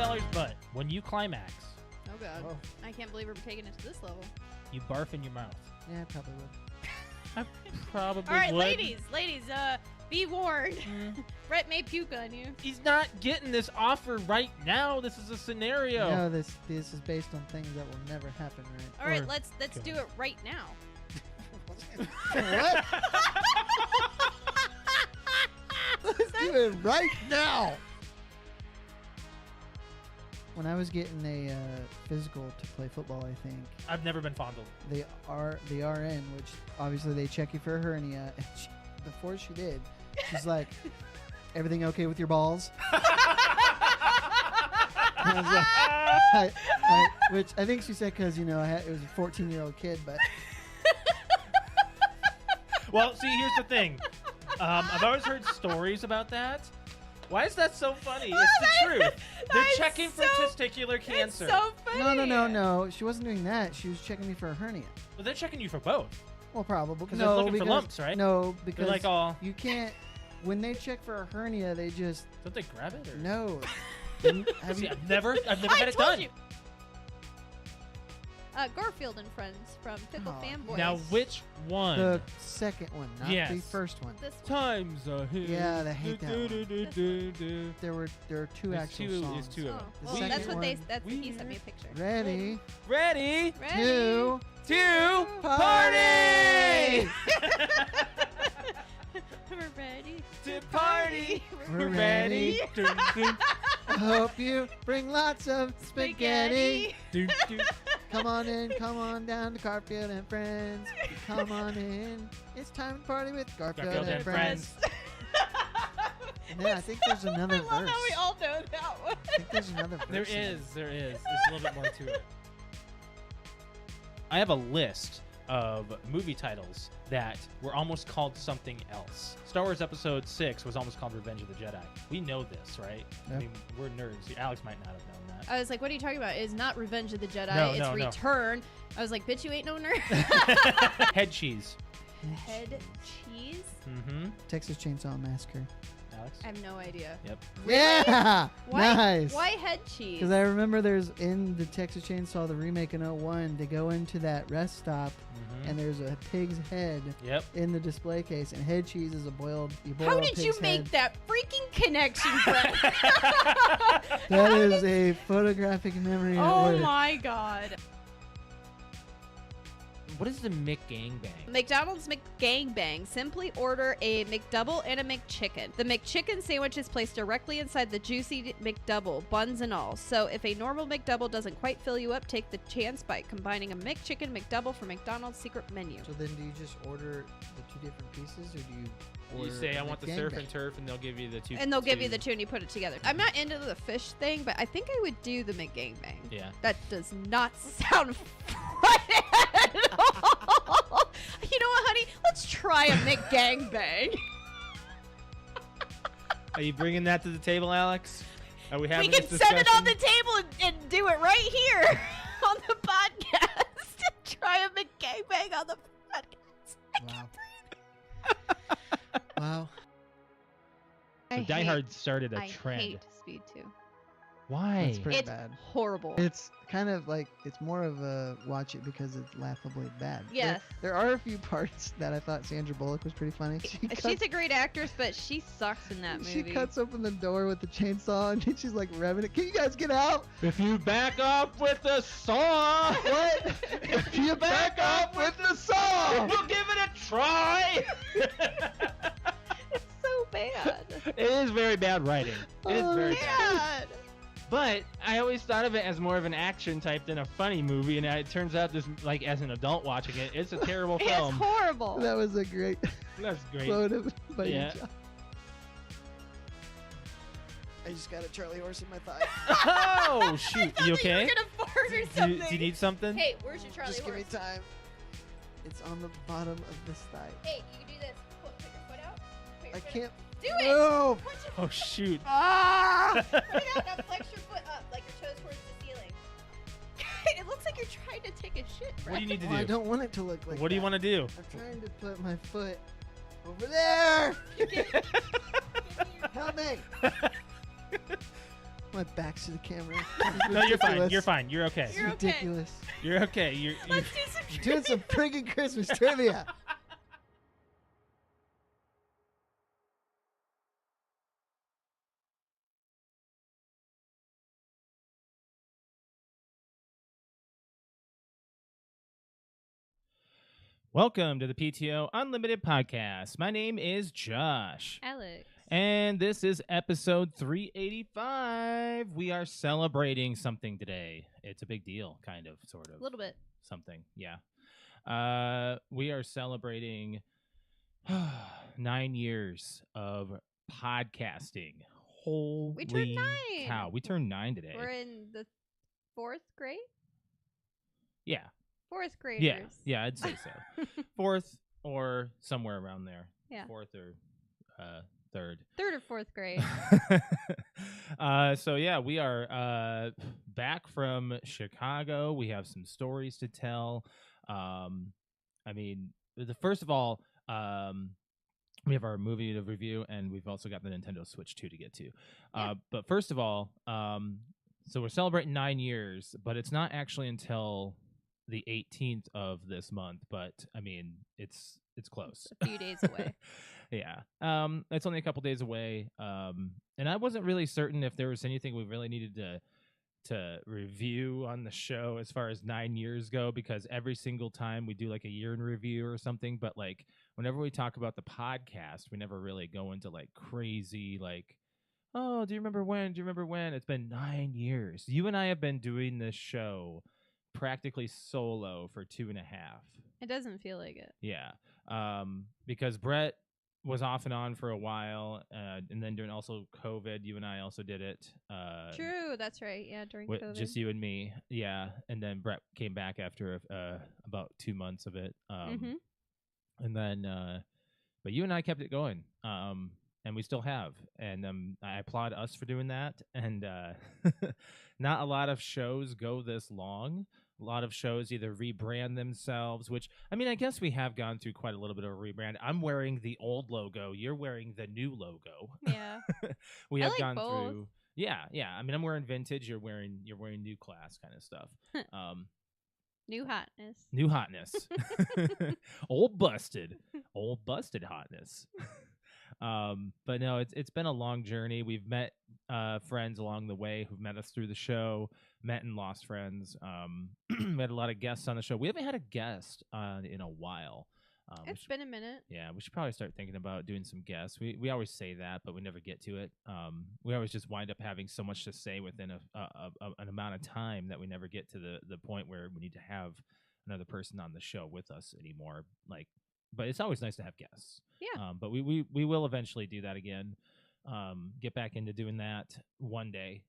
$5, but when you climax, Oh god. Oh. I can't believe we're taking it to this level. you barf in your mouth. Yeah, I probably would. I probably All right, would. ladies, be warned. Brett may puke on you. He's not getting this offer right now. This is a scenario. No, this is based on things that will never happen, right? All right, Or- let's do it right now. What? Let's do it right now. When I was getting a physical to play football, I think I've never been fondled. the RN, which obviously they check you for a hernia. And before she did, she's like, "Everything okay with your balls?" And I was like, which I think she said because it was a 14-year-old kid, but Well, see, here's the thing. I've always heard stories about that. Why is that so funny? It's the truth. They're checking for testicular cancer. It's so funny. no. She wasn't doing that. She was checking me for a hernia. But they're checking you for both. Well, probably. 'Cause they're looking for lumps, right? No, because They're like all. you can't. When they check for a hernia, they just Don't they grab it? Or? no. Have See, you? I've never I had it told done. you. Garfield and Friends from Pickle Oh, Fanboys. Now, which one? The second one, not the Yes. first one. This one. Times a hit. Yeah, they hate that one. one. There are two There's actual two, songs. it's two of Oh, them. The well, second that's what one, he sent me a picture. Ready, Ready? Ready? two, Two. party! We're ready To party. We're ready. Dun, dun, I hope you bring lots of spaghetti. dun, dun. Come on down to Garfield and Friends. Come on in. It's time to party with Garfield, and Friends. And then I think there's another I love verse. how we all know that one. I think there's another verse. There in it. is. There's a little bit more to it. I have a list of movie titles that were almost called something else. Star Wars Episode 6 was almost called Revenge of the Jedi. We know this, right? Yep. I mean, we're nerds. Alex might not have known that. I was like, what are you talking about? It's not Revenge of the Jedi. No, it's no, no. Return. I was like, bitch, you ain't no nerd. Head cheese. Head cheese? Mm-hmm. Texas Chainsaw Massacre. Alex? I have no idea. Yep. Yeah! Why, Nice. Why head cheese? Because I remember there's in the Texas Chainsaw, the remake in '01, they go into that rest stop Mm-hmm. and there's a pig's head Yep. in the display case, and head cheese is you boil How a did you pig's make head. that freaking connection, Brett? That is a photographic memory at Oh work. my god. What is the McGangbang? McDonald's McGangbang. Simply order a McDouble and a McChicken. The McChicken sandwich is placed directly inside the juicy McDouble, buns and all. So if a normal McDouble doesn't quite fill you up, take the chance by combining a McChicken McDouble from McDonald's secret menu. So then do you just order the two different pieces, or do you You order say, a I want the surf McGangbang? and turf, and they'll give you the two. And they'll give you the two and you put it together. I'm not into the fish thing, but I think I would do the McGangbang. Yeah. That does not sound fun at all. You know what, honey? Let's try a McGangbang. Are you bringing that to the table, Alex? Are we We having can this set it on discussion? the table and do it right here on the podcast. Try a McGangbang on the podcast. Wow. Wow. So Die Hard started a I trend. hate Speed 2. Why? That's pretty It's bad. horrible. It's kind of like, it's more of a watch it because it's laughably bad. Yes. There are a few parts that I thought Sandra Bullock was pretty funny. She's a great actress, but she sucks in that movie. She cuts open the door with the chainsaw and then she's like revving it. Can you guys get out? If you back up with the saw, What? if you back up with the saw, we'll give it a try. It's so bad. It is very bad writing. It is very bad. Bad. But I always thought of it as more of an action type than a funny movie, and it turns out this, like, as an adult watching it, it's a terrible It's film. horrible. That was a great That's great. quote by Yeah. you, John. I just got a Charlie horse in my thigh. Oh shoot! You okay? You're gonna fart or Do something. you need something? Hey, where's your Charlie Just give horse? me time. It's on the bottom of this thigh. Hey, you can do this. Put your foot out. Put your I foot can't. out. Do it. No. Put your Oh shoot! Ah! Put it out. Now flex your foot up, like your toes towards the ceiling. It looks like you're trying to take a shit. What do you need to Well, I do? don't want it to look like What do you that. want to do? I'm trying to put my foot over there. Help me. My back's to the camera. No, you're fine. You're fine. You're okay. It's You're okay. ridiculous. You're okay. Let's do some You're doing some friggin' Christmas trivia. Welcome to the PTO Unlimited podcast. My name is Josh. Alex. And this is episode 385. We are celebrating something today. It's a big deal, kind of, sort of. A little bit. Something, yeah. We are celebrating 9 years of podcasting. Holy We turned 9. cow. We turned 9 today. We're in the 4th grade? Yeah. 4th graders. Yeah, I'd say so. 4th or somewhere around there. Yeah. 4th or 3rd. 3rd or 4th grade. So yeah, we are back from Chicago. We have some stories to tell. I mean, first of all, we have our movie to review, and we've also got the Nintendo Switch 2 to get to. But first of all, so we're celebrating 9 years, but it's not actually until the 18th of this month. But I mean, it's close. A few days away. Yeah. It's only a couple days away. And I wasn't really certain if there was anything we really needed to review on the show as far as 9 years go, because every single time we do like a year in review or something, but like whenever we talk about the podcast, we never really go into like crazy, like, oh, do you remember when? It's been 9 years. You and I have been doing this show practically solo for 2.5. It doesn't feel like it. Yeah. Because Brett was off and on for a while, and then during also COVID, you and I also did it. True, that's right. Yeah, during COVID. Just you and me. Yeah. And then Brett came back after about 2 months of it. And then, but you and I kept it going. And we still have. And I applaud us for doing that. And not a lot of shows go this long. A lot of shows either rebrand themselves, which, I mean, I guess we have gone through quite a little bit of a rebrand. I'm wearing the old logo. You're wearing the new logo. Yeah. We have like gone both. through. Yeah. I mean, I'm wearing vintage. You're wearing new class kind of stuff. New hotness. New hotness. Old busted hotness. But no, it's been a long journey. We've met friends along the way who've met us through the show, met and lost friends. We had a lot of guests on the show. We haven't had a guest in a while. It's been a minute. Yeah, we should probably start thinking about doing some guests. We always say that, but we never get to it. We always just wind up having so much to say within an amount of time that we never get to the point where we need to have another person on the show with us anymore. But it's always nice to have guests. Yeah. But we will eventually do that again. Get back into doing that one day.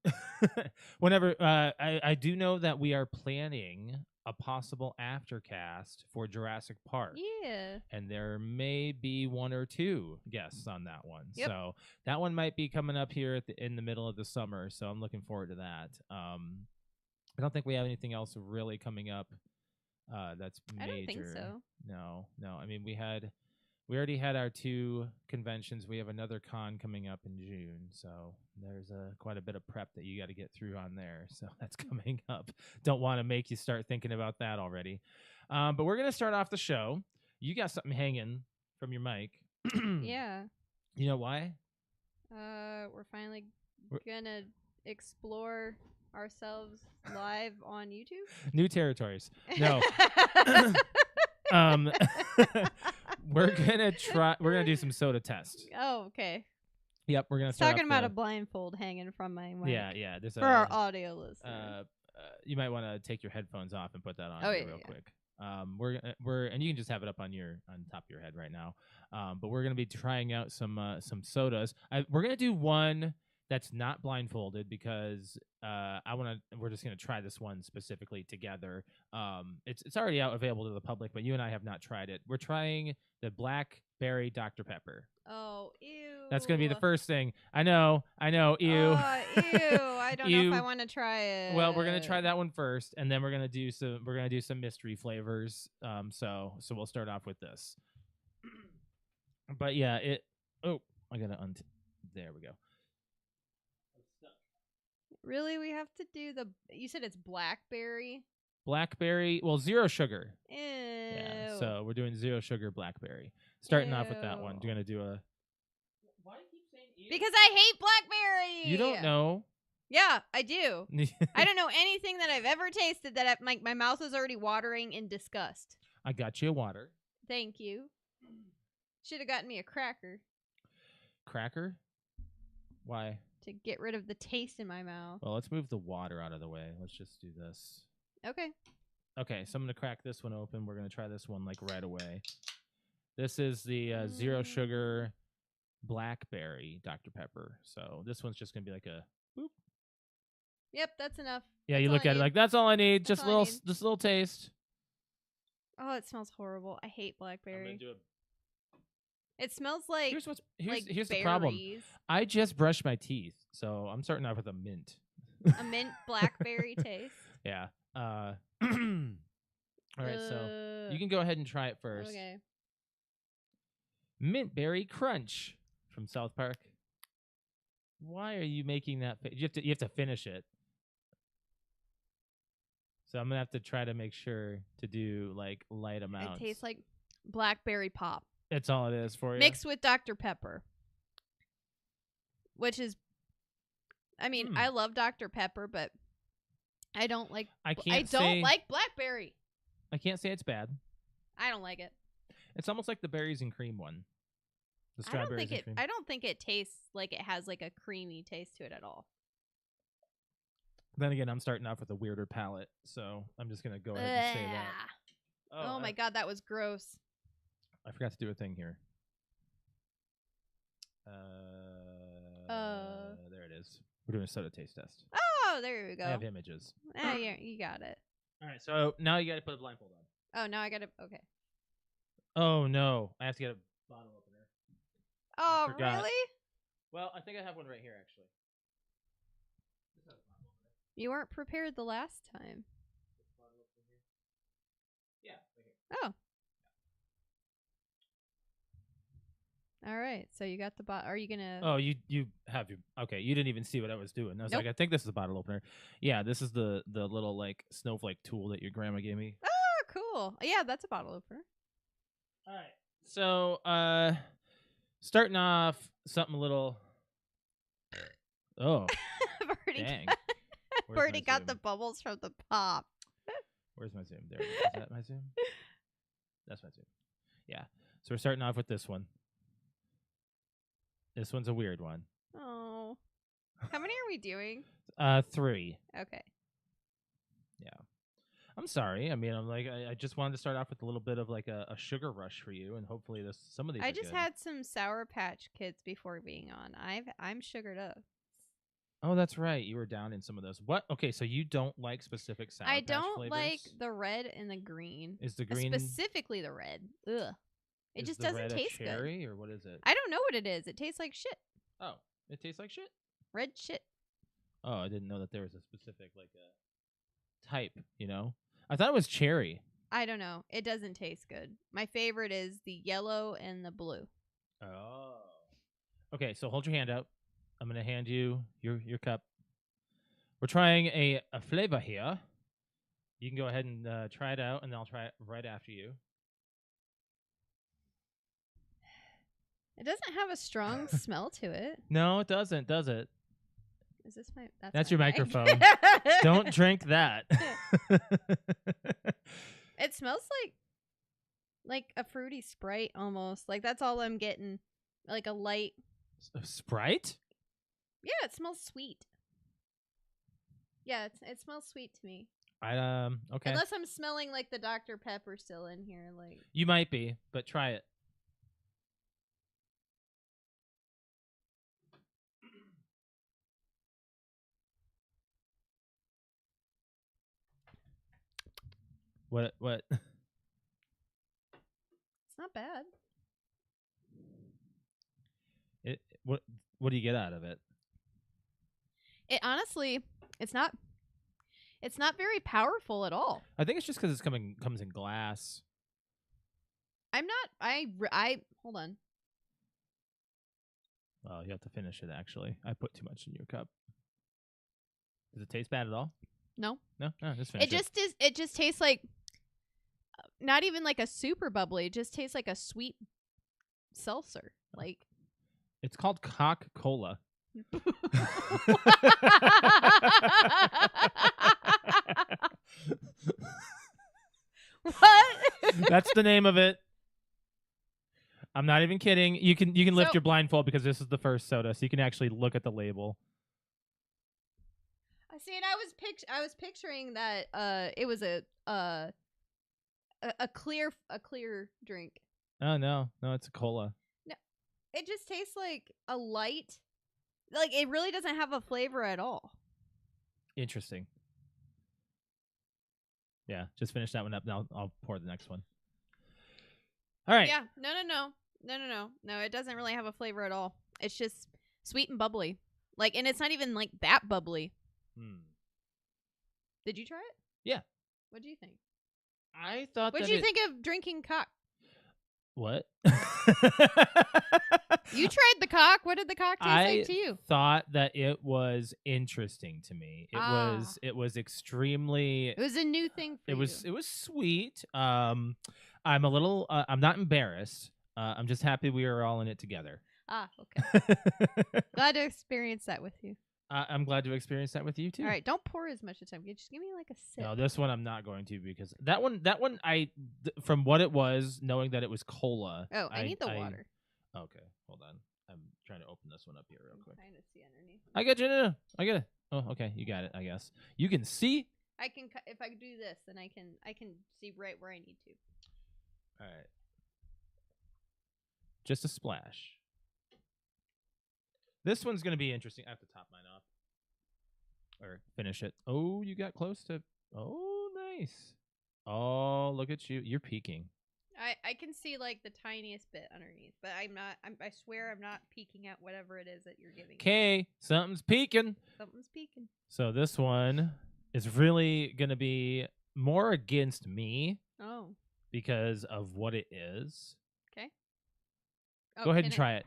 Whenever I do know that we are planning a possible aftercast for Jurassic Park. Yeah. And there may be 1 or 2 guests on that one. Yep. So that one might be coming up here in the middle of the summer. So I'm looking forward to that. I don't think we have anything else really coming up that's major. I don't think so. No. I mean, we already had our 2 conventions. We have another con coming up in June, so there's quite a bit of prep that you got to get through on there. So that's coming up. Don't want to make you start thinking about that already. But we're gonna start off the show. You got something hanging from your mic. Yeah. You know why? We're finally gonna explore ourselves live on YouTube. New territories. No. We're gonna do some soda tests. Oh, okay. Yep, we're gonna start Talking about a blindfold hanging from my mic. Yeah. There's for our audio listeners. You might want to take your headphones off and put that on real quick. We're and you can just have it up on top of your head right now. But we're gonna be trying out some sodas. We're gonna do one that's not blindfolded because we're just gonna try this one specifically together. It's already out available to the public, but you and I have not tried it. We're trying the blackberry Dr. Pepper. Oh, ew. That's gonna be the first thing. I know, ew. Ew. I don't know if I want to try it. Well, we're gonna try that one first, and then we're gonna do some mystery flavors. So we'll start off with this. But yeah, I gotta there we go. Really, we have to do the. You said it's blackberry. Blackberry, well, zero sugar. Ew. Yeah, so we're doing zero sugar blackberry. Starting off with that one. Ew. You're gonna do a. Why do you keep saying ew? Because I hate blackberry. You don't know. Yeah, I do. I don't know anything that I've ever tasted that my mouth is already watering in disgust. I got you a water. Thank you. Should have gotten me a cracker Cracker? Why? to get rid of the taste in my mouth. Well, let's move the water out of the way. Let's just do this. Okay. Okay, so I'm gonna crack this one open. We're gonna try this one like right away. This is the zero sugar blackberry Dr. Pepper. So this one's just gonna be like a. Boop. Yep, that's enough. Yeah, That's you all look I at it need. like that's all I need. That's Just all I little, need. just a little taste. Oh, it smells horrible. I hate I'm blackberry. gonna do It smells like here's like here's the problem. berries. I just brushed my teeth, so I'm starting off with a mint. A mint blackberry taste. Yeah. All right, so you can go ahead and try it first. Okay. Mint berry crunch from South Park. Why are you making that? You have to finish it. So I'm gonna have to try to make sure to do like light amounts. It tastes like blackberry pop That's all it is for you. mixed with Dr. Pepper, which is, I mean, I love Dr. Pepper, but I don't like. I don't like blackberry. I can't say it's bad. I don't like it. It's almost like the berries and cream one. The strawberries and cream. I don't think it tastes like it has like a creamy taste to it at all. Then again, I'm starting off with a weirder palate, so I'm just gonna go ahead and say that. Oh my god, that was gross. I forgot to do a thing here. There it is. We're doing a soda taste test. Oh, there we go. I have images. Yeah, you got it. All right, so now you got to put a blindfold on. Oh, now I gotta. Okay. Oh no, I have to get a bottle opener. Oh, forgot. really? Well, I think I have one right here actually. You weren't prepared the last time. Yeah, right here. Oh. All right. So you got the bottle. Are you gonna? Oh, you have your okay. You didn't even see what I was doing. I was like, I think this is a bottle opener. Yeah, this is the little like snowflake tool that your grandma gave me. Oh, cool. Yeah, that's a bottle opener. All right. So, starting off something a little. Oh, I've already dang! I've already got the bubbles from the pop. Where's my zoom? There it is. Is that my zoom? That's my zoom. Yeah. So we're starting off with this one. This one's a weird one. Oh. How many are we doing? 3. Okay. Yeah. I'm sorry. I mean, I'm like, I just wanted to start off with a little bit of like a sugar rush for you, and hopefully some of these. I are just good. had some Sour Patch Kids before being on. I'm sugared up. Oh, that's right. You were down in some of those. What? Okay, so you don't like specific Sour I Patch don't flavors? like the red and the green. Is the green Specifically the red. Ugh. It is just the doesn't red taste a good. cherry or what is it? I don't know what it is. It tastes like shit. Oh, it tastes like shit. Red shit. Oh, I didn't know that there was a specific like a type. You know, I thought it was cherry. I don't know. It doesn't taste good. My favorite is the yellow and the blue. Oh. Okay, so hold your hand out. I'm gonna hand you your cup. We're trying a flavor here. You can go ahead and try it out, and I'll try it right after you. It doesn't have a strong smell to it. No, it doesn't, does it? Is this my? That's my your mic. microphone. Don't drink that. It smells like a fruity Sprite almost. Like that's all I'm getting. Like a light Sprite? Yeah, it smells sweet. Yeah, it smells sweet to me. Okay. Unless I'm smelling like the Dr. Pepper still in here, like You might be, but try it. What? it's not bad. What do you get out of it? It honestly, it's not very powerful at all. I think it's just because comes in glass. I'm not. I hold on. Well, you have to finish it. Actually, I put too much in your cup. Does it taste bad at all? No. No, just finish It just tastes like not even like a super bubbly. It just tastes like a sweet seltzer. Like It's called Coca-Cola. What? That's the name of it. I'm not even kidding. You can lift your blindfold because this is the first soda, so you can actually look at the label. See, and I was picturing that it was a clear drink. Oh no, it's a cola. No, it just tastes like a light. Like it really doesn't have a flavor at all. Interesting. Yeah, just finish that one up, and I'll pour the next one. All right. Yeah, no. No, it doesn't really have a flavor at all. It's just sweet and bubbly. Like, and it's not even like that bubbly. Did you try it? Yeah. What do you think? I thought. What did you think of drinking cock? What? You tried the cock. What did the cock taste like to you? I thought that it was interesting to me. It was extremely. It was a new thing for you. It was sweet. I'm a little. I'm not embarrassed. I'm just happy we are all in it together. Okay. Glad to experience that with you. I'm glad to experience that with you too. All right, don't pour as much as time. Just give me like a sip. No, this one I'm not going to because that one from what it was, knowing that it was cola. Oh, I need the water. Okay, hold on. I'm trying to open this one up here real quick. Trying to see underneath. I got you. No, I get it. Oh, okay, you got it. I guess you can see. I can if I do this, then I can see right where I need to. All right. Just a splash. This one's going to be interesting. I have to top mine off. Or finish it. Oh, you got close to... Oh, nice. Oh, look at you. You're peeking. I can see like the tiniest bit underneath, but I'm not... I swear I'm not peeking at whatever it is that you're giving me. Okay, something's peeking. Something's peeking. So this one is really going to be more against me. Oh. Because of what it is. Okay. Go ahead and try it.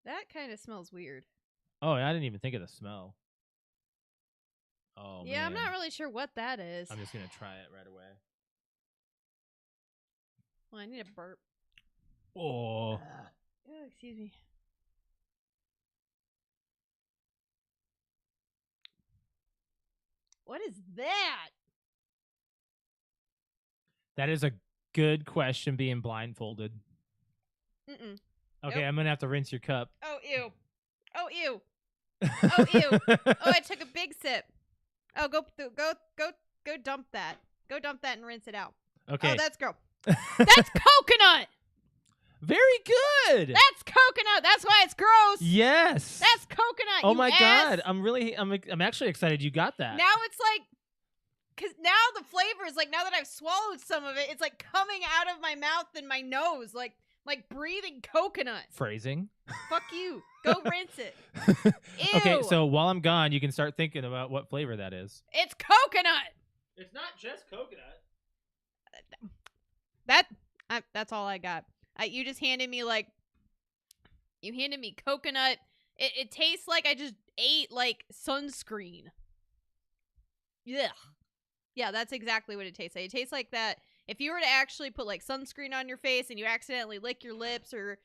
That kind of smells weird. Oh, I didn't even think of the smell. Oh, yeah, man. I'm not really sure what that is. I'm just going to try it right away. Well, I need a burp. Oh. Oh, excuse me. What is that? That is a good question being blindfolded. Mm-mm. Okay, Nope. I'm going to have to rinse your cup. Oh, ew. Oh, ew. Oh, ew. Oh, I took a big sip. Oh, go dump that. Go dump that and rinse it out. Okay. Oh, that's gross. That's coconut. Very good. That's coconut. That's why it's gross. Yes. That's coconut. Oh you my ass. God. I'm actually excited you got that. Now it's like, because now the flavor is like, now that I've swallowed some of it, it's like coming out of my mouth and my nose, like breathing coconut. Phrasing. Fuck you. Go rinse it. Ew. Okay, so while I'm gone, you can start thinking about what flavor that is. It's coconut. It's not just coconut. That's all I got. You just handed me coconut. It tastes like I just ate like sunscreen. Yeah. Yeah, that's exactly what it tastes like. It tastes like that. If you were to actually put like sunscreen on your face and you accidentally lick your lips or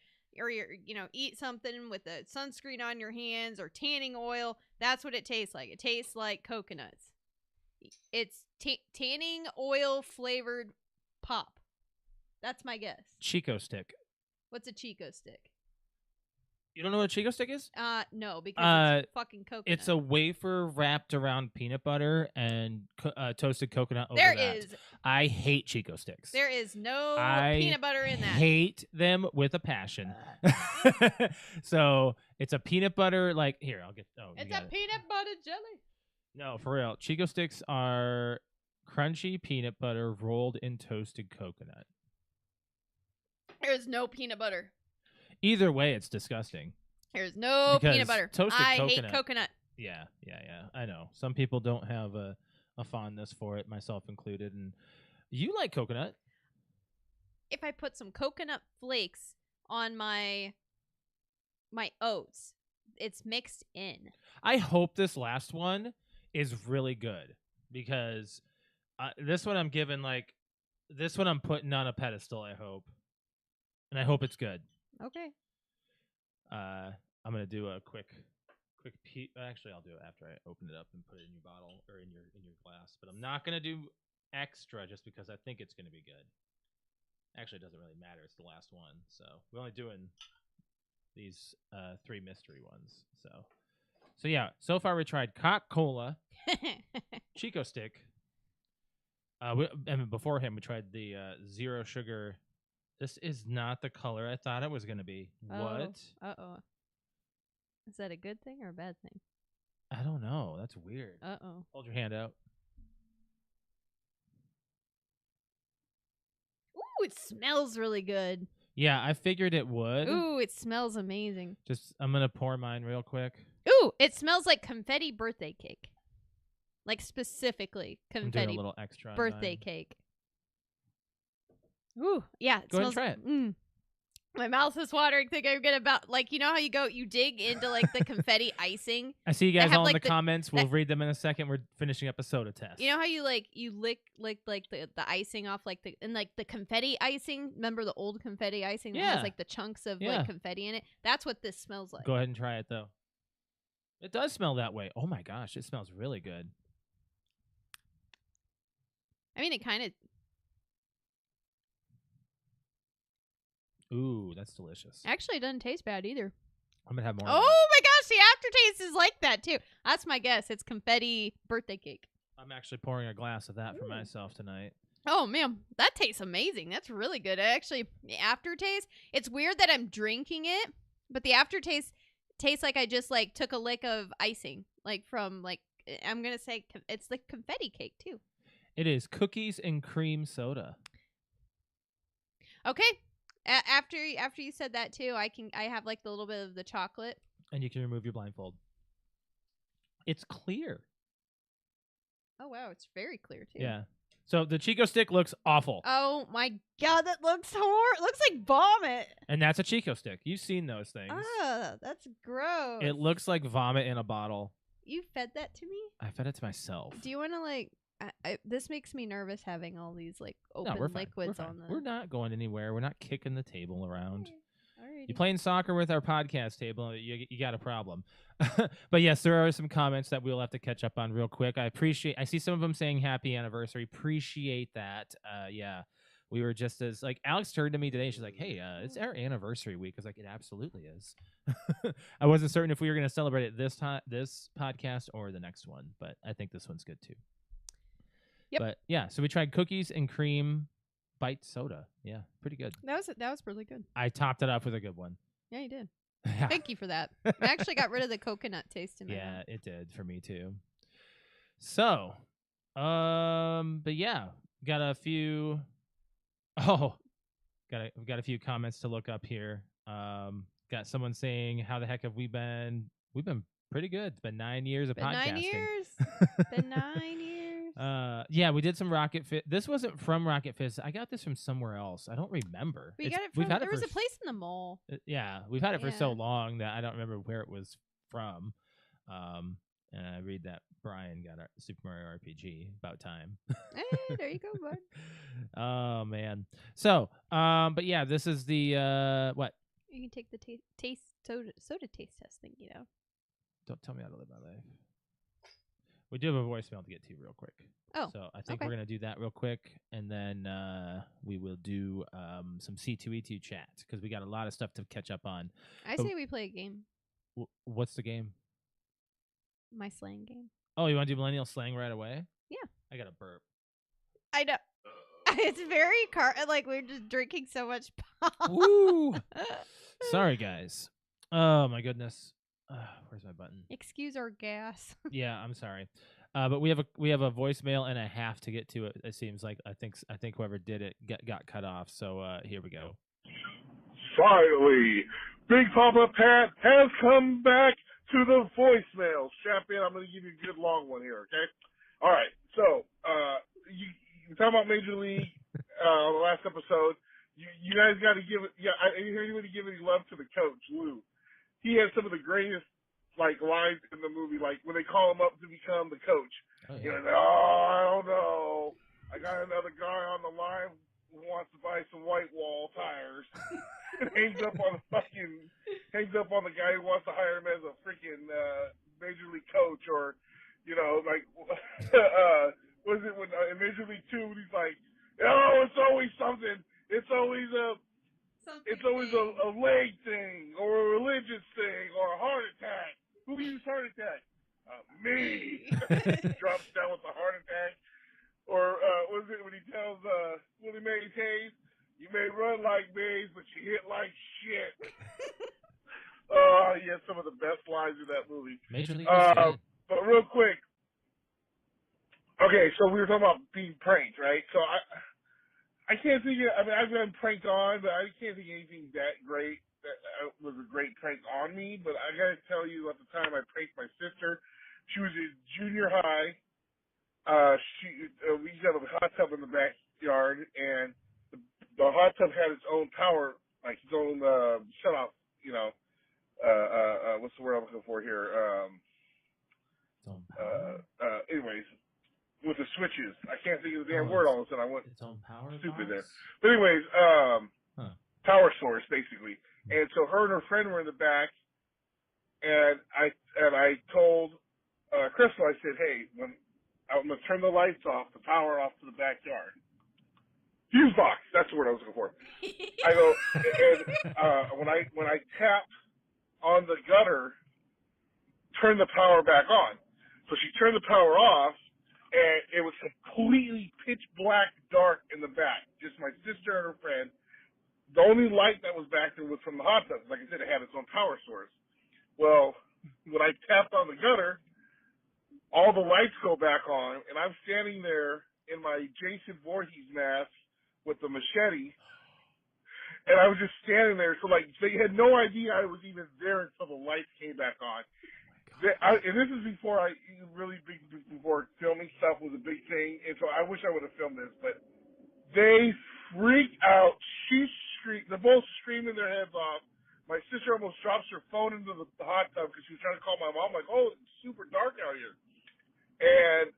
eat something with the sunscreen on your hands or tanning oil, that's what it tastes like. It tastes like coconuts. It's tanning oil flavored pop. That's my guess. Chico stick. What's a Chico stick? You don't know what a Chico stick is? No, because it's fucking coconut. It's a wafer wrapped around peanut butter and toasted coconut over There that. is. I hate Chico sticks. There is no peanut butter in that. Hate them with a passion. So it's a peanut butter here. I'll get. Oh, it's a peanut butter jelly. No, for real. Chico sticks are crunchy peanut butter rolled in toasted coconut. There is no peanut butter. Either way, it's disgusting. There's no Because peanut butter. toasted I coconut. hate coconut. Yeah. I know. Some people don't have a fondness for it, myself included. And you like coconut. If I put some coconut flakes on my oats, it's mixed in. I hope this last one is really good because this one I'm giving this one I'm putting on a pedestal. I hope, and I hope it's good. Okay. I'm gonna do a quick peek. Actually, I'll do it after I open it up and put it in your bottle or in your glass. But I'm not gonna do extra just because I think it's gonna be good. Actually, it doesn't really matter. It's the last one, so we're only doing these 3 mystery ones. So yeah. So far we tried Coca-Cola, Chico Stick. And before him we tried the zero sugar. This is not the color I thought it was gonna be. What? Uh-oh. Is that a good thing or a bad thing? I don't know. That's weird. Uh-oh. Hold your hand out. Ooh, it smells really good. Yeah, I figured it would. Ooh, it smells amazing. I'm gonna pour mine real quick. Ooh, it smells like confetti birthday cake. Like specifically I'm doing confetti a little extra on birthday mine. cake. Ooh, yeah. It Go ahead smells, and try it. My mouth is watering. Think I'm gonna you know how you dig into like the confetti icing. I see you guys all in the the comments. We'll read them in a second. We're finishing up a soda test. You know how you lick the icing off the confetti icing. Remember the old confetti icing that has like the chunks of like confetti in it? That's what this smells like. Go ahead and try it though. It does smell that way. Oh my gosh, it smells really good. I mean, it kind of. Ooh, that's delicious. Actually, it doesn't taste bad either. I'm gonna have more. Oh my gosh, the aftertaste is like that too. That's my guess. It's confetti birthday cake. I'm actually pouring a glass of that for myself tonight. Oh man, that tastes amazing. That's really good. The aftertaste. It's weird that I'm drinking it, but the aftertaste tastes like I just took a lick of icing, from I'm gonna say it's like confetti cake too. It is cookies and cream soda. Okay. After you said that too, I have the little bit of the chocolate. And you can remove your blindfold. It's clear. Oh wow, it's very clear too. Yeah. So the Chico Stick looks awful. Oh my god, that looks horrible. It looks like vomit. And that's a Chico Stick. You've seen those things. That's gross. It looks like vomit in a bottle. You fed that to me? I fed it to myself. Do you want to this makes me nervous having all these open liquids on them. We're not going anywhere. We're not kicking the table around. Alrighty. You're playing soccer with our podcast table. You got a problem. But yes, there are some comments that we'll have to catch up on real quick. I see some of them saying happy anniversary. Appreciate that. Yeah, we were just as Alex turned to me today. She's like, "Hey, it's our anniversary week." I was like, "It absolutely is." I wasn't certain if we were going to celebrate it this podcast or the next one, but I think this one's good too. Yep. But yeah, so we tried cookies and cream bite soda. Yeah, pretty good. That was really good. I topped it off with a good one. Yeah, you did. Thank you for that. I actually got rid of the coconut taste in my mouth. It did for me too. So, but yeah, got a few. We've got a few comments to look up here. Got someone saying, "How the heck have we been? We've been pretty good. It's been 9 years of podcasting. 9 years. Been 9 years. Yeah, we did some Rocket Fist. This wasn't from Rocket Fist. I got this from somewhere else. I don't remember. We got it from. There was a place in the mall. Yeah, we've had it for so long that I don't remember where it was from. And I read that Brian got our Super Mario RPG. About time. Hey, there you go, bud. Oh man. So, but yeah, this is the what? You can take the taste soda taste test thing. Don't tell me how to live my life. We do have a voicemail to get to real quick. Oh. So I think we're going to do that real quick. And then we will do some C2E2 chat because we got a lot of stuff to catch up on. I say we play a game. What's the game? My slang game. Oh, you want to do millennial slang right away? Yeah. I got a burp. I know. It's very we're just drinking so much pop. Woo! Sorry, guys. Oh, my goodness. Where's my button? Excuse our gas. Yeah, I'm sorry. But we have a voicemail and a half to get to it. It seems like I think whoever did it got cut off. So here we go. Finally, Big Papa Pat has come back to the voicemail. Strap in. I'm going to give you a good long one here. Okay. All right. So you talking about Major League on the last episode. You guys got to give it. Yeah, I didn't hear anybody give any love to the coach, Lou. He had some of the greatest like lines in the movie, like when they call him up to become the coach. Oh, You yeah. know, oh, I don't know. I got another guy on the line who wants to buy some white wall tires. And hangs up on the guy who wants to hire him as a freaking major league coach, or like was it when in Major League 2 he's like, oh, it's always something. It's always a leg thing, or a religious thing, or a heart attack. Who used heart attack? Me. Drops down with a heart attack. Or was it when he tells Willie Mays Hayes, you may run like Mays, but you hit like shit. He had some of the best lines in that movie. Major League was good. But real quick, okay, so we were talking about being pranked, right? So I can't think of, I mean, I've been pranked on, but I can't think of anything that great that was a great prank on me. But I gotta tell you, at the time I pranked my sister. She was in junior high. We used to have a hot tub in the backyard, and the hot tub had its own power, like its own shut off. What's the word I'm looking for here? Anyways, with the switches, I can't think of the damn word. All of a sudden, I went Its own power stupid box? there. But anyways, power source basically. And so her and her friend were in the back, and I told Crystal, I said, hey, when I'm gonna turn the lights off, the power off to the backyard. Fuse box, that's the word I was looking for. I go, and when I tapped on the gutter, turn the power back on. So she turned the power off, and it was completely pitch black dark in the back. Just my sister and her friend. The only light that was back there was from the hot tub. Like I said, it had its own power source. Well, when I tapped on the gutter, all the lights go back on, and I'm standing there in my Jason Voorhees mask with the machete, and I was just standing there. So, they had no idea I was even there until the lights came back on. And this is before before filming stuff was a big thing, and so I wish I would have filmed this, but they freaked out. She shrieked. They're both screaming their heads off. My sister almost drops her phone into the hot tub because she was trying to call my mom, like, oh, it's super dark out here. And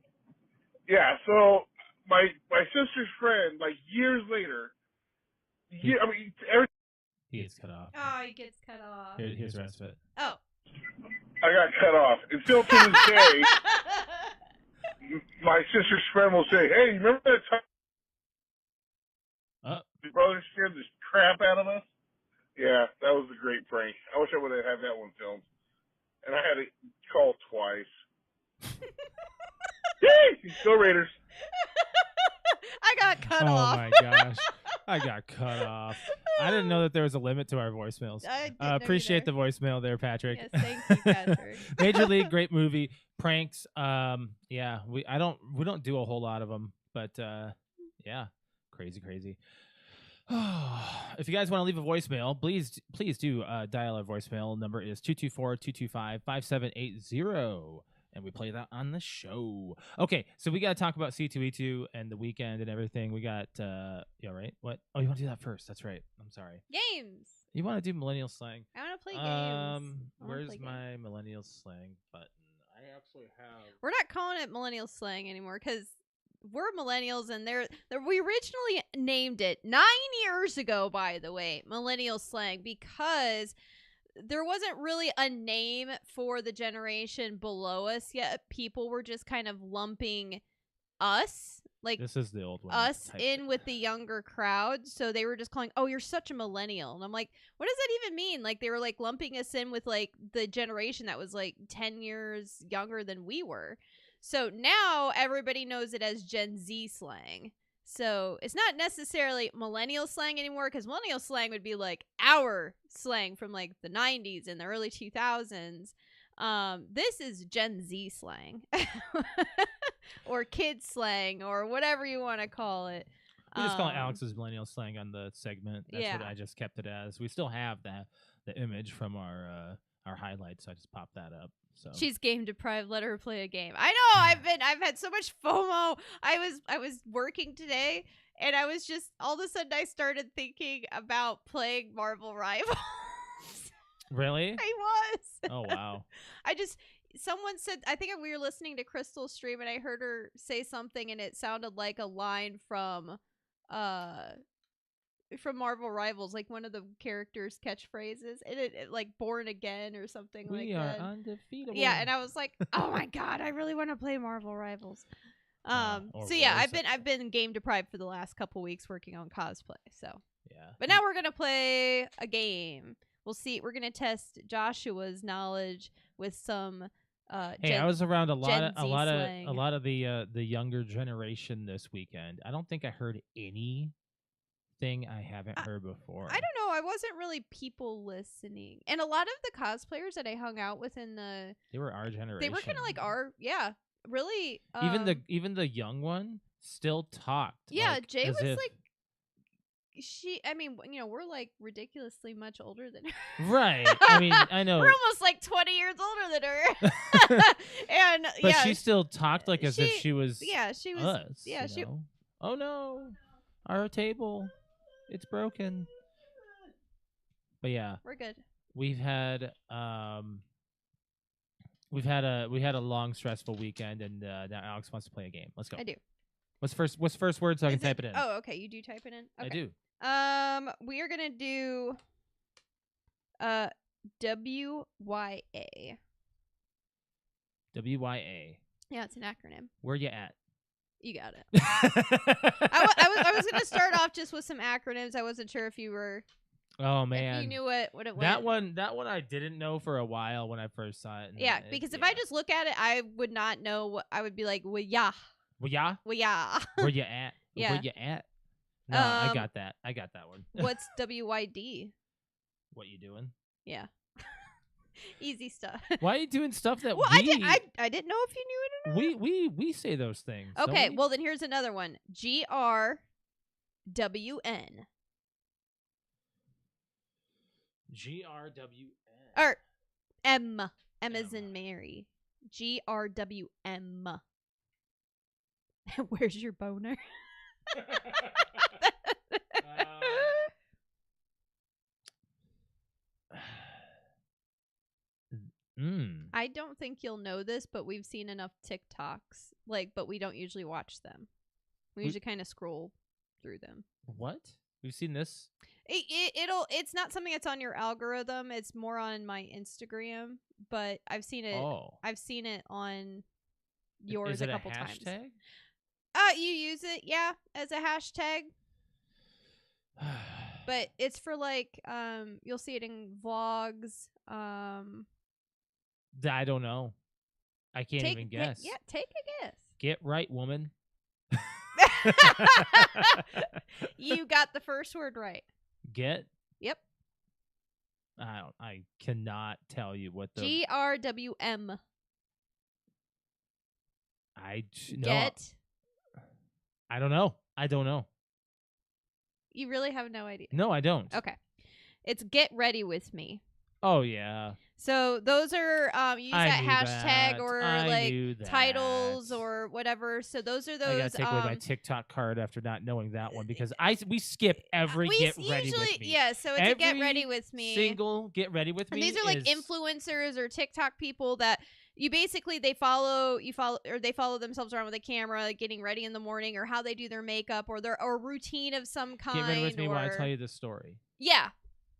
yeah, so my sister's friend, years later, he gets cut off. Oh, he gets cut off. Here's the rest of it. Oh. I got cut off. And still to this day, my sister's friend will say, hey, you remember that time your brother scared the crap out of us? Yeah, that was a great prank. I wish I would have had that one filmed. And I had to call twice. Yay! Go Raiders. I got cut off. Oh my gosh. I got cut off. I didn't know that there was a limit to our voicemails. I didn't Appreciate either. the voicemail there, Patrick. Yes, thank you, Patrick. Major League, great movie. Pranks. Yeah, we don't do a whole lot of them, but yeah, crazy. If you guys want to leave a voicemail, please do dial our voicemail. Number is 224-225-5780. And we play that on the show. Okay, so we got to talk about C2E2 and the weekend and everything. We got, yeah, right? What? Oh, you want to do that first? That's right. I'm sorry. Games. You want to do millennial slang? I want to play games. Where's my millennial slang button? I actually have. We're not calling it millennial slang anymore because we're millennials, and we originally named it 9 years ago, by the way, millennial slang, because there wasn't really a name for the generation below us yet. People were just kind of lumping us, this is the old one, us in with the younger crowd. So they were just calling, oh, you're such a millennial. And I'm like, what does that even mean? They were lumping us in with the generation that was 10 years younger than we were. So now everybody knows it as Gen Z slang. So it's not necessarily millennial slang anymore, because millennial slang would be our slang from the 90s and the early 2000s. This is Gen Z slang or kid slang or whatever you want to call it. We just call it Alex's millennial slang on the segment. That's what I just kept it as. We still have the image from our highlights, so I just popped that up. So she's game deprived. Let her play a game. I know. I've had so much FOMO. I was working today, and I was just all of a sudden I started thinking about playing Marvel Rivals. Really? I was. Oh wow. Someone said, I think we were listening to Crystal's stream and I heard her say something and it sounded like a line from Marvel Rivals, like one of the characters' catchphrases, and it like "Born Again" or something like We are that. undefeatable. Yeah, and I was like, oh my god, I really want to play Marvel Rivals. Or So yeah, Warzone. I've been game deprived for the last couple weeks working on cosplay. So Yeah. but now we're gonna play a game. We'll see. We're gonna test Joshua's knowledge with some. Hey, I was around a Gen Z slang. lot of the younger generation this weekend. I don't think I heard anything I haven't heard before. I don't know. I wasn't really people listening, and a lot of the cosplayers that I hung out with They were our generation. they were kind of like really. Even the young one still talked. Yeah, like, Jay as was if- like. I mean, we're like ridiculously much older than her. Right. I mean, I know. We're almost like 20 years older than her. And But yeah, she still talked like as if she was she was us. yeah, you know? Oh no. Our table. It's broken. But yeah, we're good. we had a long stressful weekend and now Alex wants to play a game. Let's go. I do. What's first word so I can Is type it in? Oh, okay. You do type it in? Okay. I do. We are going to do WYA. WYA. Yeah, it's an acronym. Where you at? You got it. I was going to start off just with some acronyms. I wasn't sure if you were Oh man. if you knew what it was. That one I didn't know for a while when I first saw it. Yeah, because if I just look at it, I would not know what I would be like, well, yeah. Well, yeah. Well, yeah. Where you at? Yeah. Where you at? No, I got that. I got that one. What's WYD? What you doing? Yeah. Easy stuff. Why are you doing stuff that Well, I didn't know if you knew it or not. we say those things. don't Okay, we? well then here's another one. GRWN. GRWN. Or M. M as in Mary. GRWM. Where's your boner? I don't think you'll know this, but we've seen enough TikToks, but we don't usually watch them. We usually kind of scroll through them. What? We've seen this? It's not something that's on your algorithm. It's more on my Instagram, but I've seen it. Oh. I've seen it on yours Is it a couple hashtag? times. You use it, yeah, as a hashtag. But it's for you'll see it in vlogs. I don't know. I can't even guess. Yeah, take a guess. Get right, woman. You got the first word right. Get? Yep. I cannot tell you what the GRWM. Get. I don't know. I don't know. You really have no idea. No, I don't. Okay. It's get ready with me. Oh yeah. So those are you use that hashtag that. or I knew that. titles or whatever. So those are those. I gotta take away my TikTok card after not knowing that one because we skip every get ready with me. Yeah, so it's a get ready with me. Single get ready with me. And these are like influencers or TikTok people that you basically they follow themselves around with a camera, getting ready in the morning, or how they do their makeup, or their routine of some kind. Get ready with me while I tell you the story. Yeah.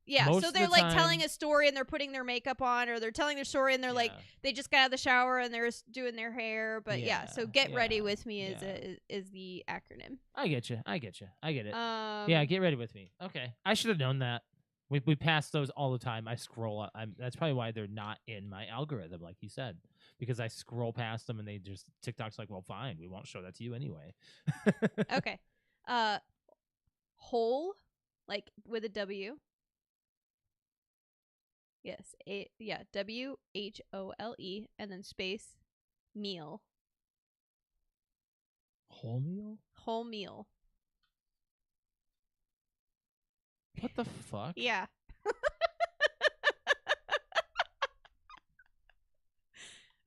Yeah, Most so they're of the time, telling a story and they're putting their makeup on, or they're telling their story and they're they just got out of the shower and they're doing their hair. But so get ready with me is the acronym. I get you. I get it. Yeah, get ready with me. Okay, I should have known that. We pass those all the time. I scroll. That's probably why they're not in my algorithm, like you said, because I scroll past them and they just TikTok's like, well, fine, we won't show that to you anyway. Okay, whole, like with a W. Yes, WHOLE and then space meal. Whole meal? Whole meal. What the fuck? Yeah.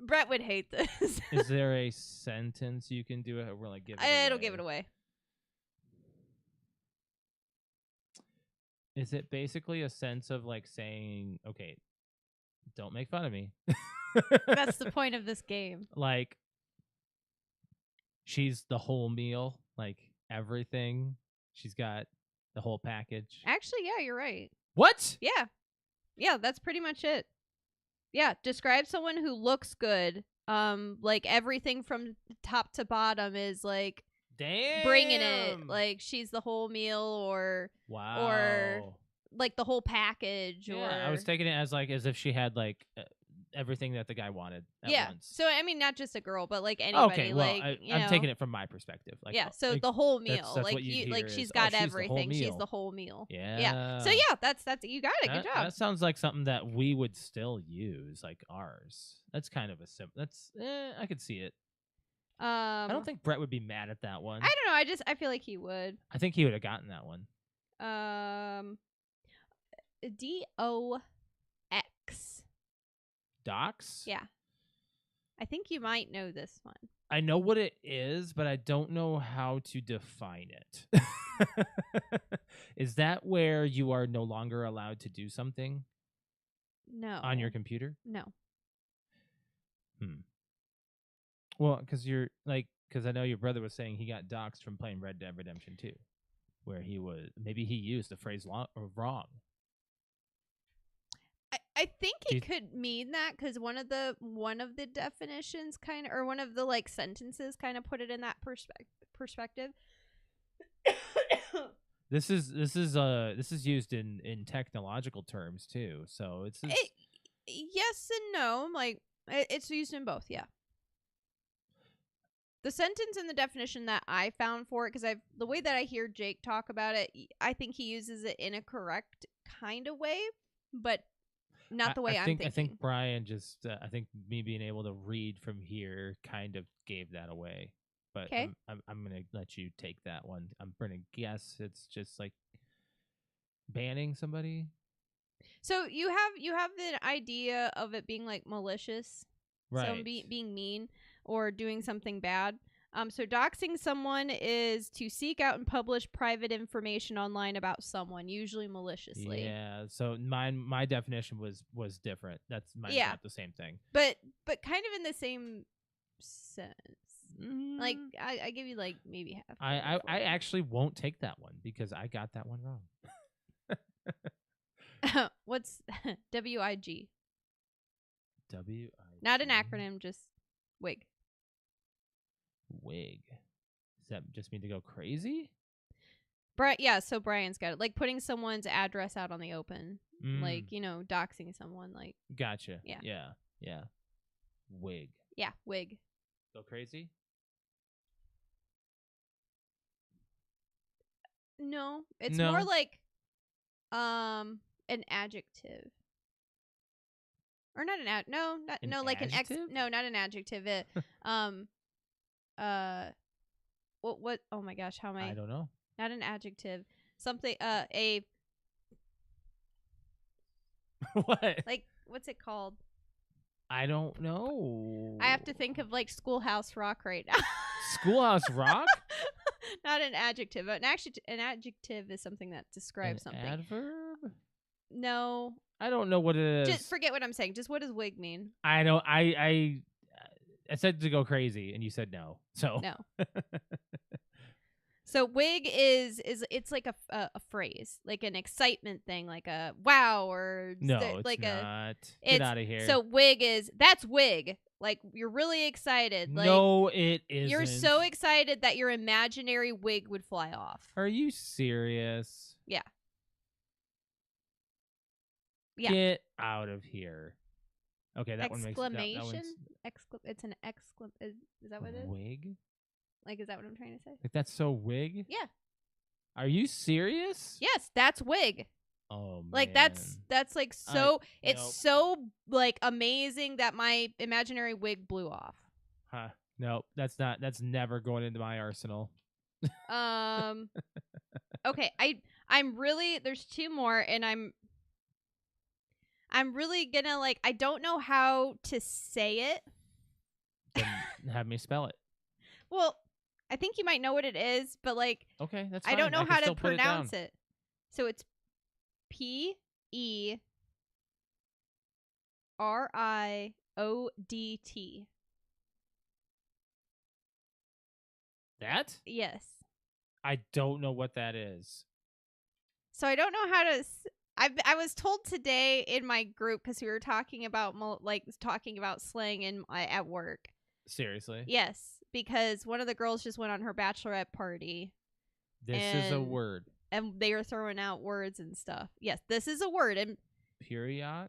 Brett would hate this. Is there a sentence you can do it? Or will I give it away? It'll give it away. Is it basically a sense of like saying, okay, Don't make fun of me. That's the point of this game. Like, she's the whole meal, like everything. She's got the whole package. Actually, yeah, you're right. What? Yeah. Yeah, that's pretty much it. Yeah, describe someone who looks good. Like everything from top to bottom is like Damn. bringing it. Like she's the whole meal or Wow. like the whole package Yeah, or I was taking it as if she had like everything that the guy wanted at yeah. once. So I mean not just a girl, but like anybody. Okay, well, like I'm taking it from my perspective. Like, yeah, so like, the whole meal. that's like what you'd like hear she's is, got she's the whole everything. She's meal. the whole meal. Yeah. So yeah, that's you got it. Good job. That sounds like something that we would still use, like ours. That's kind of a I could see it. I don't think Brett would be mad at that one. I don't know. I feel like he would. I think he would have gotten that one. DOX. Docs? Yeah. I think you might know this one. I know what it is, but I don't know how to define it. Is that where you are no longer allowed to do something No. on your computer? No. Well, because I know your brother was saying he got doxxed from playing Red Dead Redemption 2, where maybe he used the phrase wrong. I think it could mean that because one of the definitions kind of, or one of the like sentences kind of put it in that perspective. This is used in technological terms too, so it's yes and no. Like it's used in both. Yeah. The sentence and the definition that I found for it, because the way that I hear Jake talk about it, I think he uses it in a correct kind of way, but not the way I'm thinking. I think Brian just, I think me being able to read from here kind of gave that away. But okay. I'm going to let you take that one. I'm going to guess it's just like banning somebody. So you have the idea of it being like malicious, right? So being mean or doing something bad. So doxing someone is to seek out and publish private information online about someone, usually maliciously. Yeah. So my definition was different. Mine's not the same thing. But kind of in the same sense. Like I give you like maybe half. I actually won't take that one because I got that one wrong. What's WIG? WIG. Not an acronym, just WIG. WIG. Does that just mean to go crazy? Yeah, so Brian's got it. Like putting someone's address out on the open. Like, doxing someone. Like gotcha. Yeah. Yeah. WIG. Yeah, WIG. Go crazy? No. It's more like an adjective. Or not an like adjective? not an adjective. It what oh my gosh, how am I don't know. Not an adjective. Something a what? Like what's it called? I don't know. I have to think of like Schoolhouse Rock right now. Schoolhouse Rock? Not an adjective. An adjective is something that describes something. Adverb? No. I don't know what it is. Just forget what I'm saying. Just what does wig mean? I know. I said to go crazy, and you said no. So no. So wig is it's like a phrase, like an excitement thing, like a wow or no, like it's not. Get out of here. So wig that's wig. Like you're really excited. Like, no, it isn't. You're so excited that your imaginary wig would fly off. Are you serious? Yeah. Yeah. Get out of here. Okay, that one makes exclamation. It's an exclamation. Is that what it is? Wig. Like, is that what I'm trying to say? Like that's so wig. Yeah. Are you serious? Yes, that's wig. Oh, man. Like that's like so so like amazing that my imaginary wig blew off. Huh. No, that's never going into my arsenal. Okay, I'm really there's two more and I'm really gonna like I don't know how to say it. Then have me spell it. Well, I think you might know what it is, but like okay, that's fine. I don't know how to pronounce it. So it's PERRY. RIODT. That? Yes. I don't know what that is. So I don't know how to. I was told today in my group because we were talking about slang at work. Seriously? Yes, because one of the girls just went on her bachelorette party. This is a word. And they were throwing out words and stuff. Yes, this is a word. And Period?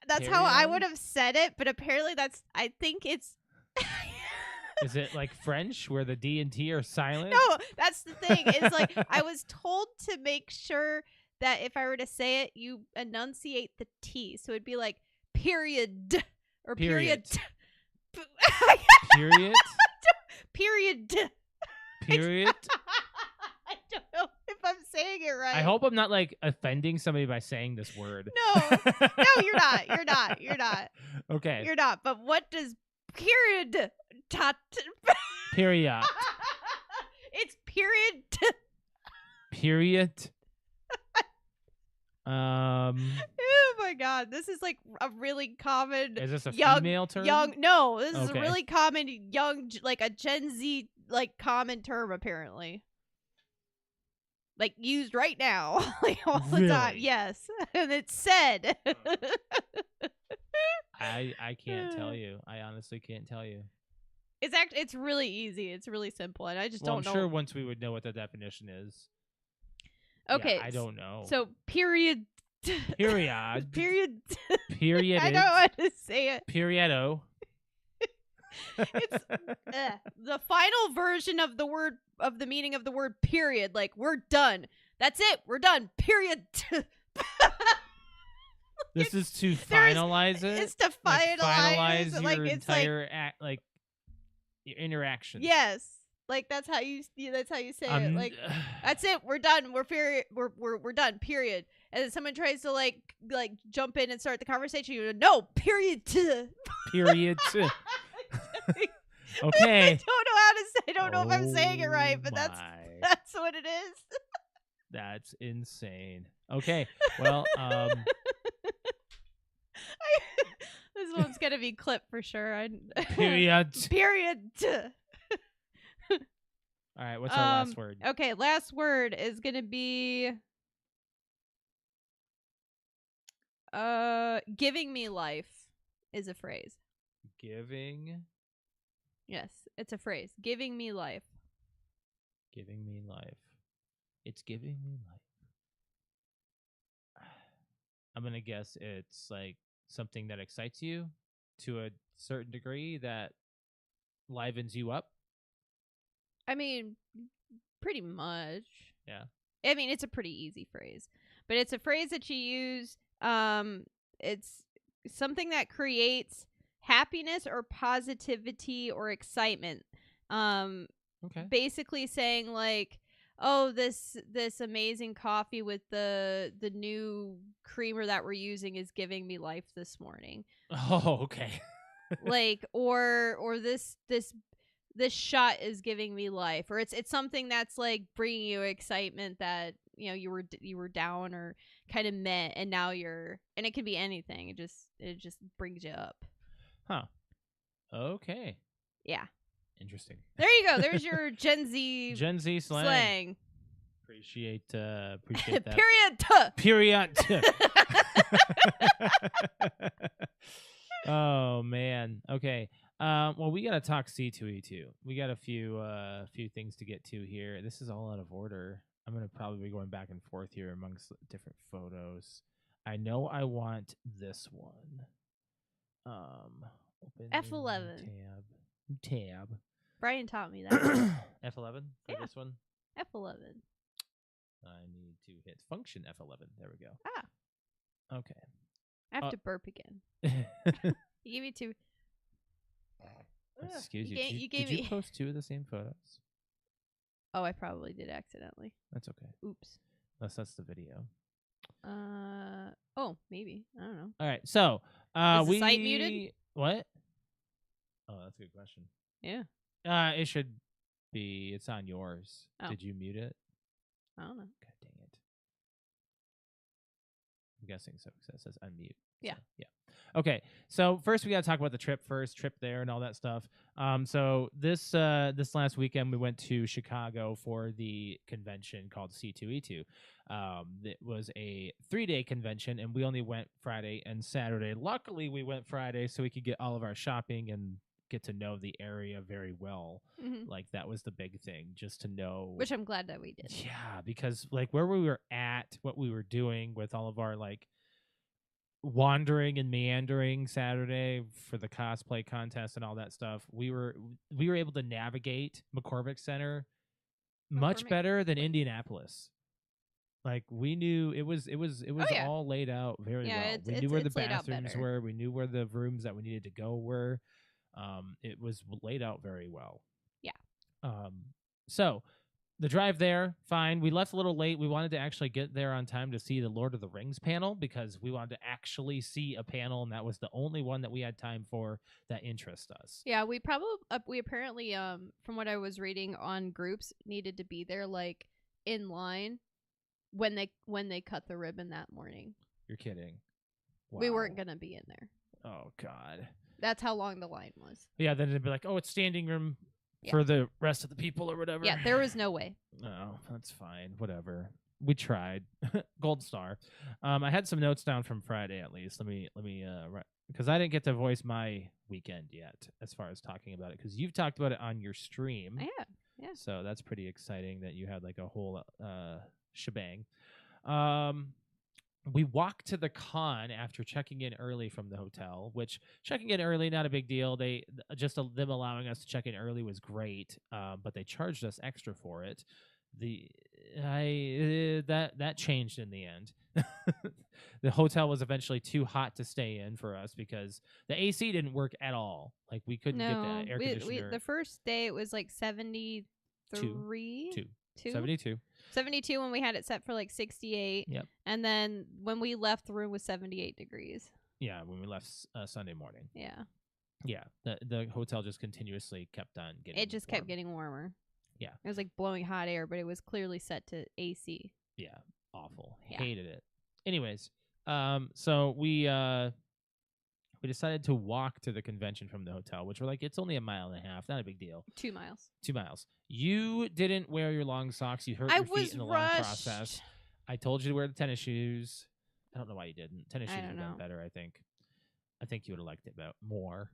that's how I would have said it, but apparently I think it's... Is it like French where the D and T are silent? No, that's the thing. Is like I was told to make sure that if I were to say it, you enunciate the T. So it'd be like period or period. Period? Period. Period? I don't know if I'm saying it right. I hope I'm not like offending somebody by saying this word. No, you're not. You're not. You're not. Okay. You're not. But what does period Period. It's period. Period. Oh my god, this is like a really common. Is this a young, female term? No, this is a Okay. really common young, like a Gen Z, like common term apparently. Like used right now, like all the time. Really? Yes, and it's said. I can't tell you. I honestly can't tell you. It's really easy. It's really simple, and I just don't know. I'm sure once we would know what the definition is. Okay, Yeah, I don't know. So period. Period. Period. Period. I don't know how to say it. Periodo. It's the final version of the word of the meaning of the word period. Like we're done. That's it. We're done. Period. This is to finalize it. It's to finalize your like it's entire your interaction. Yes. Like that's how you say it. Like that's it. We're done. We're period. We're done. Period. And then someone tries to like jump in and start the conversation. You go, no. Period. Period. Okay. I don't know how to say. I don't know if I'm saying it right, but that's what it is. That's insane. Okay. Well, this one's gonna be clipped for sure. period. Period. All right. What's our last word? Okay, last word is gonna be giving me life is a phrase. Giving. Yes, it's a phrase. Giving me life. Giving me life. It's giving me life. I'm gonna guess it's like something that excites you to a certain degree that livens you up. I mean, pretty much. Yeah. I mean, it's a pretty easy phrase, but it's a phrase that you use. It's something that creates happiness or positivity or excitement. Okay. Basically saying like, oh, this amazing coffee with the new creamer that we're using is giving me life this morning. Oh, okay. Like, or this shot is giving me life, or it's something that's like bringing you excitement that you were down or kind of met, and now and it can be anything. It just brings you up. Huh. Okay. Yeah. Interesting. There you go. There's your Gen Z slang. Appreciate that. Period. Period. Oh man. Okay. Well, we gotta talk C2E2. We got a few things to get to here. This is all out of order. I'm gonna probably be going back and forth here amongst different photos. I know I want this one. Open F11. Tab. Brian taught me that. F11 for this one. F11. I need to hit function F11. There we go. Ah. Okay. I have to burp again. You gave me two. Excuse you. Did you post two of the same photos? Oh, I probably did accidentally. That's okay. Oops. Unless that's the video. Oh, maybe. I don't know. All right. So, is the site muted? What? Oh, that's a good question. Yeah. It should be. It's on yours. Oh. Did you mute it? I don't know. God dang it. guessing so, because it says unmute. Yeah. So, yeah. Okay. So first we got to talk about the trip there and all that stuff. So this last weekend we went to Chicago for the convention called C2E2. It was a 3-day convention, and we only went Friday and Saturday. Luckily, we went Friday so we could get all of our shopping and get to know the area very well. Like that was the big thing, just to know. Which I'm glad that we did. Yeah, because like where we were at, what we were doing with all of our like wandering and meandering Saturday for the cosplay contest and all that stuff, we were able to navigate McCormick Center much McCormick? better than Indianapolis. Like we knew it was yeah. all laid out very Yeah, well. We knew where the bathrooms were. We knew where the rooms that we needed to go were. It was laid out very well. Yeah. So the drive there, fine. We left a little late. We wanted to actually get there on time to see the Lord of the Rings panel because we wanted to actually see a panel, and that was the only one that we had time for that interests us. Yeah, we apparently from what I was reading on groups needed to be there like in line when they cut the ribbon that morning. You're kidding. Wow. We weren't gonna be in there. Oh God. That's how long the line was. Yeah, then it'd be like, oh, it's standing room Yeah. for the rest of the people or whatever. Yeah, there was no way. No, that's fine. Whatever. We tried. Gold star. I had some notes down from Friday at least. Let me because I didn't get to voice my weekend yet as far as talking about it, because you've talked about it on your stream. Yeah. So that's pretty exciting that you had like a whole shebang. We walked to the con after checking in early from the hotel, which checking in early, not a big deal. They just them allowing us to check in early was great, but they charged us extra for it. That changed in the end. The hotel was eventually too hot to stay in for us because the AC didn't work at all. Like we couldn't get the air conditioner. The first day it was like 73. 72 when we had it set for like 68. Yep. And then when we left, the room was 78 degrees. Yeah, when we left Sunday morning. Yeah. Yeah, the hotel just continuously kept on getting. It just kept getting warmer. Yeah. It was like blowing hot air, but it was clearly set to AC. Yeah, awful. Yeah. Hated it. Anyways, so we decided to walk to the convention from the hotel, which we're like, it's only 1.5 miles, not a big deal. 2 miles. 2 miles. You didn't wear your long socks. You hurt your feet in the long process. I told you to wear the tennis shoes. I don't know why you didn't. Tennis shoes would have been better, I think. I think you would have liked it more.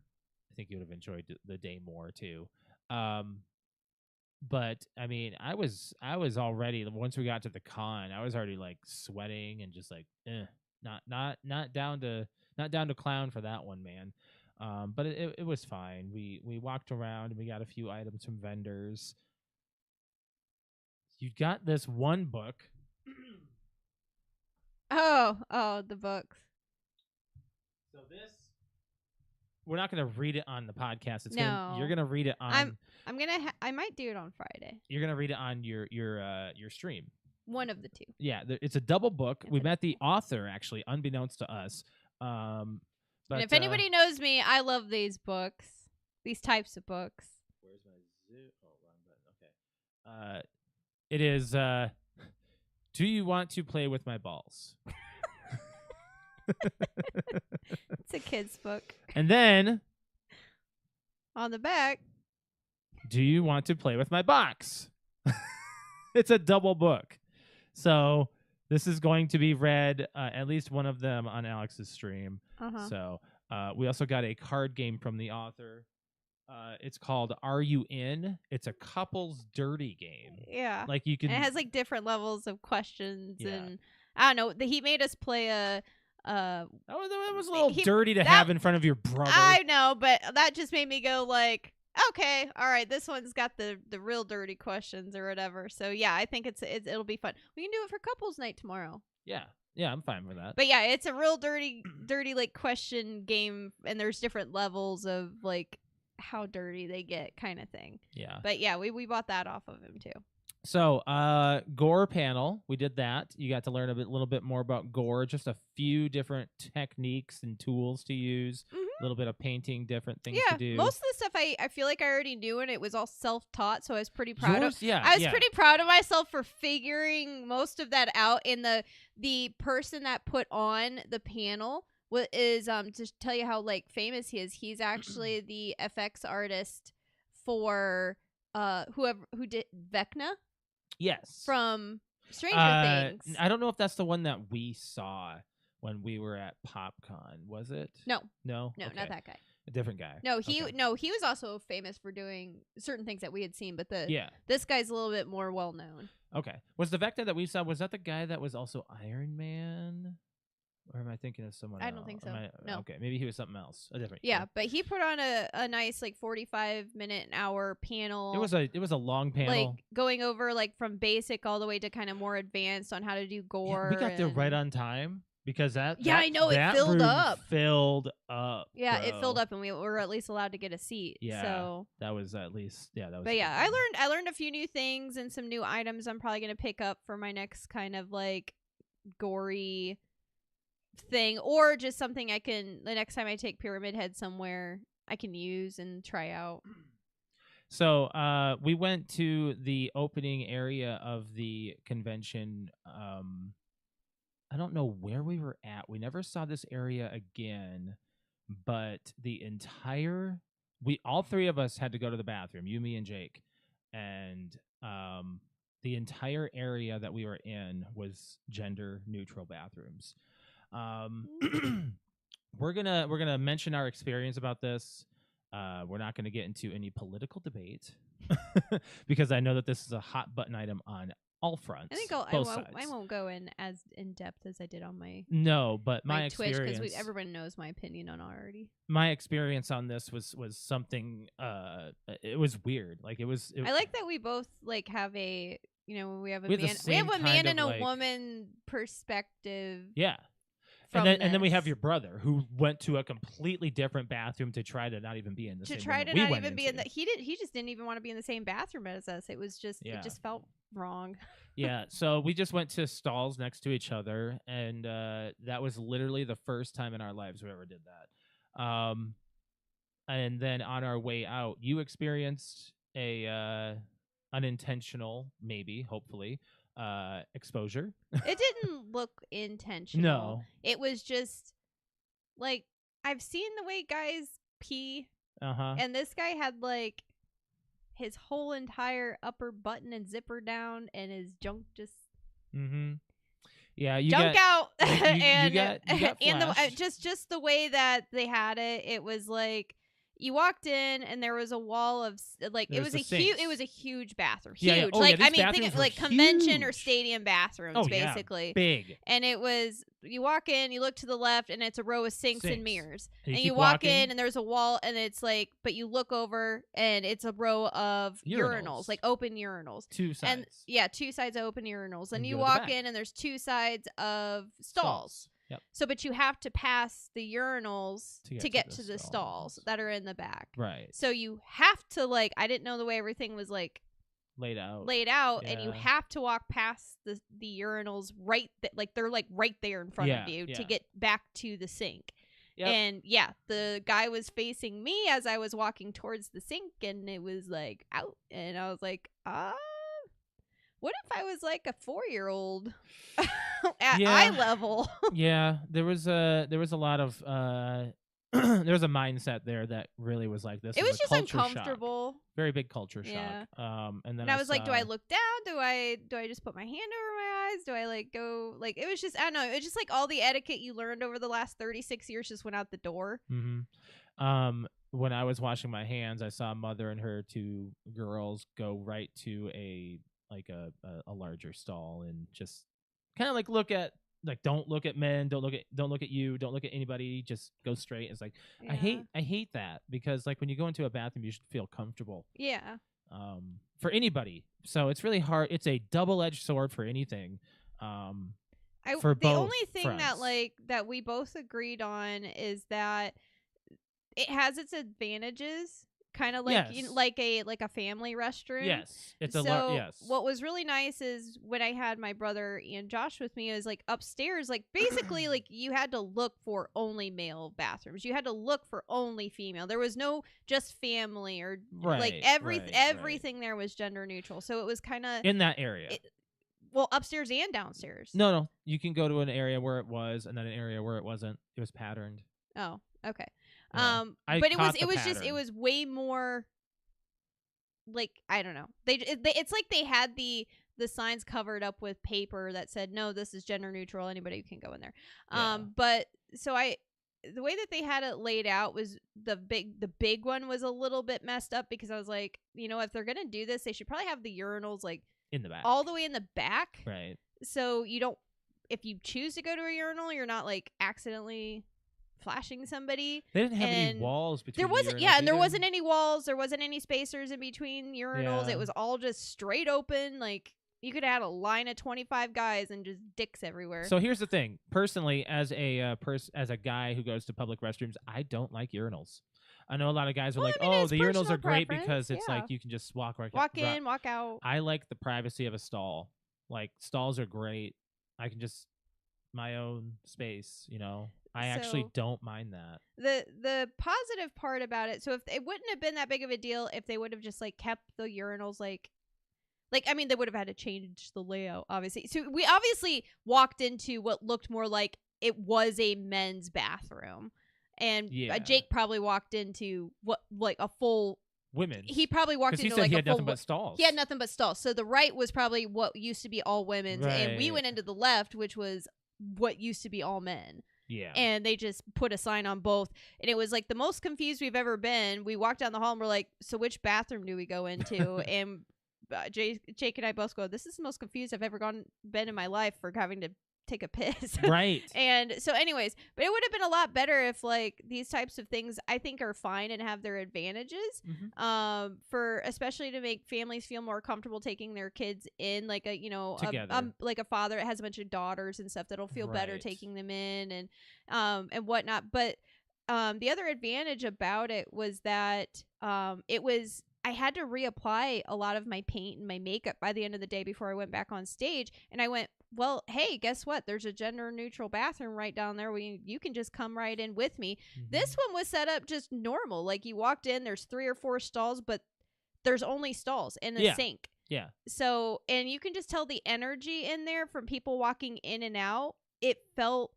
I think you would have enjoyed the day more too. But I mean, I was already, once we got to the con, I was already like sweating and just like, not down to clown for that one, man. But it was fine. We walked around and we got a few items from vendors. You got this one book. Oh, the books. So this, we're not going to read it on the podcast. You're going to read it on. I might do it on Friday. You're going to read it on your stream. One of the two. Yeah, it's a double book. We met the author actually, unbeknownst to us. But and if anybody knows me, I love these books, these types of books. Where's my zoo? Oh, wrong button. Okay. It is. Do you want to play with my balls? It's a kid's book. And then on the back, do you want to play with my box? It's a double book. So this is going to be read, at least one of them on Alex's stream. So we also got a card game from the author. It's called Are You In? It's a couples dirty game. Yeah. Like you can. And it has like different levels of questions, and I don't know. He made us play a. That was a little dirty to have in front of your brother. I know, but that just made me go like, okay, all right, this one's got the real dirty questions or whatever. So yeah, I think it'll be fun. We can do it for couples night tomorrow. Yeah, I'm fine with that. But yeah, it's a real dirty like question game, and there's different levels of like how dirty they get, kind of thing. Yeah. But yeah, we bought that off of him too. So, gore panel, we did that. You got to learn a little bit more about gore, just a few different techniques and tools to use. A little bit of painting, different things Yeah, to do. most of the stuff I feel like I already knew, and it was all self-taught, so I was pretty proud Yours? of. Yeah, I was yeah. pretty proud of myself for figuring most of that out. And the person that put on the panel is to tell you how like famous he is. He's actually the FX artist for who did Vecna Yes. from Stranger Things. I don't know if that's the one that we saw when we were at PopCon. Was it? No, No, okay. Not that guy. A different guy. No, he was also famous for doing certain things that we had seen, but this guy's a little bit more well known. Okay. Was the Vecna that we saw, was that the guy that was also Iron Man? Or am I thinking of someone else? I don't think so. No. Okay, maybe he was something else. A different. Yeah, but he put on a nice like 45-minute, an hour panel. It was a long panel. Like going over like from basic all the way to kind of more advanced on how to do gore. Yeah, we got there right on time. Because I know it filled up. Filled up. Yeah, bro. it filled up, and we were at least allowed to get a seat. Yeah, so that was at least that was. But yeah, I learned a few new things and some new items. I'm probably gonna pick up for my next kind of like gory thing, or just something I can the next time I take Pyramid Head somewhere I can use and try out. So we went to the opening area of the convention. I don't know where we were at. We never saw this area again, but all three of us had to go to the bathroom, you, me, and Jake. And the entire area that we were in was gender neutral bathrooms. We're gonna mention our experience about this. We're not gonna get into any political debate because I know that this is a hot button item on all fronts. I think I won't go in as in depth as I did on my but my Twitch, experience, because everyone knows my opinion on it already. My experience on this was something. It was weird. Like it was. I like that we both like have a we have a we have a man and a like, woman perspective. Yeah. And then we have your brother who went to a completely different bathroom to try to not even be in the same room not even be in the he just didn't even want to be in the same bathroom as us. It was just it just felt wrong. Yeah, so we just went to stalls next to each other, and that was literally the first time in our lives we ever did that. And then on our way out, you experienced a unintentional, maybe, hopefully, exposure. It didn't look intentional. No. It was just like I've seen the way guys pee. And this guy had like his whole entire upper button and zipper down, and his junk just yeah, you junk out. And you got and just the way that they had it, it was like you walked in and there was a wall of like it was a huge bathroom. Huge. Yeah. Oh, like yeah, I mean think of like convention or huge. Stadium bathrooms basically. Yeah, big. And it was you walk in, you look to the left, and it's a row of sinks. And mirrors. And you walk in and there's a wall, and it's like but you look over and it's a row of urinals like open urinals. Two sides. And two sides of open urinals. And you walk in and there's two sides of stalls. Yep. So, but you have to pass the urinals to get to the stalls that are in the back. Right. So you have to like, I didn't know the way everything was like laid out, and you have to walk past the urinals they're like right there in front of you to get back to the sink. Yep. And the guy was facing me as I was walking towards the sink, and it was like out, and I was like, what if I was like a 4-year-old at eye level? Yeah, there was a lot of there was a mindset there that really was like this. It was just uncomfortable. Shock. Very big culture shock. And then I was like, do I look down? Do I just put my hand over my eyes? Do I like go like it was just I don't know. It was just like all the etiquette you learned over the last 36 years just went out the door. When I was washing my hands, I saw a mother and her 2 girls go right to a larger stall and just kind of like don't look at men, don't look at you, don't look at anybody, just go straight. It's like I hate that, because like when you go into a bathroom you should feel comfortable. Yeah. For anybody. So it's really hard. It's a double-edged sword for anything. For the only thing that we both agreed on is that it has its advantages, kind of like Yes. like a family restroom. Yes, it's So yes. what was really nice is when I had my brother and Josh with me, is like upstairs, like basically like you had to look for only male bathrooms. You had to look for only female. There was no just family or like everything there was gender neutral. So it was kind of in that area. Well, upstairs and downstairs. No, you can go to an area where it was, and then an area where it wasn't. It was patterned. Oh, okay. Yeah. But it was way more. Like, I don't know. It's like they had the signs covered up with paper that said, no, this is gender neutral. Anybody can go in there. But so the way that they had it laid out was the big one was a little bit messed up, because I was like, if they're going to do this, they should probably have the urinals like in the back, all the way in the back. Right. So you don't, if you choose to go to a urinal, you're not like accidentally flashing somebody. They didn't have any walls between. There wasn't, and there wasn't any walls. There wasn't any spacers in between urinals. Yeah. It was all just straight open. Like you could have had a line of 25 guys and just dicks everywhere. So here's the thing. Personally, as a as a guy who goes to public restrooms, I don't like urinals. I know a lot of guys are like, "Oh, the urinals are great because it's like you can just walk in, walk out." I like the privacy of a stall. Like stalls are great. I can just my own space, I actually don't mind that. The positive part about it, so if it wouldn't have been that big of a deal if they would have just like kept the urinals like I mean, they would have had to change the layout, obviously. So we obviously walked into what looked more like it was a men's bathroom. And Jake probably walked into what like a full women. He probably walked into he had nothing but stalls. He had nothing but stalls. So the right was probably what used to be all women's, and we went into the left, which was what used to be all men. Yeah. And they just put a sign on both, and it was like the most confused we've ever been. We walked down the hall and we're like, so which bathroom do we go into? And Jake and I both go, this is the most confused I've ever been in my life for having to take a piss. Right. And so anyways, but it would have been a lot better if like these types of things I think are fine and have their advantages, for especially to make families feel more comfortable taking their kids in, like a like a father that has a bunch of daughters and stuff that'll feel better taking them in and whatnot. But the other advantage about it was that I had to reapply a lot of my paint and my makeup by the end of the day before I went back on stage. And I went, well, hey, guess what? There's a gender neutral bathroom right down there where you can just come right in with me. This one was set up just normal. Like you walked in, there's 3 or 4 stalls, but there's only stalls and a sink. Yeah. So, and you can just tell the energy in there from people walking in and out. It felt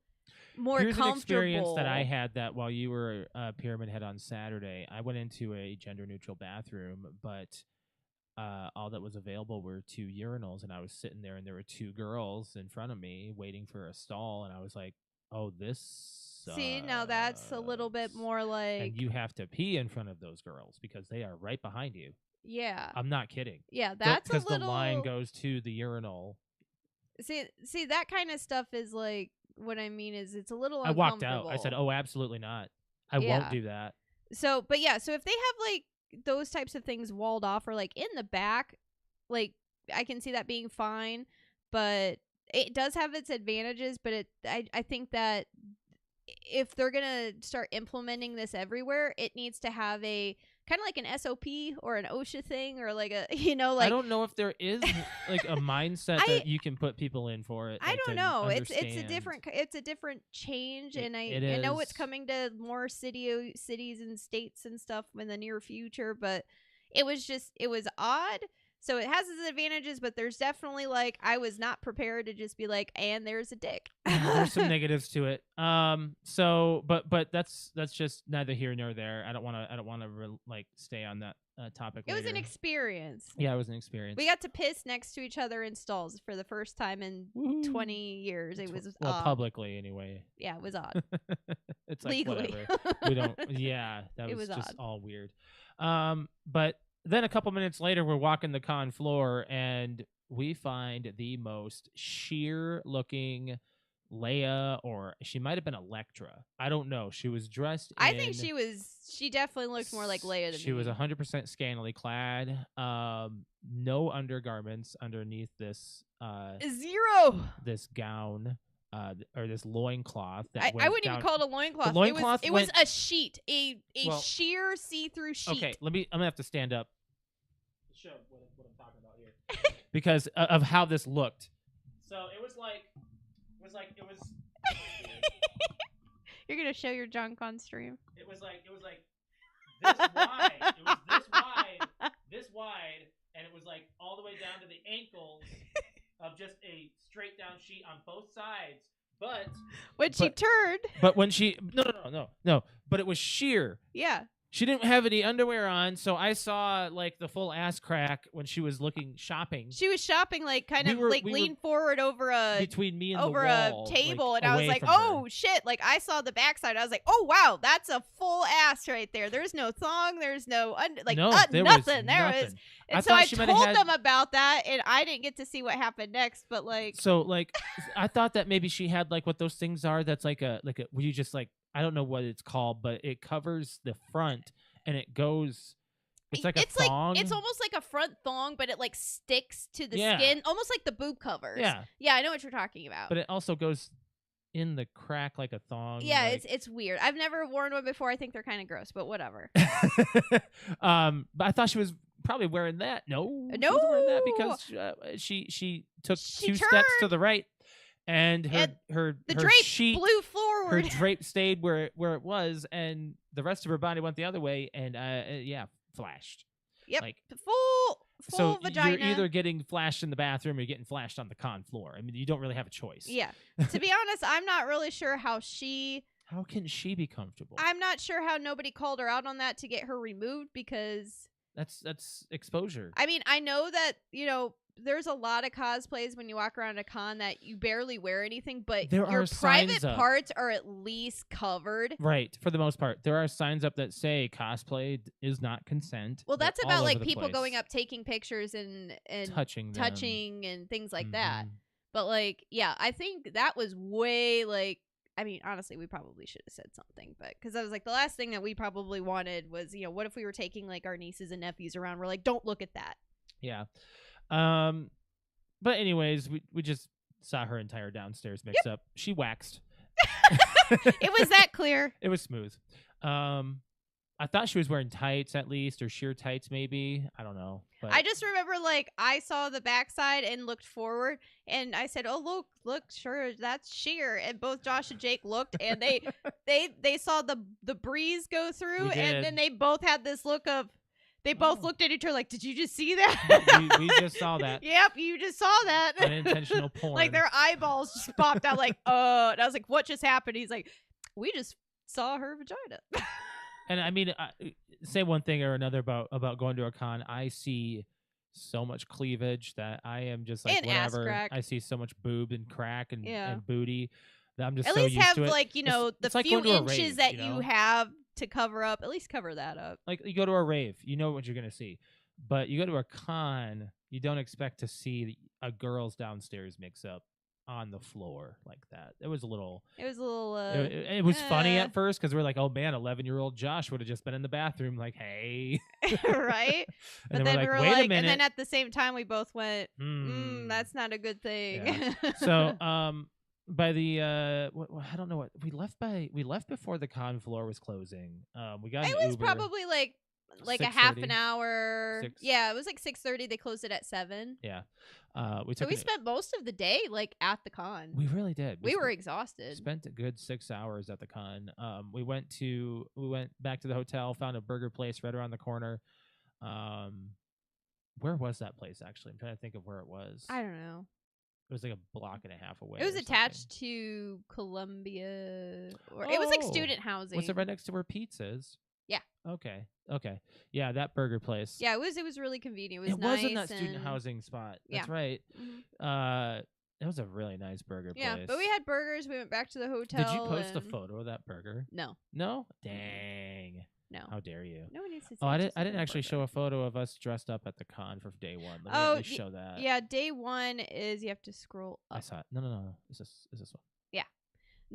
more Here's comfortable. An experience that I had that while you were Pyramid Head on Saturday. I went into a gender neutral bathroom, but all that was available were 2 urinals, and I was sitting there and there were 2 girls in front of me waiting for a stall, and I was like, oh, this sucks. See, now that's a little bit more like, and you have to pee in front of those girls because they are right behind you. Yeah. I'm not kidding. Yeah, that's because the line goes to the urinal. See that kind of stuff is like, what I mean is it's a little uncomfortable. I walked out. I said, oh, absolutely not. I won't do that. So, but yeah, so if they have like those types of things walled off or like in the back, like I can see that being fine, but it does have its advantages. But I think that if they're going to start implementing this everywhere, it needs to have a kind of like an SOP or an OSHA thing, or like a, like I don't know if there is like a mindset that you can put people in for it. I don't know. It's a different change, and I know it's coming to more cities and states and stuff in the near future, but it was odd. So it has its advantages, but there's definitely like, I was not prepared to just be like, and there's a dick. There's some negatives to it. So, but that's just neither here nor there. I don't want to like stay on that topic. It was an experience. Yeah, it was an experience. We got to piss next to each other in stalls for the first time in 20 years. It was publicly anyway. Yeah, it was odd. It's like legally. Whatever. We don't. Yeah, that was just odd. All weird. But then a couple minutes later, we're walking the con floor, and we find the most sheer-looking Leia, or she might have been Electra. I don't know. She was dressed I think she definitely looked more like Leia than she was 100% scantily clad. No undergarments underneath this zero. This gown. or this loincloth that I went wouldn't down. even call it a loincloth. loincloth it was went- a sheet, a Well, sheer see-through sheet. Okay, I'm gonna have to stand up to show what I'm talking about here because of how this looked. So it was like You're gonna show your junk on stream. it was like this wide. It was this wide, and it was like all the way down to the ankles of just a straight down sheet on both sides. But When she turned, but when she no, but it was sheer. yeah. She didn't have any underwear on, so I saw like the full ass crack when she was looking shopping She was shopping like kind We of were- like we were leaned forward over a between me and over the wall, a table, like, and I was away like, from "Oh her. shit!" Like I saw the backside. I was like, "Oh wow, that's a full ass right there. There's no thong. There's no No, there was nothing. There was." nothing. And I so thought I she might have told had- them about that, and I didn't get to see what happened next. But like, So like I thought that maybe she had like what those things are. That's like a where you just like I don't know what it's called, but it covers the front and it goes. It's like a thong. it's almost like a front thong, but it like sticks to the Yeah. skin, almost like the boob covers. Yeah, Yeah, I know what you're talking about. but it also goes in the crack like a thong. Yeah, like... it's weird. I've never worn one before. I think they're kind of gross, but whatever. But I thought she was probably wearing that. No, she wasn't wearing that because she took She two steps to turned. the right, and And her The her drape sheet, blew her forward. drape stayed where it was, and the rest of her body went the other way, and flashed. Yep, Like, full so vagina. you're either getting flashed in the bathroom or you're getting flashed on the con floor. I mean, you don't really have a choice. Yeah. To be honest, I'm not really sure how How can she be comfortable? I'm not sure how nobody called her out on that to get her removed, because That's exposure. I mean, I know that, there's a lot of cosplays when you walk around a con that you barely wear anything, but There your are private signs up. parts are at least covered. Right, for the most part. There are signs up that say cosplay is not consent. Well, They're that's all about over like the people place. going up, taking pictures and touching them. touching and things like that. Mhm. But like, yeah, I think that was way like, I mean, honestly, we probably should have said something, but because I was like, the last thing that we probably wanted was, what if we were taking like our nieces and nephews around? We're like, don't look at that. Yeah. But anyways, we just saw her entire downstairs mix up. She waxed. It was that clear. It was smooth. I thought she was wearing tights at least, or sheer tights maybe. I don't know. But I just remember like I saw the backside and looked forward, and I said, "Oh look, sure, that's sheer." And both Josh and Jake looked, and they saw the breeze go through, We and did. then they both had this look of. They both Oh. looked at each other like, "Did you just see that?" we just saw that. Yep, you just saw that. Unintentional porn. Like their eyeballs just popped out. Like, and I was like, "What just happened?" He's like, "We just saw her vagina." And I mean, say one thing or another about going to a con. I see so much cleavage that I am just like, And ass whatever. crack. I see so much boob and crack and, Yeah. and booty that I'm just At so least used have to it. like the it's like few going to a inches rave, that you you know? have to cover up. At least cover that up. Like you go to a rave, you know what you're gonna see, but you go to a con, you don't expect to see a girl's downstairs mix up on the floor like that. It was a little. It was a little. It was funny eh. at first because we're like, oh man, 11-year-old Josh would have just been in the bathroom like, hey, Right? and But then then we we're were like, wait a and minute. then at the same time, we both went, Hmm. that's not a good thing. Yeah. So by the I don't know what we left before the con floor was closing. We got it an was Uber. probably like a half an 6:30? hour. 6? Yeah, it was like 6:30. They closed it at 7. Yeah. We So took we an- spent most of the day like at the con. we really did. We were spent- exhausted. Spent a good 6 hours at the con. We went back to the hotel, found a burger place right around the corner. Where was that place actually? I'm trying to think of where it was. I don't know. It was like a block and a half away. It was or attached something. to Columbia, or it was like Oh. student housing. Was it right next to where Pete's is? Yeah. Okay. Yeah, that burger place. Yeah, it was really convenient. It was It nice. was in that student and- housing spot. Yeah. That's right. Mhm. It was a really nice burger Yeah, place. but we had burgers. We went back to the hotel. Did you post a and- photo of that burger? No, No? Dang. no. How dare you? No one needs to see. Oh, I just didn't. I didn't a actually burger. show a photo of us dressed up at the con for day one. Let me Oh, at least show that. Yeah, day one is you have to scroll I up. saw it. No. Is this one?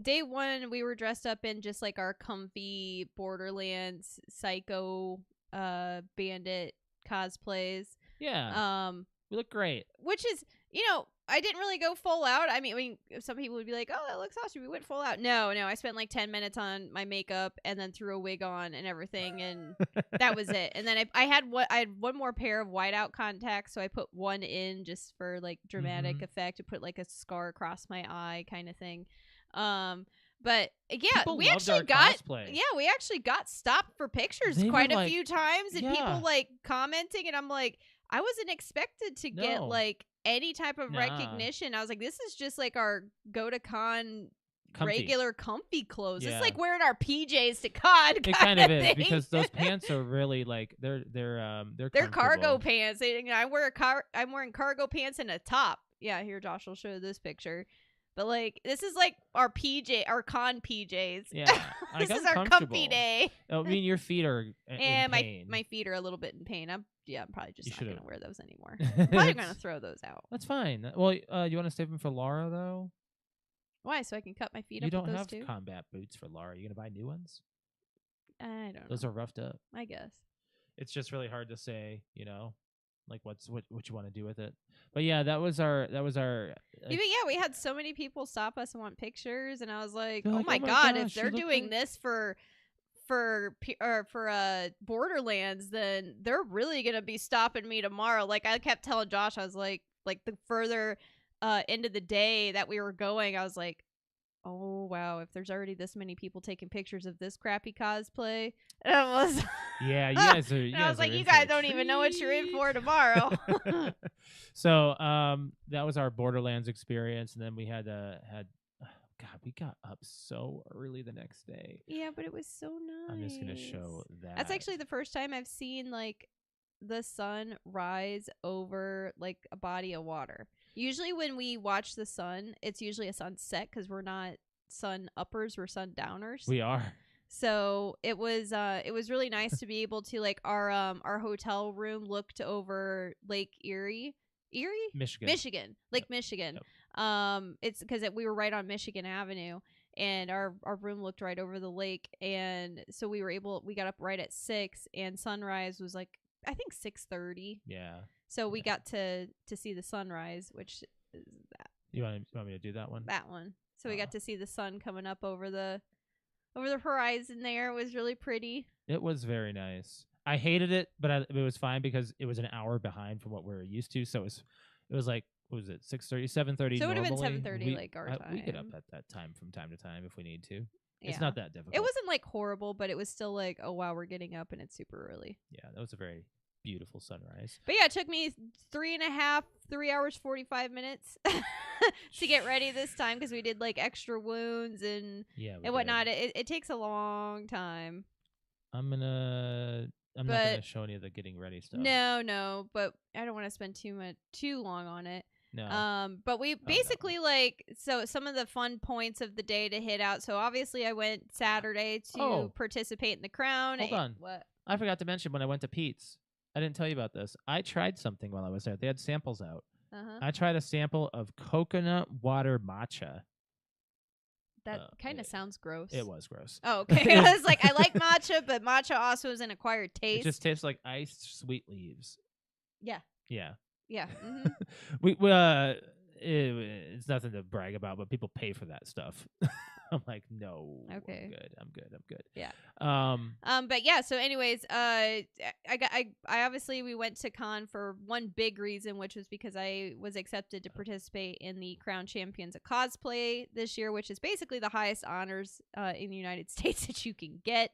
Day one, we were dressed up in just like our comfy Borderlands psycho bandit cosplays. Yeah. We look great. Which is I didn't really go full out. I mean, some people would be like, "Oh, that looks awesome." We went full out. No, I spent like 10 minutes on my makeup and then threw a wig on and everything, and that was it. And then I had one more pair of whiteout contacts, so I put one in just for like dramatic effect to put like a scar across my eye, kind of thing. But yeah, People we loved actually our got cosplay. we actually got stopped for pictures They quite were a like- few times, and yeah. people like commenting, and I'm like, I wasn't expected to get No. like any type of Nah. recognition. I was like, this is just like our go to con Comfy. regular comfy clothes. Yeah. It's like wearing our PJs to con. It kind of is thing. because those pants are really like they're They're cargo comfortable. pants. I'm wearing cargo pants and a top. Yeah, here Josh will show this picture. But like this is like our con PJs. Yeah, This like, is our comfy uncomfortable. day. I mean, your feet are in And pain. my feet are a little bit in pain. I'm probably just You not should've- gonna wear those anymore. I'm probably It's- gonna throw those out. That's fine. Well, you want to save them for Laura though? Why? So I can cut my feet You up don't with those have too? combat boots for Laura. You gonna buy new ones? I don't know. Those are roughed up. I guess. It's just really hard to say, like what you want to do with it. But yeah, that was our. But yeah, we had so many people stop us and want pictures, and I was like, They're oh like, my "Oh my god, gosh, if you they're look doing like-" this for Borderlands, then they're really gonna be stopping me tomorrow. Like I kept telling Josh, I was like the further into the day that we were going, I was like, oh wow, if there's already this many people taking pictures of this crappy cosplay, and I was Yeah, you guys are. and I was like, are in you for a guys don't even know what you're in treat." for tomorrow. So that was our Borderlands experience, and then we had God, we got up so early the next day. Yeah, but it was so nice. I'm just gonna show that. That's actually the first time I've seen like the sun rise over like a body of water. Usually when we watch the sun, it's usually a sunset because we're not sun uppers, we're sun downers. We are. So it was really nice to be able to like our hotel room looked over Lake Erie, Michigan. Lake Michigan. Yep. It's because we were right on Michigan Avenue, and our room looked right over the lake, and so we got up right at 6, and sunrise was like I think 6:30. Yeah. So we Yeah. got to see the sunrise, which is You want me to do that one? that one. So we got to see the sun coming up over the horizon there. It was really pretty. It was very nice. I hated it, but it was fine because it was an hour behind from what we were used to. So it was like, what was it, 6:30, 7:30? So it would've been normally. 7:30 like our We get up time. at that time from time to time if we need to. Yeah. It's not that difficult. It wasn't like horrible, but it was still like, oh wow, we're getting up and it's super early. Yeah, that was a very beautiful sunrise. But yeah, it took me 3 hours 45 minutes to get ready this time because we did like extra wounds and Yeah, we and whatnot. did. It takes a long time. I'm not gonna show any of the getting ready stuff. No, but I don't want to spend too long on it. No. But we no. basically so some of the fun points of the day to hit out. So obviously I went Saturday to participate in the crown. Hold on. What? I forgot to mention when I went to Pete's. I didn't tell you about this. I tried something while I was there. They had samples out. Uh-huh. I tried a sample of coconut water matcha. That kind of it- sounds gross. It was gross. Oh, okay. I was like, I like matcha, but matcha also is an acquired taste. It just tastes like iced sweet leaves. Yeah. Yeah. Yeah. hmm It's nothing to brag about, but people pay for that stuff. I'm like, no. Okay. I'm good. Yeah. Um. But yeah, so anyways, I obviously we went to con for one big reason, which was because I was accepted to participate in the Crown Champions of Cosplay this year, which is basically the highest honors in the United States that you can get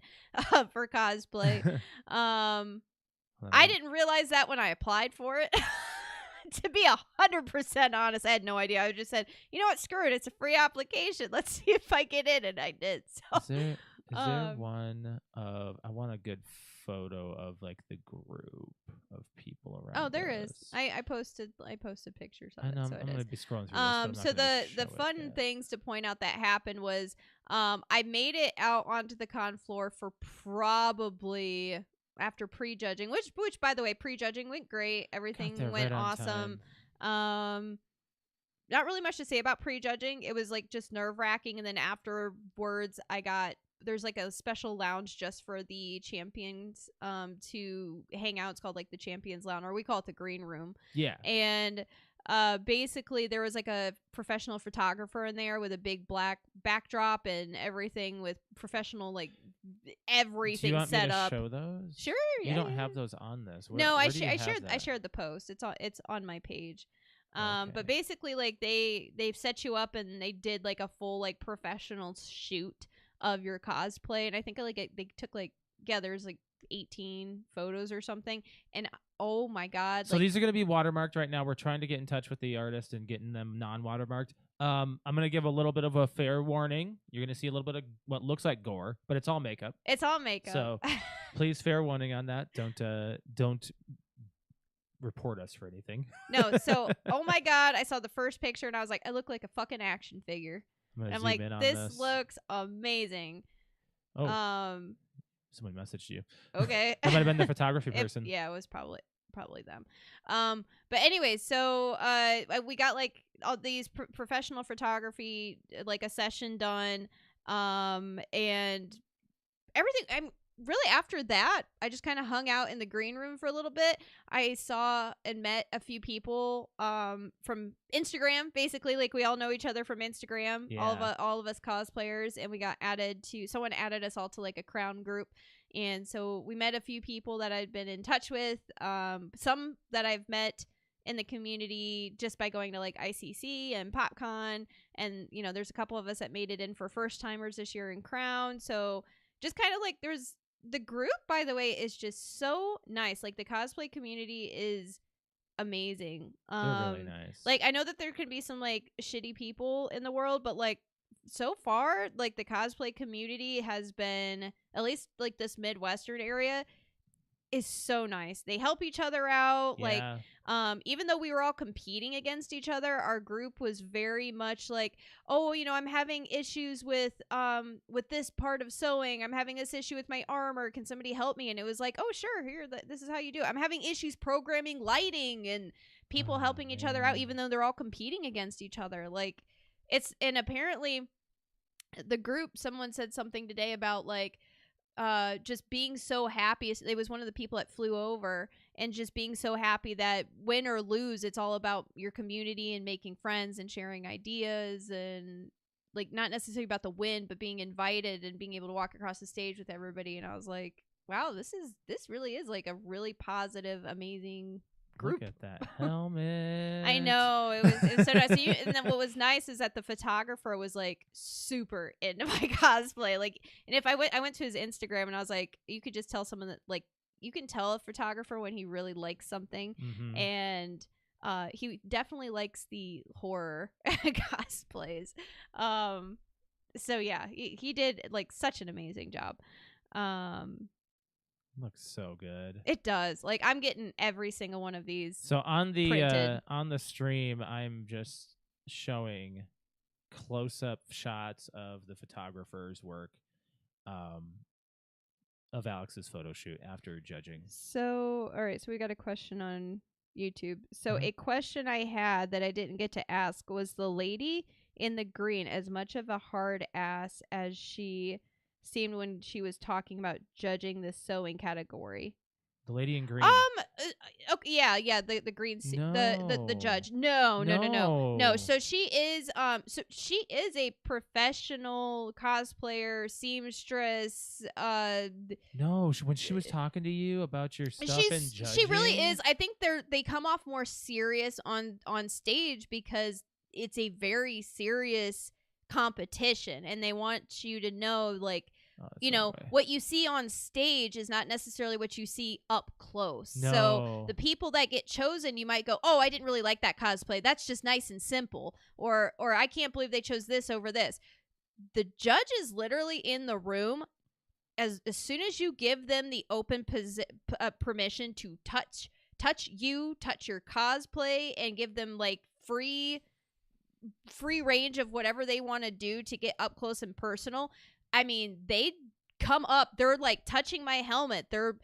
for cosplay. I didn't realize that when I applied for it. To be 100% honest, I had no idea. I just said, you know what, screw it. It's a free application. Let's see if I get in, and I did. So, Is there one of? I want a good photo of like the group of people around. oh, there is. us. I posted pictures of I know. it. So I'm it going is. to be scrolling through this. But I'm not So gonna the show it fun yet. things to point out that happened was I made it out onto the con floor for probably after prejudging, which by the way, prejudging went great. Everything Got there went right on awesome. time. Not really much to say about prejudging. It was like just nerve-wracking, and then afterwards there's like a special lounge just for the champions to hang out. It's called like the Champions Lounge, or we call it the Green Room. Yeah. And basically there was like a professional photographer in there with a big black backdrop and everything with professional like everything Do you want set me to up. show those? Sure. You don't have those on this. No, where I do you have shared that? the post. It's on my page. Okay. But basically like they've set you up and they did like a full like professional shoot of your cosplay, and I think like they took like there's like 18 photos or something, and oh my god, So like, these are going to be watermarked right now. We're trying to get in touch with the artist and getting them non-watermarked. I'm going to give a little bit of a fair warning. You're going to see a little bit of what looks like gore, but it's all makeup. it's all makeup. So please, fair warning on that. Don't report us for anything. No, so oh my god, I saw the first picture and I was like, I look like a fucking action figure. I'm And gonna I'm zoom like, in on this looks amazing. Oh, someone messaged you. Okay. That might have been the photography person. Yeah, it was probably them. But anyway, so we got like all these professional photography, like a session done, and everything. I'm really after that. I just kind of hung out in the green room for a little bit. I saw and met a few people from Instagram. Basically, like we all know each other from Instagram. Yeah. All of us cosplayers, and we got someone added us all to like a crown group. And so we met a few people that I'd been in touch with, some that I've met in the community just by going to like ICC and PopCon. And, you know, there's a couple of us that made it in for first timers this year in Crown. So just kind of like the group, by the way, is just so nice. Like the cosplay community is amazing. They're really nice. Like I know that there can be some like shitty people in the world, but like so far, like the cosplay community has been, at least like this Midwestern area, is so nice. They help each other out. Yeah. Like, even though we were all competing against each other, our group was very much like, oh, you know, I'm having issues with this part of sewing. I'm having this issue with my armor. Can somebody help me? And it was like, oh, sure, here, this is how you do it. I'm having issues programming lighting, and people helping each other out, even though they're all competing against each other. Like, and apparently the group, someone said something today about like, just being so happy. It was one of the people that flew over, and just being so happy that win or lose, it's all about your community and making friends and sharing ideas, and like not necessarily about the win, but being invited and being able to walk across the stage with everybody. And I was like, wow, this really is like a really positive, amazing group. Look at that helmet. I know, it was so nice. And then what was nice is that the photographer was like super into my cosplay. Like, and if I went to his Instagram, and I was like, you could just tell someone that like you can tell a photographer when he really likes something, and he definitely likes the horror cosplays. So yeah, he did like such an amazing job. Looks so good. It does. Like I'm getting every single one of these. So on the printed. Stream, I'm just showing close-up shots of the photographer's work, of Alex's photo shoot after judging. So all right, so we got a question on YouTube. So a question I had that I didn't get to ask was, the lady in the green as much of a hard ass as she seemed when she was talking about judging the sewing category? The lady in green. Okay, yeah, the green, the judge. No. So she is, a professional cosplayer, seamstress. No, when she was talking to you about your stuff and judging, she really is. I think they come off more serious on stage because it's a very serious competition, and they want you to know, like, you know, what you see on stage is not necessarily what you see up close. No. So the people that get chosen, you might go, oh, I didn't really like that cosplay. That's just nice and simple. Or I can't believe they chose this over this. The judge is literally in the room as soon as you give them the open permission to touch your cosplay, and give them like free range of whatever they want to do to get up close and personal. I mean, they come up, they're like touching my helmet, they're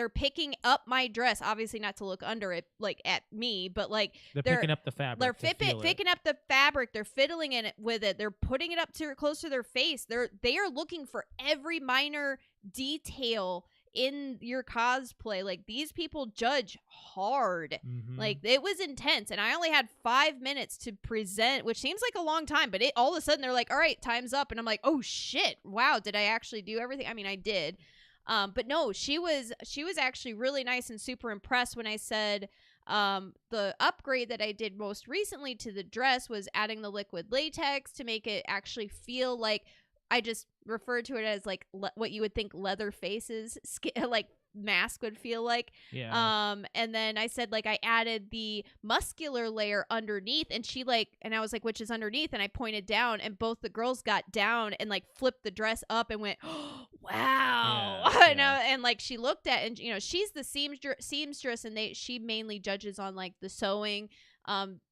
picking up my dress, obviously not to look under it like at me, but like they're picking up the fabric, they're picking up the fabric, they're fiddling in it with it, they're putting it up to close to their face, they are looking for every minor detail in your cosplay. Like, these people judge hard. Mhm. Like, it was intense, and I only had 5 minutes to present, which seems like a long time, but all of a sudden they're like, all right, time's up, and I'm like, oh shit, wow, did I actually do everything? I mean, I did. But no, she was actually really nice and super impressed when I said, the upgrade that I did most recently to the dress was adding the liquid latex to make it actually feel like, I just referred to it as like what you would think Leatherface's like mask would feel like. Yeah. And then I said, like, I added the muscular layer underneath, and I was like, which is underneath? And I pointed down, and both the girls got down and like flipped the dress up and went, oh, wow. Yeah. And like, she looked at, and she's the seamstress, and she mainly judges on like the sewing.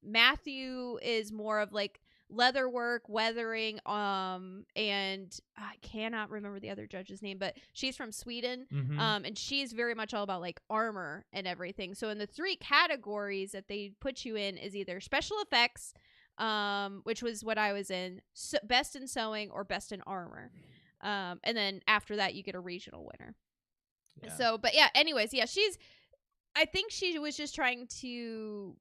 Matthew is more of like leather work, weathering, and I cannot remember the other judge's name, but she's from Sweden. Mhm. And she's very much all about like armor and everything. So in the 3 categories that they put you in is either special effects, which was what I was in, best in sewing, or best in armor. And then after that you get a regional winner. Yeah. So, but yeah, anyways, yeah, I think she was just trying to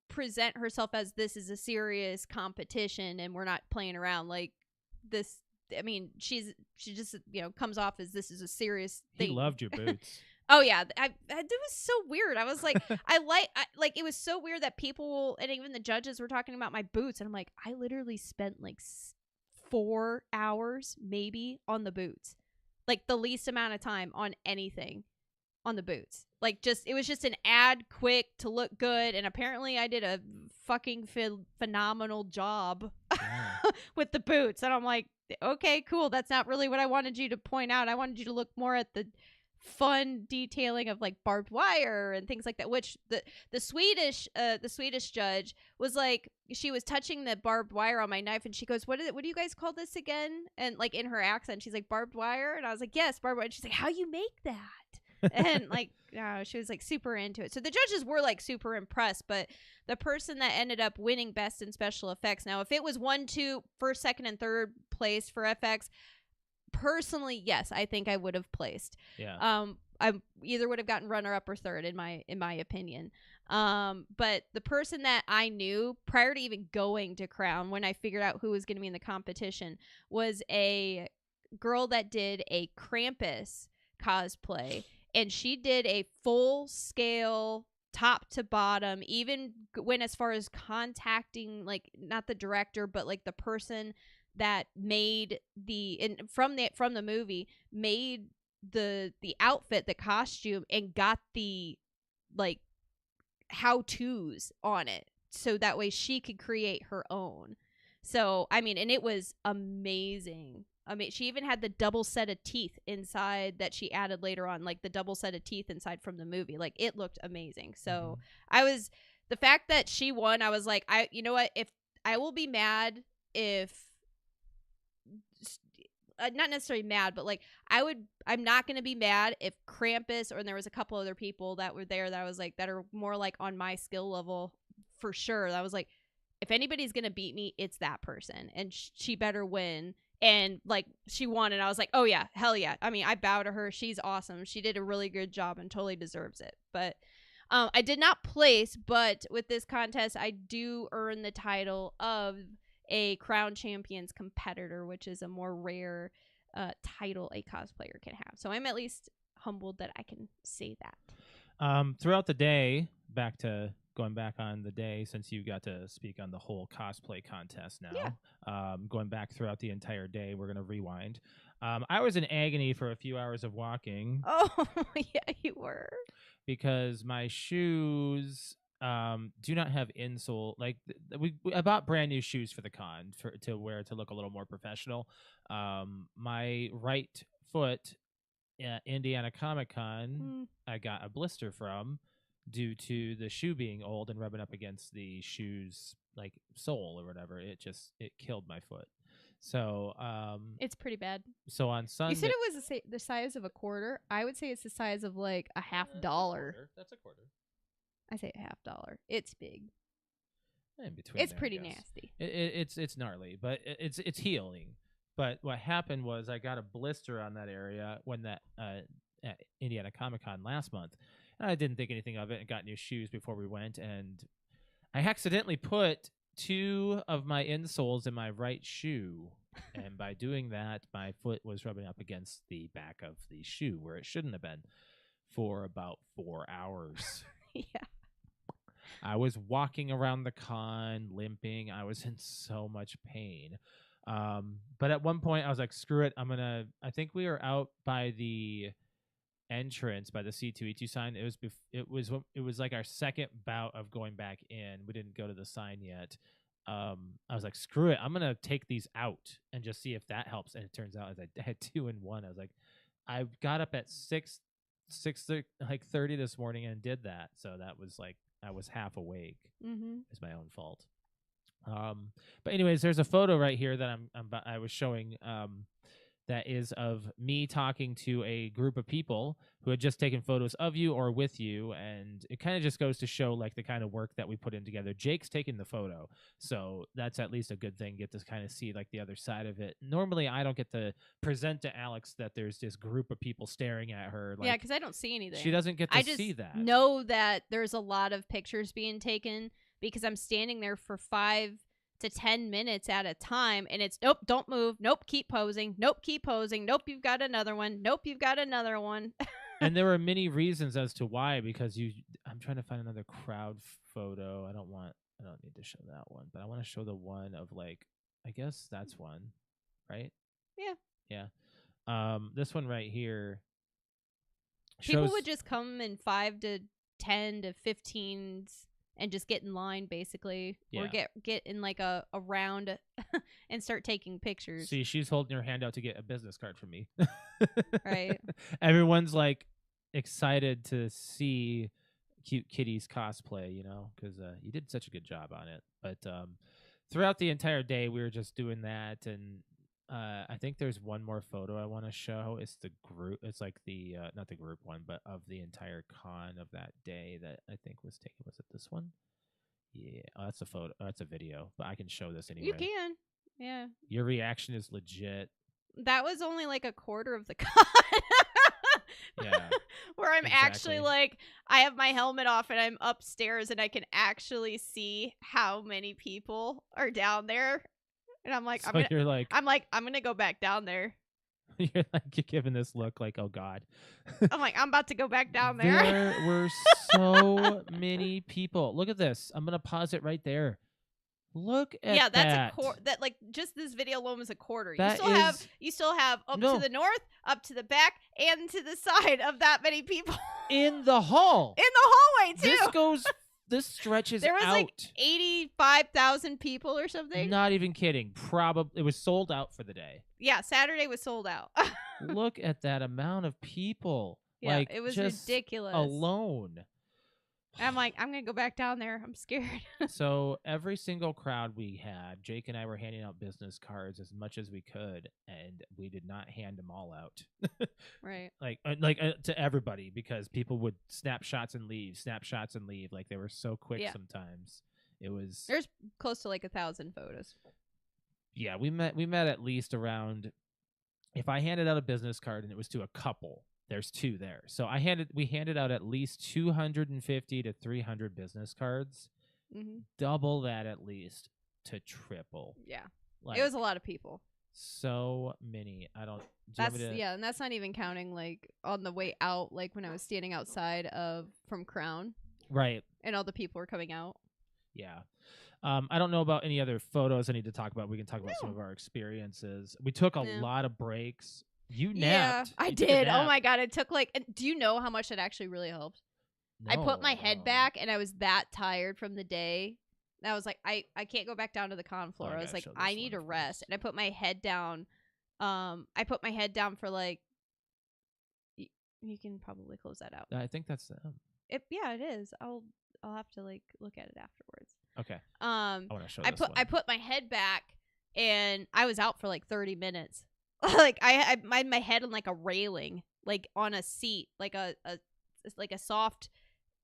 present herself as, this is a serious competition and we're not playing around like this. I mean, she just comes off as, this is a serious thing. He loved your boots. Oh yeah, it was so weird. I was like, like it was so weird that people and even the judges were talking about my boots, and I'm like, I literally spent like 4 hours maybe on the boots, like the least amount of time on anything on the boots. Like, it was just an ad, quick to look good, and apparently I did a fucking phenomenal job with the boots. And I'm like, okay, cool. That's not really what I wanted you to point out. I wanted you to look more at the fun detailing of like barbed wire and things like that. Which the Swedish judge was like, she was touching the barbed wire on my knife, and she goes, "What do you guys call this again?" And like in her accent, she's like, "Barbed wire," and I was like, "Yes, barbed wire." And she's like, "How you make that?" And like, she was like super into it. So the judges were like super impressed, but the person that ended up winning best in special effects, now if it was 1, 2, first, second, and third place for FX, personally, yes, I think I would have placed. Yeah. I either would have gotten runner up or third in my opinion. But the person that I knew prior to even going to Crown, when I figured out who was going to be in the competition, was a girl that did a Krampus cosplay. And she did a full scale, top to bottom, even went as far as contacting, like, not the director, but like the person that made from the movie, made the outfit, the costume, and got the like how-tos on it, so that way she could create her own. So I mean, and it was amazing. I mean, she even had the double set of teeth inside that she added later on, like the double set of teeth inside from the movie. Like, it looked amazing. So the fact that she won, I was like, you know what? If I will be mad if, not necessarily mad, but like I'm not going to be mad if Krampus, or there was a couple other people that were there that I was like, that are more like on my skill level for sure. That was like, if anybody's going to beat me, it's that person, and she better win. And like, she won, and I was like, oh yeah, hell yeah. I mean, I bow to her. She's awesome. She did a really good job and totally deserves it. But I did not place, but with this contest, I do earn the title of a Crown Champions competitor, which is a more rare title a cosplayer can have. So I'm at least humbled that I can say that. Throughout the day, going back on the day, since you got to speak on the whole cosplay contest now, going back throughout the entire day, we're going to rewind. I was in agony for a few hours of walking. Oh, yeah, you were. Because my shoes do not have insole. Like, I bought brand new shoes for the con to wear to look a little more professional. My right foot at Indiana Comic Con, I got a blister from, due to the shoe being old and rubbing up against the shoe's like sole or whatever. It killed my foot. So it's pretty bad. So on Sunday, you said it was the size of a quarter. I would say it's the size of like a $50. That's a quarter. I say a $50. It's big. In between, it's pretty nasty. It's gnarly, but it's healing. But what happened was I got a blister on that area when that Indiana Comic-Con last month. And I didn't think anything of it and got new shoes before we went. And I accidentally put 2 of my insoles in my right shoe. And by doing that, my foot was rubbing up against the back of the shoe where it shouldn't have been for about 4 hours. Yeah. I was walking around the con, limping. I was in so much pain. But at one point, I was like, screw it. I think we were out by the entrance by the C2E2 sign. It was like our second bout of going back in. We didn't go to the sign yet. I was like, screw it. I'm going to take these out and just see if that helps. And it turns out as I had 2 in 1, I was like, I got up at 6:30 this morning and did that. So that was like, I was half awake. It's my own fault. But anyways, there's a photo right here that I was showing that is of me talking to a group of people who had just taken photos of you or with you, and it kind of just goes to show like the kind of work that we put in together. Jake's taking the photo, so that's at least a good thing. Get to kind of see like the other side of it. Normally, I don't get to present to Alex that there's this group of people staring at her. Like, yeah, because I don't see anything. She doesn't get to see that. I just know that there's a lot of pictures being taken because I'm standing there for 5 to 10 minutes at a time, and it's nope, don't move, nope, keep posing, nope, keep posing, nope, you've got another one, nope, you've got another one. And there were many reasons as to why, because I'm trying to find another crowd photo. I don't need to show that one, but I want to show the one of like, I guess that's one, right? Yeah. This one right here. People would just come in 5 to 10 to 15s and just get in line, basically, or get in like a round and start taking pictures. See, she's holding her hand out to get a business card from me. Right. Everyone's like excited to see Cute Kitty's cosplay, you know, because you did such a good job on it. But throughout the entire day, we were just doing that, and I think there's one more photo I want to show. It's the group. It's like the not the group one, but of the entire con of that day that I think was taken. Was it this one? Yeah, that's a photo. That's a video, but I can show this anyway. You can. Yeah. Your reaction is legit. That was only like a quarter of the con. Yeah. Where I'm actually like, I have my helmet off and I'm upstairs and I can actually see how many people are down there. And I'm like, so I'm gonna go back down there. You're giving this look like, oh God. I'm like, I'm about to go back down there. There were so many people. Look at this. I'm gonna pause it right there. Look at that's that. that like just this video alone was a quarter. That you still have up to the north, up to the back, and to the side of that many people in the hall. In the hallway too. This stretches out. There was like 85,000 people or something. Not even kidding. Probably it was sold out for the day. Yeah, Saturday was sold out. Look at that amount of people. Yeah, like, it was just ridiculous. Alone. I'm like, I'm going to go back down there. I'm scared. So every single crowd we had, Jake and I were handing out business cards as much as we could, and we did not hand them all out. Right. Like to everybody, because people would snap shots and leave. Like, they were so quick sometimes. It was... There's close to like 1,000 photos. Yeah, we met at least around... If I handed out a business card and it was to a couple... There's 2 there. So we handed out at least 250 to 300 business cards. Mm-hmm. Double that at least to triple. Yeah. Like, it was a lot of people. So many. And that's not even counting like on the way out, like when I was standing outside from Crown. Right. And all the people were coming out. Yeah. I don't know about any other photos I need to talk about. We can talk about some of our experiences. We took a lot of breaks. You napped. Yeah, I did. Oh my God. It took do you know how much it actually really helped? No, I put my head back and I was that tired from the day. I was like, I can't go back down to the con floor. I was like, I need to rest. And I put my head down. I put my head down for like, you can probably close that out. I think that's them. Yeah, it is. I'll have to like look at it afterwards. Okay. I want to show this one. I put my head back and I was out for like 30 minutes. Like I had my head on like a railing, like on a seat, like a soft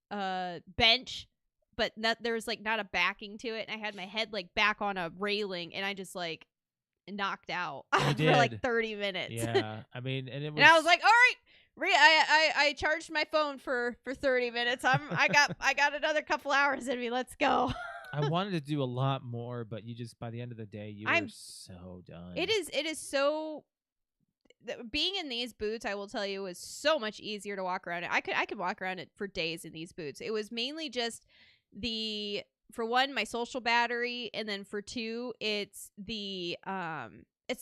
bench, but there was like not a backing to it. And I had my head like back on a railing, and I just like knocked out for like 30 minutes. Yeah, I mean, and I was like, all right, I charged my phone for 30 minutes. I got another couple hours in me. Let's go. I wanted to do a lot more, but you just by the end of the day you were so done. It is so. Being in these boots, I will tell you, is so much easier to walk around. I could walk around it for days in these boots. It was mainly just for one, my social battery, and then for two, it's the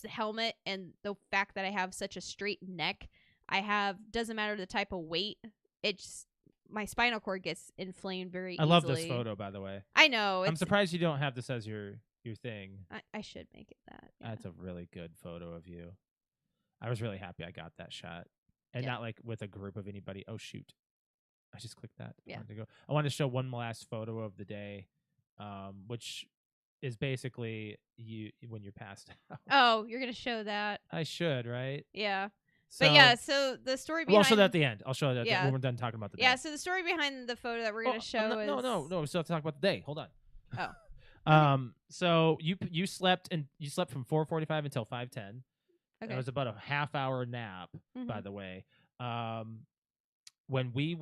helmet and the fact that I have such a straight neck. Doesn't matter the type of weight. It's my spinal cord gets inflamed very easily. I love this photo, by the way. I know. I'm surprised you don't have this as your thing. I should make it that. Yeah. That's a really good photo of you. I was really happy I got that shot. And not like with a group of anybody. Oh, shoot. I just clicked that. Yeah. I wanted to show one last photo of the day, which is basically you when you're passed out. Oh, you're going to show that. I should, right? Yeah. So, but yeah, so the story behind... Well, I'll show that at the end. I'll show that when we're done talking about the day. Yeah, so the story behind the photo that we're going to show is... No, we still have to talk about the day. Hold on. Oh. So you slept from 4:45 until 5:10. Okay. It was about a half hour nap, by the way. When we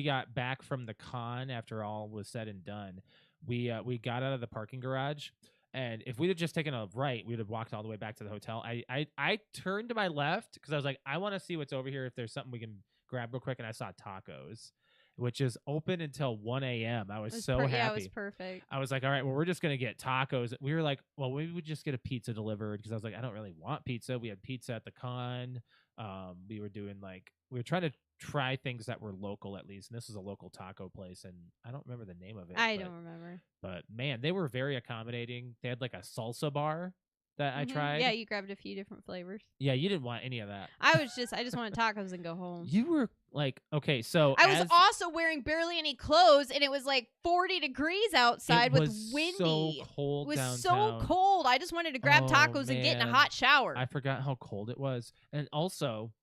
got back from the con after all was said and done, we got out of the parking garage, and if we'd have just taken a right, we'd have walked all the way back to the hotel. I turned to my left because I was like, I want to see what's over here if there's something we can grab real quick, and I saw tacos, which is open until 1 a.m. I was so happy. Yeah, it was perfect. I was like, all right, well, we're just going to get tacos. We were like, well, we would just get a pizza delivered because I was like, I don't really want pizza. We had pizza at the con. We were trying to try things that were local at least. And this is a local taco place. And I don't remember the name of it. I don't remember. But man, they were very accommodating. They had like a salsa bar that I tried. Yeah, you grabbed a few different flavors. Yeah, you didn't want any of that. I just wanted tacos and go home. You were like, okay, so I was also wearing barely any clothes, and it was like 40 degrees outside with windy. So cold. It was downtown. so cold. I just wanted to grab tacos and get in a hot shower. I forgot how cold it was. And also,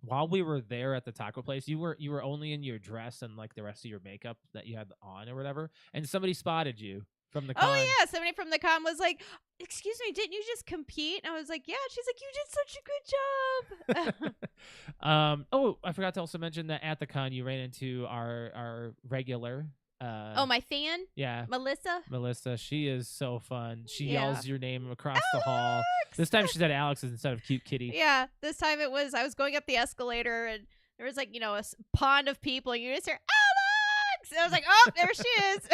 while we were there at the taco place, you were only in your dress and like the rest of your makeup that you had on or whatever, and somebody spotted you from the con. Oh yeah, somebody from the con was like, "Excuse me, didn't you just compete?" And I was like, "Yeah." She's like, "You did such a good job." Oh, I forgot to also mention that at the con you ran into our regular. My fan. Yeah, Melissa. She is so fun. She yells your name across the hall. Alex! This time she said Alex instead of Cute Kitty. Yeah, this time I was going up the escalator and there was like a pond of people and you just hear Alex. And I was like, oh, there she is.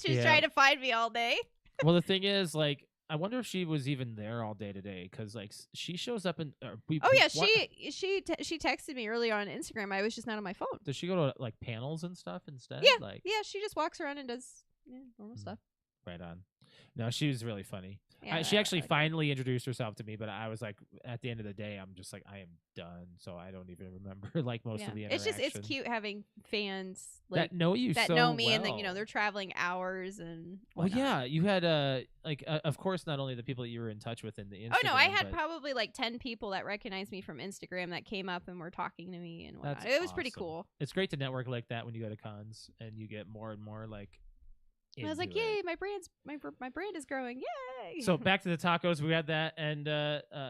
She's trying to find me all day. Well, the thing is, like, I wonder if she was even there all day today because, like, she shows up and she texted me earlier on Instagram. I was just not on my phone. Does she go to like panels and stuff instead? Yeah, she just walks around and does normal stuff. Right on. No, she was really funny. Yeah, she actually finally introduced herself to me, but I was like, at the end of the day, I'm just like, I am done. So I don't even remember like most of the interaction. It's cute having fans like, that know you that so know me, well. and then they're traveling hours and. Whatnot. Well, yeah, you had of course, not only the people that you were in touch with in the Instagram. Oh no, I had probably like 10 people that recognized me from Instagram that came up and were talking to me and whatnot. It was pretty cool. It's great to network like that when you go to cons and you get more and more like. I was like, "Yay! My brand is growing! Yay!" So back to the tacos, we had that, and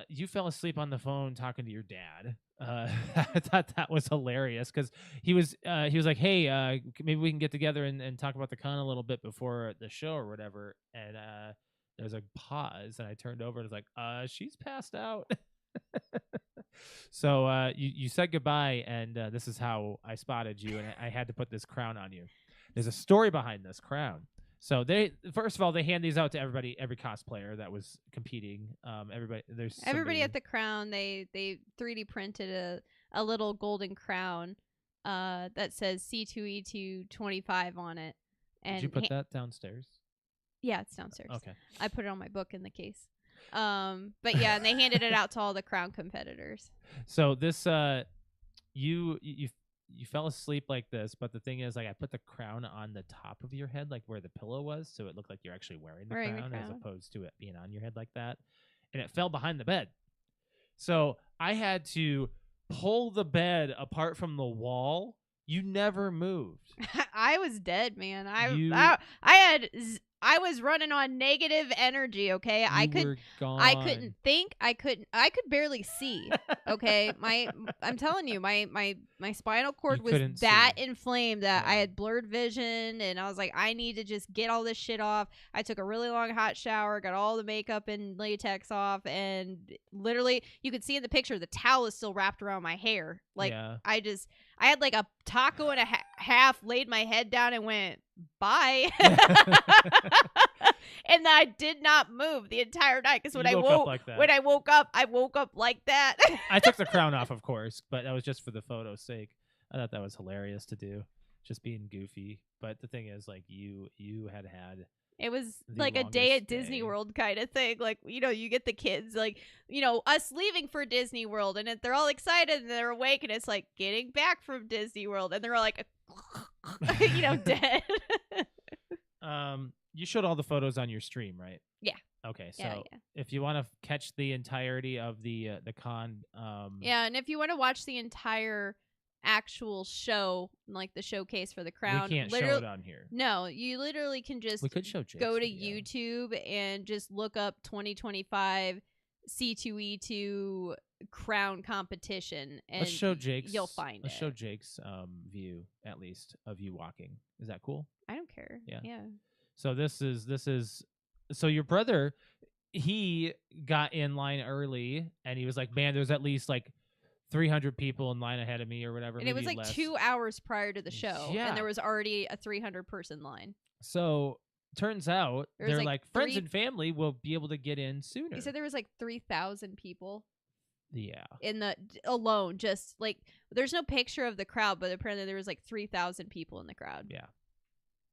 you fell asleep on the phone talking to your dad. I thought that was hilarious because he was like, "Hey, maybe we can get together and talk about the con a little bit before the show or whatever." And there was a pause, and I turned over and was like, "She's passed out." So you said goodbye, and this is how I spotted you, and I had to put this crown on you. There's a story behind this crown. So first of all, they hand these out to everybody, every cosplayer that was competing. Everybody at the crown. They 3D printed a little golden crown that says C2E2 25 on it. And did you put that downstairs? Yeah, it's downstairs. Okay. I put it on my book in the case. But yeah, and they handed it out to all the crown competitors. So this you fell asleep like this, but the thing is, like, I put the crown on the top of your head, like where the pillow was, so it looked like you're actually wearing the crown as opposed to it being on your head like that. And it fell behind the bed. So I had to pull the bed apart from the wall. You never moved. I was dead, man. I had I was running on negative energy, okay? I were gone. couldn't think. I could barely see. Okay? I'm telling you, my spinal cord You was couldn't that see. inflamed that I Yeah. had blurred vision, and I was like, I need to just get all this shit off. I took a really long hot shower, got all the makeup and latex off, and literally you could see in the picture the towel is still wrapped around my hair. Like Yeah. I had like a taco and a half, laid my head down and went, bye. And I did not move the entire night because when You I woke up like that. when I woke up like that. I took the crown off, of course, but that was just for the photo's sake. I thought that was hilarious to do, just being goofy. But the thing is, like, you had It was the like a day longest at Disney day. World kind of thing. Like, you get the kids, like, us leaving for Disney World, and they're all excited and they're awake, and it's like getting back from Disney World, and they're all like, dead. You showed all the photos on your stream, right? Yeah. Okay, so Yeah. if you want to catch the entirety of the con, Yeah, and if you want to watch the entire actual show, like the showcase for the crown, we can't show it on here. No, you literally can just We could show Jake's go to video. YouTube and just look up 2025 C2E2 crown competition, and Let's show Jake's. you'll find Let's it. show Jake's view, at least, of you walking. Is that cool? I don't care. Yeah. Yeah. So this is so your brother, he got in line early, and he was like, man, there's at least like 300 people in line ahead of me or whatever. And it was maybe like less. 2 hours prior to the show, Yeah. and there was already a 300-person line. So turns out There was they're like like friends three- and family will be able to get in sooner. He said there was like 3,000 people Yeah. in the alone. Just like, there's no picture of the crowd, but apparently there was like 3,000 people in the crowd. Yeah.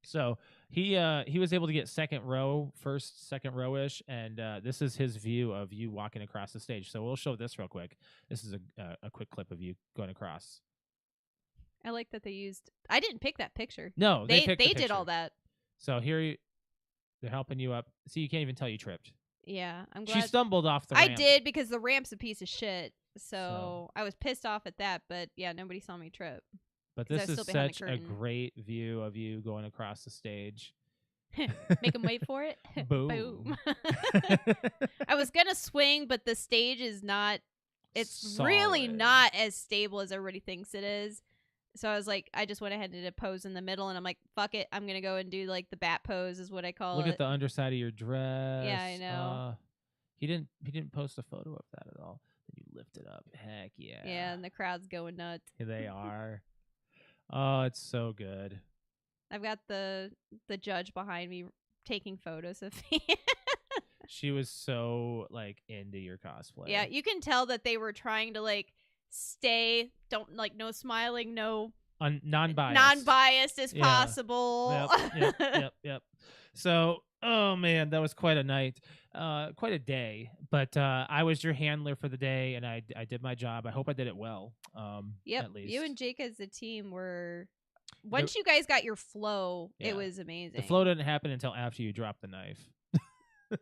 So he was able to get second row-ish, and this is his view of you walking across the stage. So we'll show this real quick. This is a quick clip of you going across. I like that they used. I didn't pick that picture. No, They picked the did all picture. that. So here they're helping you up. See, you can't even tell you tripped. Yeah, I'm She glad. stumbled off the I ramp. did, because the ramp's a piece of shit. So So- I was pissed off at that, but yeah, nobody saw me trip. But 'cause I this was is still behind the such a curtain. great view of you going across the stage. Make them wait for it. Boom. I was gonna swing, but the stage is not. It's really Solid. not as stable as everybody thinks it is. So I was like, I just went ahead and did a pose in the middle, and I'm like, fuck it, I'm gonna go and do like the bat pose, is what I call Look it. at the underside of your dress. Yeah, I know. He didn't post a photo of that at all. Then you lift it up. Heck yeah. Yeah, and the crowd's going nuts. Here they are. Oh, it's so good. I've got the judge behind me taking photos of me. She was so like into your cosplay. Yeah, you can tell that they were trying to like stay, don't like, no smiling, no non-biased as Yeah. possible. Yep. So, oh man, that was quite a night, quite a day. But I was your handler for the day, and I did my job. I hope I did it well. Yep, At least you and Jake as a team were. Once you guys got your flow, Yeah. it was amazing. the flow didn't happen until after you dropped the knife. You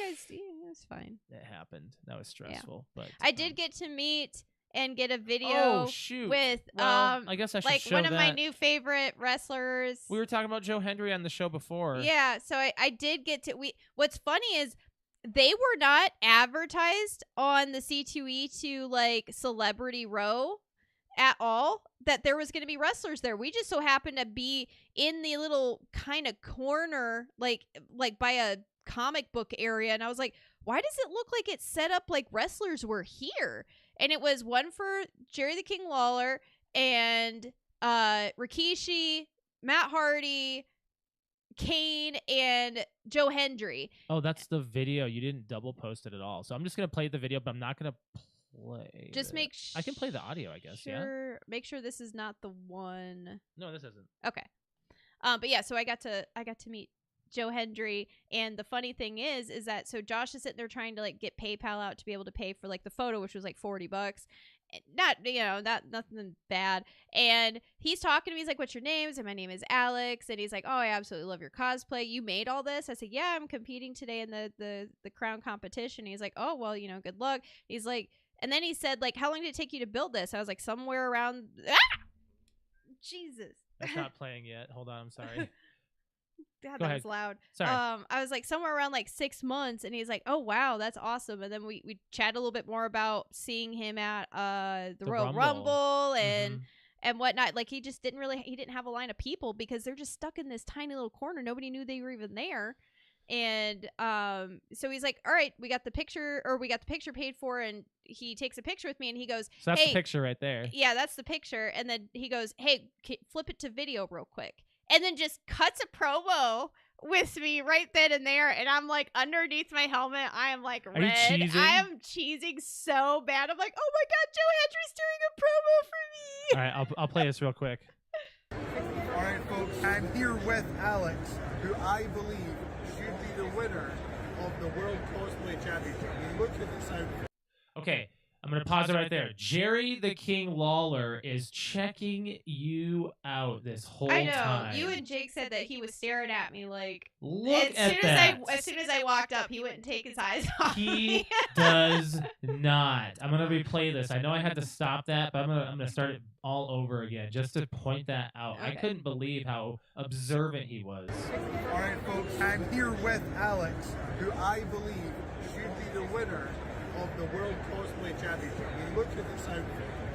guys, it was fine. It happened. That was stressful. But I did get to meet and get a video Oh shoot! with Well, I guess I should like show one of my that. new favorite wrestlers. We were talking about Joe Hendry on the show before. Yeah, so I did get to what's funny is they were not advertised on the C2E2 like celebrity row at all, that there was going to be wrestlers there. We just so happened to be in the little kind of corner like by a comic book area, and I was like, why does it look like it's set up like wrestlers were here? And it was one for Jerry the King Lawler and Rikishi, Matt Hardy, Kane, and Joe Hendry. Oh, that's the video. You didn't double post it at all. So I'm just gonna play the video, but I'm not gonna play. Just it. make I can play the audio, I guess. Yeah. sure. Make sure this is not the one. No, this isn't. Okay. But yeah, so I got to meet Joe Hendry, and the funny thing is that so Josh is sitting there trying to like get PayPal out to be able to pay for like the photo, which was like $40. Not nothing bad. And he's talking to me. He's like, "What's your name?" And my name is Alex. And he's like, "Oh, I absolutely love your cosplay. You made all this?" I said, "Yeah, I'm competing today in the crown competition." He's like, "Oh, well, good luck." He's like, and then he said, like, "How long did it take you to build this?" I was like, "Somewhere around." Jesus. That's not playing yet. Hold on. I'm sorry. God, Go that ahead. was loud. Sorry. I was like somewhere around like 6 months, and he's like, "Oh wow, that's awesome." And then we chat a little bit more about seeing him at the Royal Rumble and whatnot. Like he just didn't have a line of people because they're just stuck in this tiny little corner. Nobody knew they were even there. And so he's like, "All right, we got the picture paid for," and he takes a picture with me, and he goes, So that's "Hey, the picture right there. yeah, that's the picture." And then he goes, "Hey, flip it to video real quick," and then just cuts a promo with me right then and there. And I'm like, underneath my helmet, I am like red. Are you cheesing? I am cheesing so bad. I'm like, oh my god, Joe Hendry's doing a promo for me. All right, I'll play this real quick. All right, folks, I'm here with Alex, who I believe should be the winner of the World Cosplay Championship. I mean, look at this outfit. Okay, I'm going to pause it right there. Jerry the King Lawler is checking you out this whole I know. time. You and Jake said that he was staring at me like. Look at that. As soon as I walked up, he wouldn't take his eyes off He me. does not. I'm going to replay this. I know I had to stop that, but I'm going to start it all over again just to point that out. I Okay. couldn't believe how observant he was. All right, folks, I'm here with Alex, who I believe should be the winner of the World Cosplay Championship. I mean, look at this outfit.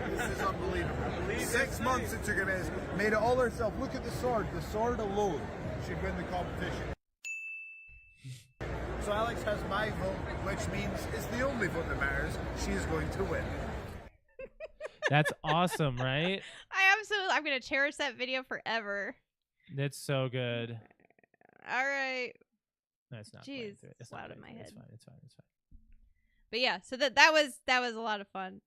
This is unbelievable. 6 months it took her, made it all herself. Look at the sword. The sword alone should win the competition. So Alex has my vote, which means it's the only vote that matters. She is going to win. That's awesome, right? I'm going to cherish that video forever. That's so good. All right. That's not Jeez, playing through it. it's not loud in playing my through it. head. It's fine. But yeah, so that was a lot of fun.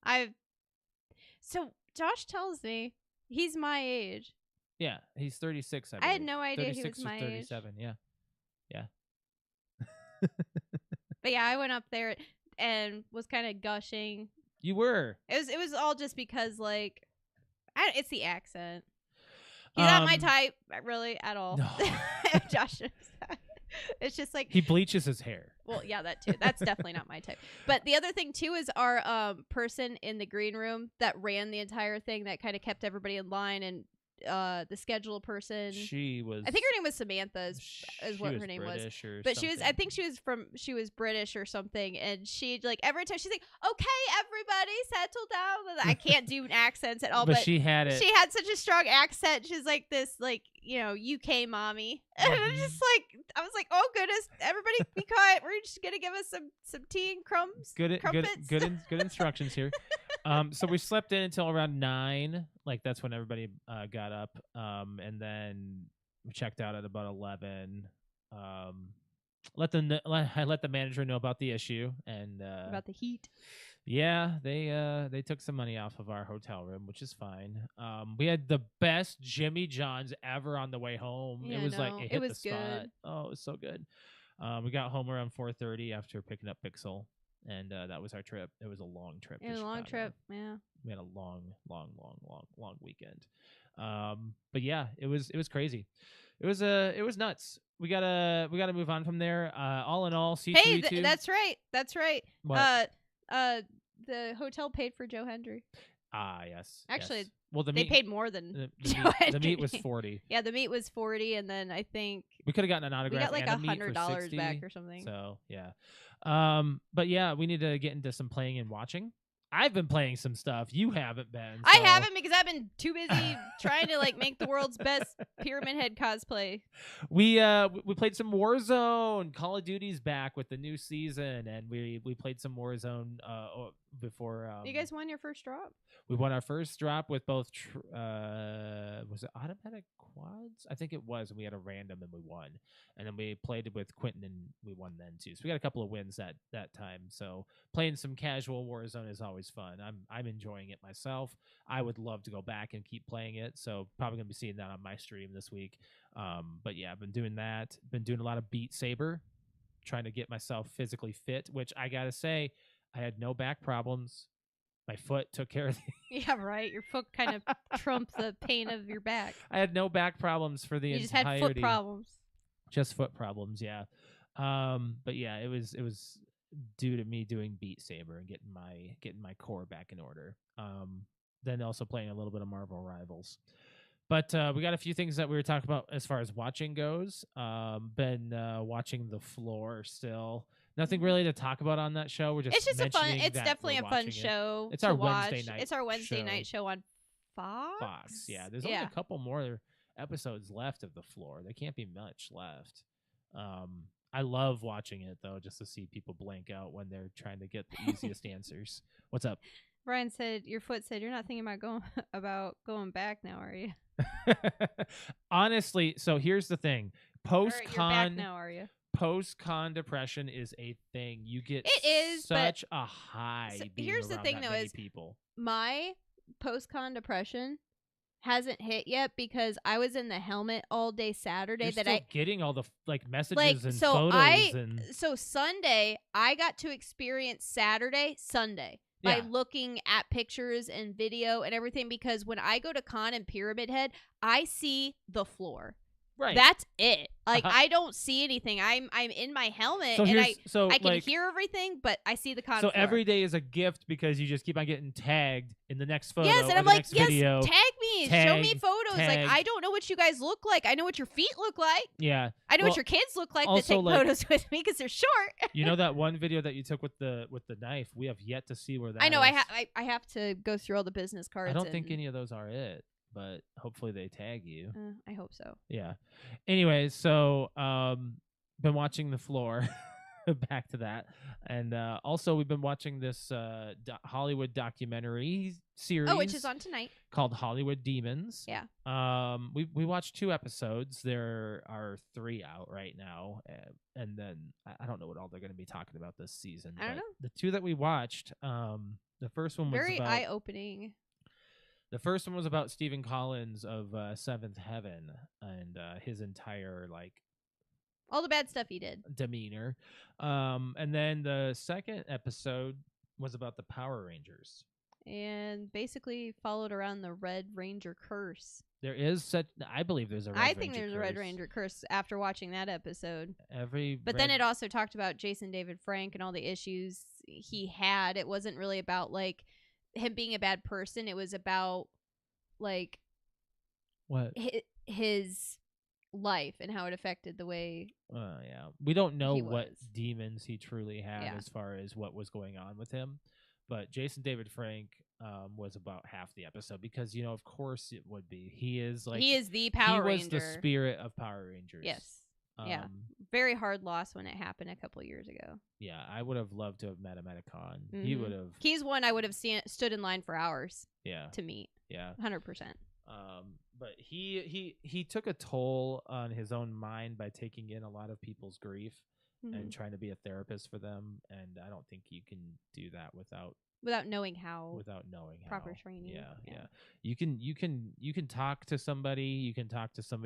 So Josh tells me he's my age. Yeah, he's 36. I had no idea he was 36 or my 37. Yeah. But yeah, I went up there and was kind of gushing. You were. It was all just because like, it's the accent. He's not my type, really, at all. No. Josh knows that. It's just like He bleaches his hair. Well, yeah, that too. That's definitely not my type. But the other thing too is our person in the green room that ran the entire thing that kind of kept everybody in line, and the schedule person. She was. I think her name was Samantha is what her name was. But I think she was British or something, and she like every time she's like, "Okay, everybody, settle down." I can't do accents at all, but she had it. She had such a strong accent. She's like this, like, UK mommy, and I'm just like, I was like, oh goodness, everybody be quiet. We're just gonna give us some tea and crumbs. Good instructions here. So we slept in until around 9. Like that's when everybody got up. And then we checked out at about 11. I let the manager know about the issue and about the heat. Yeah, they took some money off of our hotel room, which is fine. We had the best Jimmy John's ever on the way home. Yeah, it was like it hit was the spot. good. Oh, it was so good. We got home around 4:30 after picking up Pixel, and that was our trip. It was a long trip. It was a long trip. Yeah. We had a long weekend. But yeah, it was crazy. It was nuts. We gotta move on from there. All in all, C2E2. Hey, that's right. What? The hotel paid for Joe Hendry. Ah, yes. Actually, yes. Well, they paid more than the meat was 40. Yeah, the meat was 40, and then I think we could have gotten an autograph. We got like $100 back or something. So yeah, but yeah, we need to get into some playing and watching. I've been playing some stuff. You haven't been. I haven't because I've been too busy trying to like make the world's best Pyramid Head cosplay. We played some Warzone. Call of Duty's back with the new season, and we played some Warzone before. You guys won your first drop? We won our first drop with both. Was it automatic quads? I think it was. And we had a random, and we won. And then we played with Quentin, and we won then too. So we got a couple of wins that time. So playing some casual Warzone is always fun. I'm enjoying it myself. I would love to go back and keep playing it. So probably gonna be seeing that on my stream this week. But yeah, I've been doing that. Been doing a lot of Beat Saber, trying to get myself physically fit. Which I gotta say, I had no back problems. My foot took care of it. Yeah, right. Your foot kind of trumped the pain of your back. I had no back problems for the entirety. You just had foot problems. Just foot problems, yeah. But yeah, it was due to me doing Beat Saber and getting my core back in order. Then also playing a little bit of Marvel Rivals. But we got a few things that we were talking about as far as watching goes. Been watching The Floor still. Nothing really to talk about on that show. We're just It's just a fun. mentioning It's that definitely we're a fun watching it. show. It's to our watch. Wednesday night. It's our Wednesday show. night show on Fox. Fox. Yeah, there's only a couple more episodes left of The Floor. There can't be much left. I love watching it though, just to see people blank out when they're trying to get the easiest answers. What's up? Ryan said, "Your foot said you're not thinking about going back now, are you?" Honestly, so here's the thing: You're back now, are you? post-con depression is a thing. You get such a high. Being here's the around thing, that though, many is people. My post-con depression hasn't hit yet because I was in the helmet all day Saturday. You're getting all the messages and photos so Sunday I got to experience Sunday by looking at pictures and video and everything, because when I go to con in Pyramid Head, I see the floor. Right. That's it. I don't see anything. I'm in my helmet and I can hear everything, but I see the con floor. So every day is a gift because you just keep on getting tagged in the next photo. Yes, and I'm like, video. Tag me, show me photos. I don't know what you guys look like. I know what your feet look like. Yeah. I know what your kids look like that take photos with me because they're short. You know that one video that you took with the knife? We have yet to see where that I know. is. I have to go through all the business cards. I don't think any of those are it, but hopefully they tag you. I hope so. Yeah. Anyways, so been watching The Floor. Back to that. And also we've been watching this Hollywood documentary series. Oh, which is on tonight. Called Hollywood Demons. Yeah. We watched 2 episodes. There are 3 out right now. And then I don't know what all they're going to be talking about this season. I don't know. The 2 that we watched, the first one was very eye-opening. The first one was about Stephen Collins of Seventh Heaven and his entire all the bad stuff he did. Demeanor. And then the second episode was about the Power Rangers. And basically followed around the Red Ranger curse. There is I believe there's a Red Ranger curse. I think there's a Red Ranger curse after watching that episode. But then it also talked about Jason David Frank and all the issues he had. It wasn't really about him being a bad person. It was about what his life and how it affected the way we don't know what demons he truly had as far as what was going on with him, but Jason David Frank was about half the episode because of course it would be. He is the Power Ranger. He was the spirit of Power Rangers. Yes. Very hard loss when it happened a couple years ago. Yeah, I would have loved to have met him at a con. Mm-hmm. He's one I would have stood in line for hours to meet. Yeah. 100%. But he took a toll on his own mind by taking in a lot of people's grief and trying to be a therapist for them, and I don't think you can do that without knowing how. Proper training. Yeah. You can talk to somebody,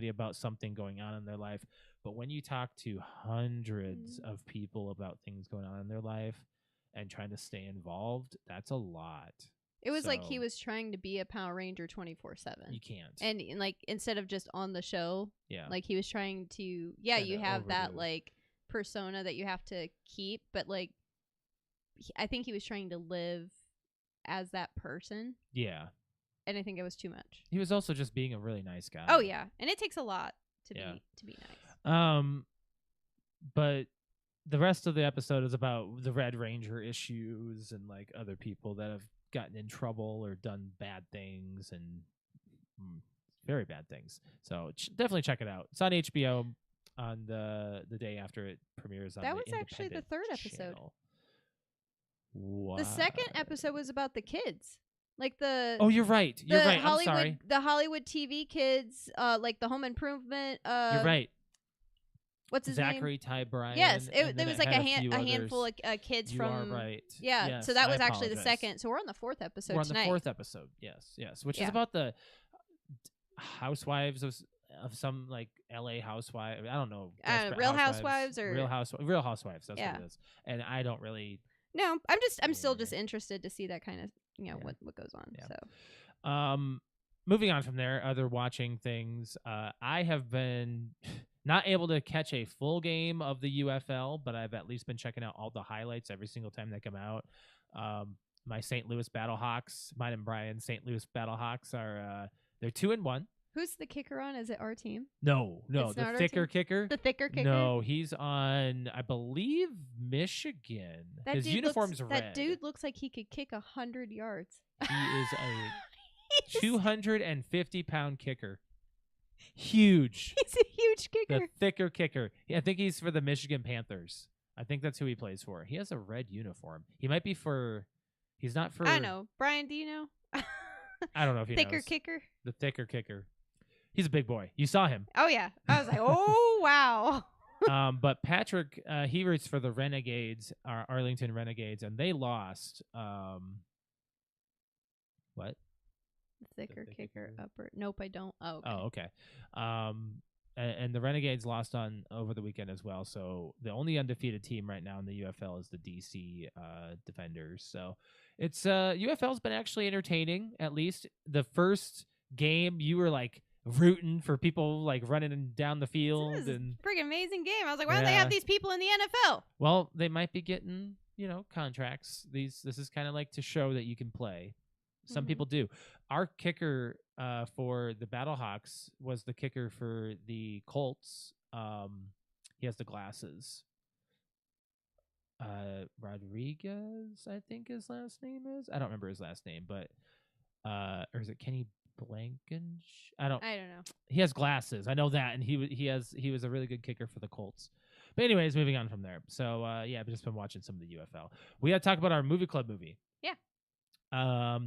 about something going on in their life, but when you talk to hundreds of people about things going on in their life and trying to stay involved, that's a lot. It was like he was trying to be a Power Ranger 24/7. You can't. And instead of just on the show, he was trying to, you have that persona that you have to keep, but I think he was trying to live as that person. Yeah. And I think it was too much. He was also just being a really nice guy. Oh yeah, and it takes a lot to be nice. But the rest of the episode is about the Red Ranger issues and other people that have gotten in trouble or done bad things and very bad things. So definitely check it out. It's on HBO on the day after it premieres on that was actually the third episode. Wow. The second episode was about the kids. Oh, you're right. You're right. Hollywood, I'm sorry. The Hollywood TV kids, the Home Improvement. You're right. What's his Zachary name? Ty Bryan. Yes, there was a handful of kids you from. You are right. Yeah, yes, so that was actually the second. So we're on the 4th episode. We're on tonight. The 4th episode. Yes, which is about the housewives of some LA housewives. I don't know. Real Housewives or Real Housewives. That's what it is. And I don't really. No, I'm still just interested to see that kind of what goes on. Yeah. So, moving on from there, other watching things. I have been not able to catch a full game of the UFL, but I've at least been checking out all the highlights every single time they come out. My St. Louis Battlehawks, mine and Brian's St. Louis Battlehawks are they're 2-1. Who's the kicker on? Is it our team? No, It's the not our thicker team? kicker. The thicker kicker? No, he's on, I believe, Michigan. His uniform's red. That dude looks like he could kick 100 yards. He is a 250-pound kicker. Huge. He's a huge kicker. The thicker kicker. Yeah, I think he's for the Michigan Panthers. I think that's who he plays for. He has a red uniform. He might be for. He's not for. I know. Brian, do you know? I don't know if he thicker knows. kicker? The thicker kicker. He's a big boy. You saw him. Oh, yeah. I was like, oh, wow. But Patrick, he roots for the Renegades, Arlington Renegades, and they lost. What? Thicker kicker upper. Nope, I don't. Oh, okay. Oh, okay. And the Renegades lost on over the weekend as well. So the only undefeated team right now in the UFL is the DC Defenders. So it's UFL's been actually entertaining. At least the first game, you were like rooting for people like running down the field. This is and a freaking amazing game. I was like, why don't they have these people in the NFL? Well, they might be getting contracts. This is kind of like to show that you can play. Some people do. Our kicker for the Battlehawks was the kicker for the Colts. He has the glasses. Rodriguez, I think his last name is. I don't remember his last name, but or is it Kenny Blankensh? I don't know. He has glasses. I know that, and he was a really good kicker for the Colts. But anyways, moving on from there. So I've just been watching some of the UFL. We got to talk about our movie club movie. Yeah.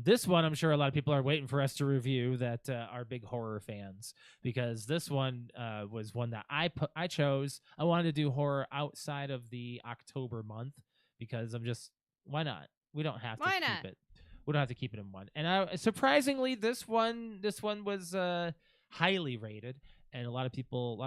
This one, I'm sure a lot of people are waiting for us to review that are big horror fans, because this one was one that I chose. I wanted to do horror outside of the October month because why not? We don't have to keep it. We don't have to keep it in one. And surprisingly, this one was highly rated, and a lot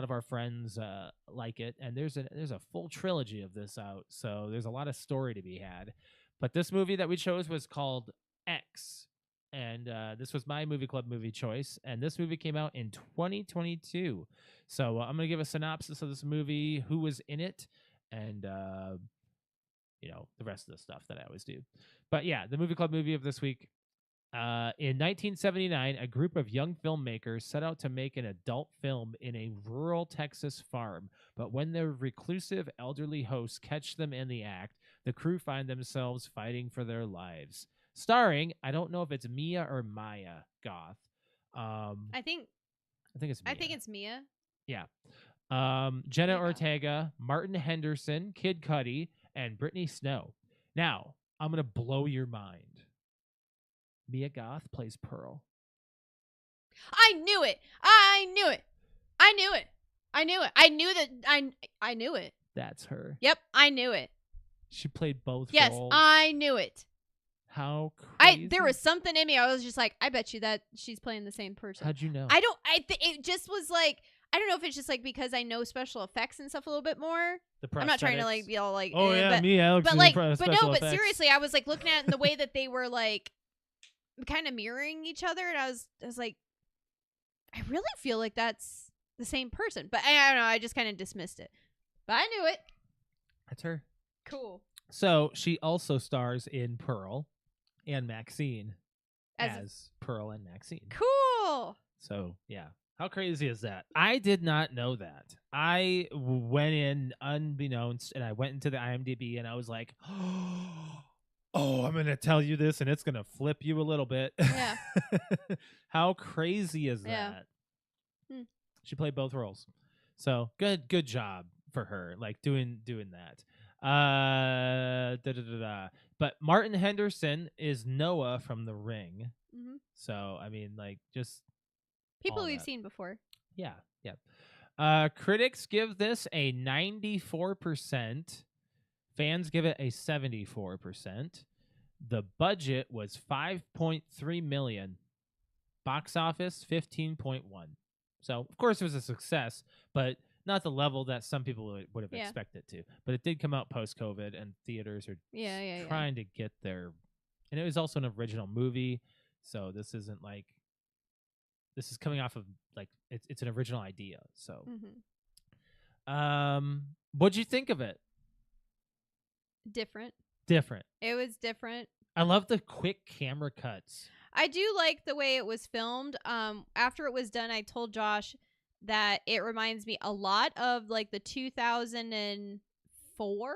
of our friends like it. And there's a full trilogy of this out, so there's a lot of story to be had. But this movie that we chose was called X, and this was my movie club movie choice, and this movie came out in 2022. So I'm gonna give a synopsis of this movie, who was in it, and the rest of the stuff that I always do. But yeah, the movie club movie of this week. In 1979, a group of young filmmakers set out to make an adult film in a rural Texas farm, but when their reclusive elderly hosts catch them in the act, the crew find themselves fighting for their lives. Starring, I don't know if it's Mia or Maya Goth. I think it's Mia. I think it's Mia. Yeah. Jenna Ortega, Martin Henderson, Kid Cudi, and Brittany Snow. Now, I'm going to blow your mind. Mia Goth plays Pearl. I knew it. I knew it. I knew it. I knew it. I knew that. I knew it. That's her. Yep, I knew it. She played both yes, roles. I knew it. How crazy. There was something in me. I was just like, I bet you that she's playing the same person. How'd you know? It just was like, I don't know if it's just like because I know special effects and stuff a little bit more. I'm not trying to like be all like, oh yeah, but, me, Alex. But like, but no, but effects. seriously, I was like looking at the way that they were like kind of mirroring each other, and I was like, I really feel like that's the same person. But I don't know, I just kind of dismissed it. But I knew it. That's her. Cool. So she also stars in Pearl and Maxine as Pearl and Maxine. Cool. So yeah. How crazy is that? I did not know that. I went in unbeknownst, and I went into the IMDb, and I was like, oh, I'm going to tell you this, and it's going to flip you a little bit. Yeah. How crazy is that? She played both roles. So good job for her, like doing that. But Martin Henderson is Noah from The Ring. Mm-hmm. So, I mean, like, just... people we've seen before. Yeah. Critics give this a 94%. Fans give it a 74%. The budget was $5.3 million. Box office 15.1. So, of course, it was a success, but not the level that some people would have expected to. But it did come out post-COVID, and theaters are trying to get there. And it was also an original movie, so this isn't like... this is coming off of like it's an original idea. So, what'd you think of it? Different. Different. It was different. I love the quick camera cuts. I do like the way it was filmed. After it was done, I told Josh that it reminds me a lot of like the 2004.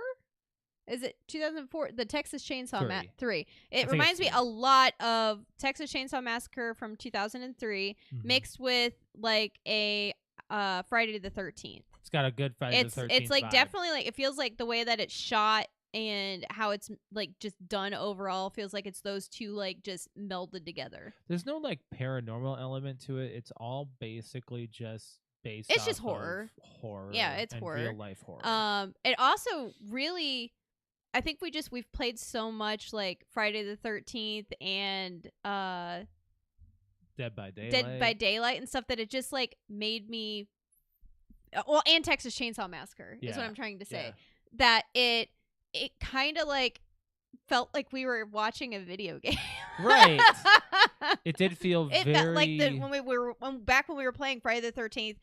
Is it 2004? The Texas Chainsaw 3. It reminds me a lot of Texas Chainsaw Massacre from 2003 mixed with like a Friday the 13th. It's got a good Friday the 13th. It's like vibe. definitely like it feels like the way that it's shot and how it's like just done overall feels like it's those two like just melded together. There's no like paranormal element to it. It's all basically just based. It's just horror. Horror. Yeah, it's and horror. Real life horror. It also really. I think we've played so much like Friday the 13th and Dead by Daylight and stuff that it just like made me and Texas Chainsaw Massacre is what I'm trying to say. That it kind of like felt like we were watching a video game. Right. It did feel it very felt like when we were playing Friday the 13th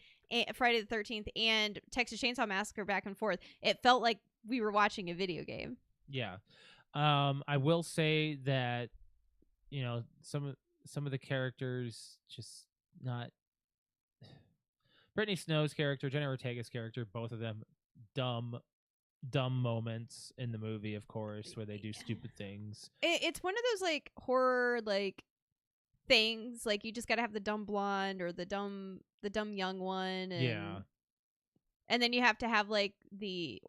and Texas Chainsaw Massacre back and forth. It felt like we were watching a video game. Yeah. I will say that, you know, some of the characters just not Brittany Snow's character, Jenna Ortega's character, both of them dumb moments in the movie, of course, where they do stupid things. It's one of those like horror like things, like you just gotta have the dumb blonde or the dumb young one, and and then you have to have like the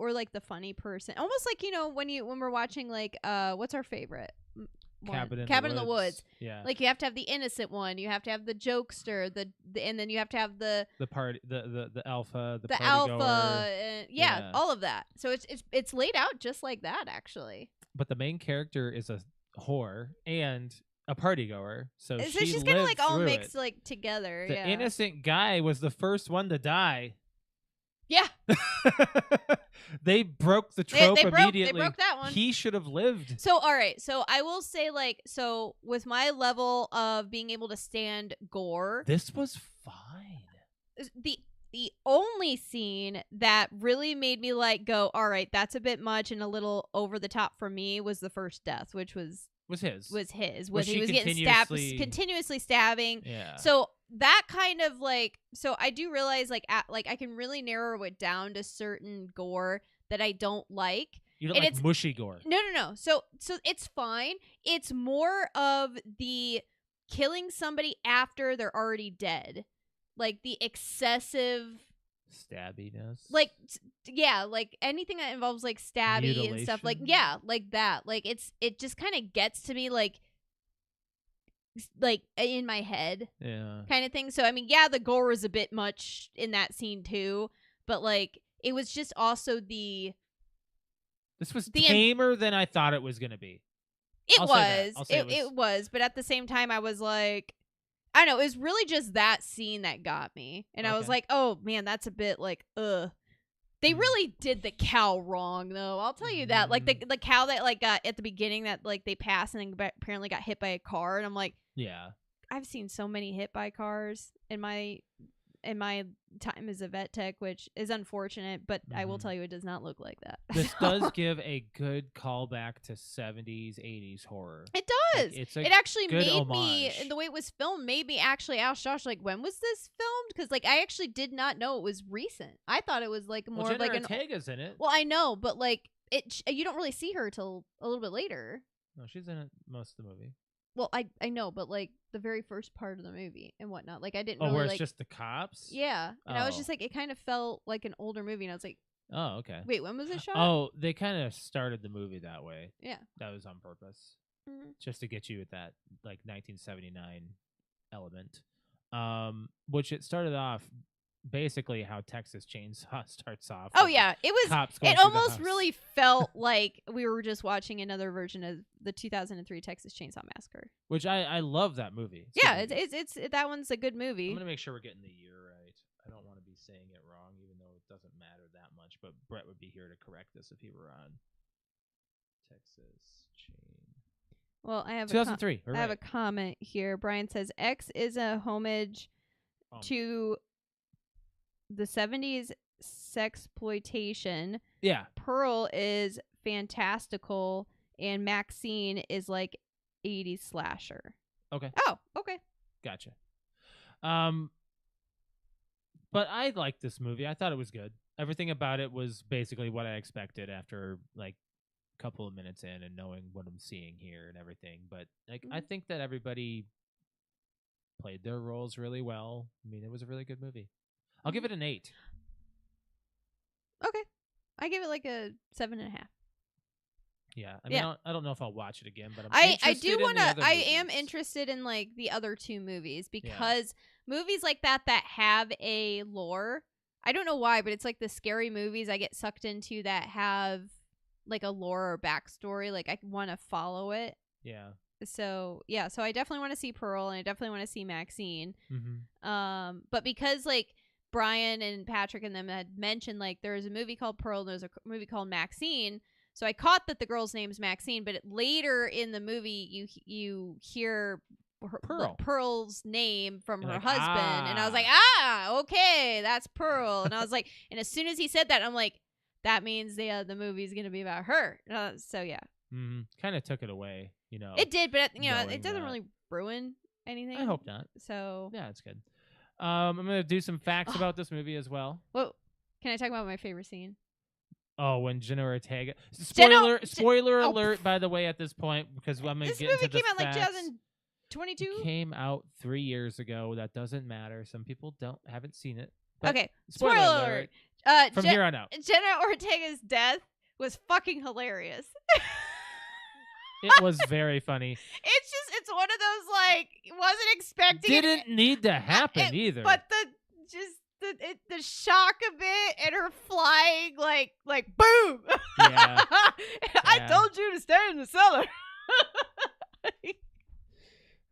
funny person, almost like, you know, when we're watching like what's our favorite Cabin in the Woods. Yeah, like you have to have the innocent one, you have to have the jokester, and then you have to have the party, the alpha, the alpha, all of that. So it's laid out just like that, actually. But the main character is a whore and a party goer, so she's kind of like all mixed like together. The innocent guy was the first one to die. Yeah. They broke the trope immediately. They broke that one. He should have lived. So, all right. So, I will say, like, so with my level of being able to stand gore, this was fine. The only scene that really made me like go, all right, that's a bit much and a little over the top for me was the first death, which was his. He was getting stabbed, continuously stabbing. Yeah. So that kind of like, so I do realize like I can really narrow it down to certain gore that I don't like. You don't like mushy gore. No. So it's fine. It's more of the killing somebody after they're already dead, like the excessive stabbiness, like like anything that involves like stabby mutilation and stuff, like like that, like it just kind of gets to me like in my head, kind of thing. So I mean, the gore was a bit much in that scene too, but like it was just also this was tamer than I thought it was gonna be. It was, but at the same time I was like, I don't know, it was really just that scene that got me. And I was like, oh man, that's a bit like, ugh. They really did the cow wrong, though. I'll tell you that. Like the cow that like got at the beginning that like they passed and then apparently got hit by a car, and I'm like, I've seen so many hit by cars in my time as a vet tech, which is unfortunate, but I will tell you it does not look like that. This does give a good callback to 70s, 80s horror. It does. Like, it actually made homage. Me, and the way it was filmed, made me actually ask Josh, like, when was this filmed? Because like I actually did not know it was recent. I thought it was like more of like Jenna Ortega's in it. Well, I know, but like you don't really see her till a little bit later. No, she's in it most of the movie. Well, I know, but like the very first part of the movie and whatnot, like I didn't. Where it's like, just the cops. Yeah, and I was just like, it kind of felt like an older movie, and I was like, oh, okay. Wait, when was it shot? Oh, they kind of started the movie that way. Yeah, that was on purpose, just to get you at that like 1979 element, which it started off. Basically, how Texas Chainsaw starts off. Oh yeah, it was. Cops it almost really felt like we were just watching another version of the 2003 Texas Chainsaw Massacre. Which I love that movie. It's that one's a good movie. I'm gonna make sure we're getting the year right. I don't want to be saying it wrong, even though it doesn't matter that much. But Brett would be here to correct this if he were on. Texas Chain. Well, I have 2003. I have a comment here. Brian says X is a homage to the 70s sexploitation. Yeah. Pearl is fantastical, and Maxine is like 80s slasher. Okay, Oh, okay. gotcha. But I liked this movie. I thought it was good. Everything about it was basically what I expected after like a couple of minutes in and knowing what I'm seeing here and everything. But like, I think that everybody played their roles really well. I mean, it was a really good movie. I'll give it an 8. Okay. I give it like a 7.5. Yeah, I mean, Yeah. I don't know if I'll watch it again, but I'm I interested do in want the to. other I am movies. interested in like the other 2 movies because movies like that have a lore. I don't know why, but it's like the scary movies I get sucked into that have like a lore or backstory. Like I want to follow it. Yeah. So yeah, so I definitely want to see Pearl and I definitely want to see Maxine. Mm-hmm. But because like Brian and Patrick and them had mentioned like there's a movie called Pearl and there's a movie called Maxine. So I caught that the girl's name's Maxine, but later in the movie you hear Pearl's name from her husband, and I was like, okay, that's Pearl. And I was like, and as soon as he said that, I'm like, that means the movie's gonna be about her. So yeah, kind of took it away, you know. it did, but you know, knowing it doesn't that. really ruin anything. I hope not. So Yeah, it's good. I'm gonna do some facts about this movie as well. Well, can I talk about my favorite scene? Oh, when Jenna Ortega. Jenna- Spoiler alert, by the way, at this point, because I'm gonna This get movie into the came out like facts. 2022. It came out 3 years ago. That doesn't matter. Some people haven't seen it. But Okay, spoiler alert. From here on out. Jenna Ortega's death was fucking hilarious. It was very funny. It's one of those like wasn't expecting it. Didn't need to happen either. But the shock of it and her flying like boom. Yeah. I told you to stay in the cellar.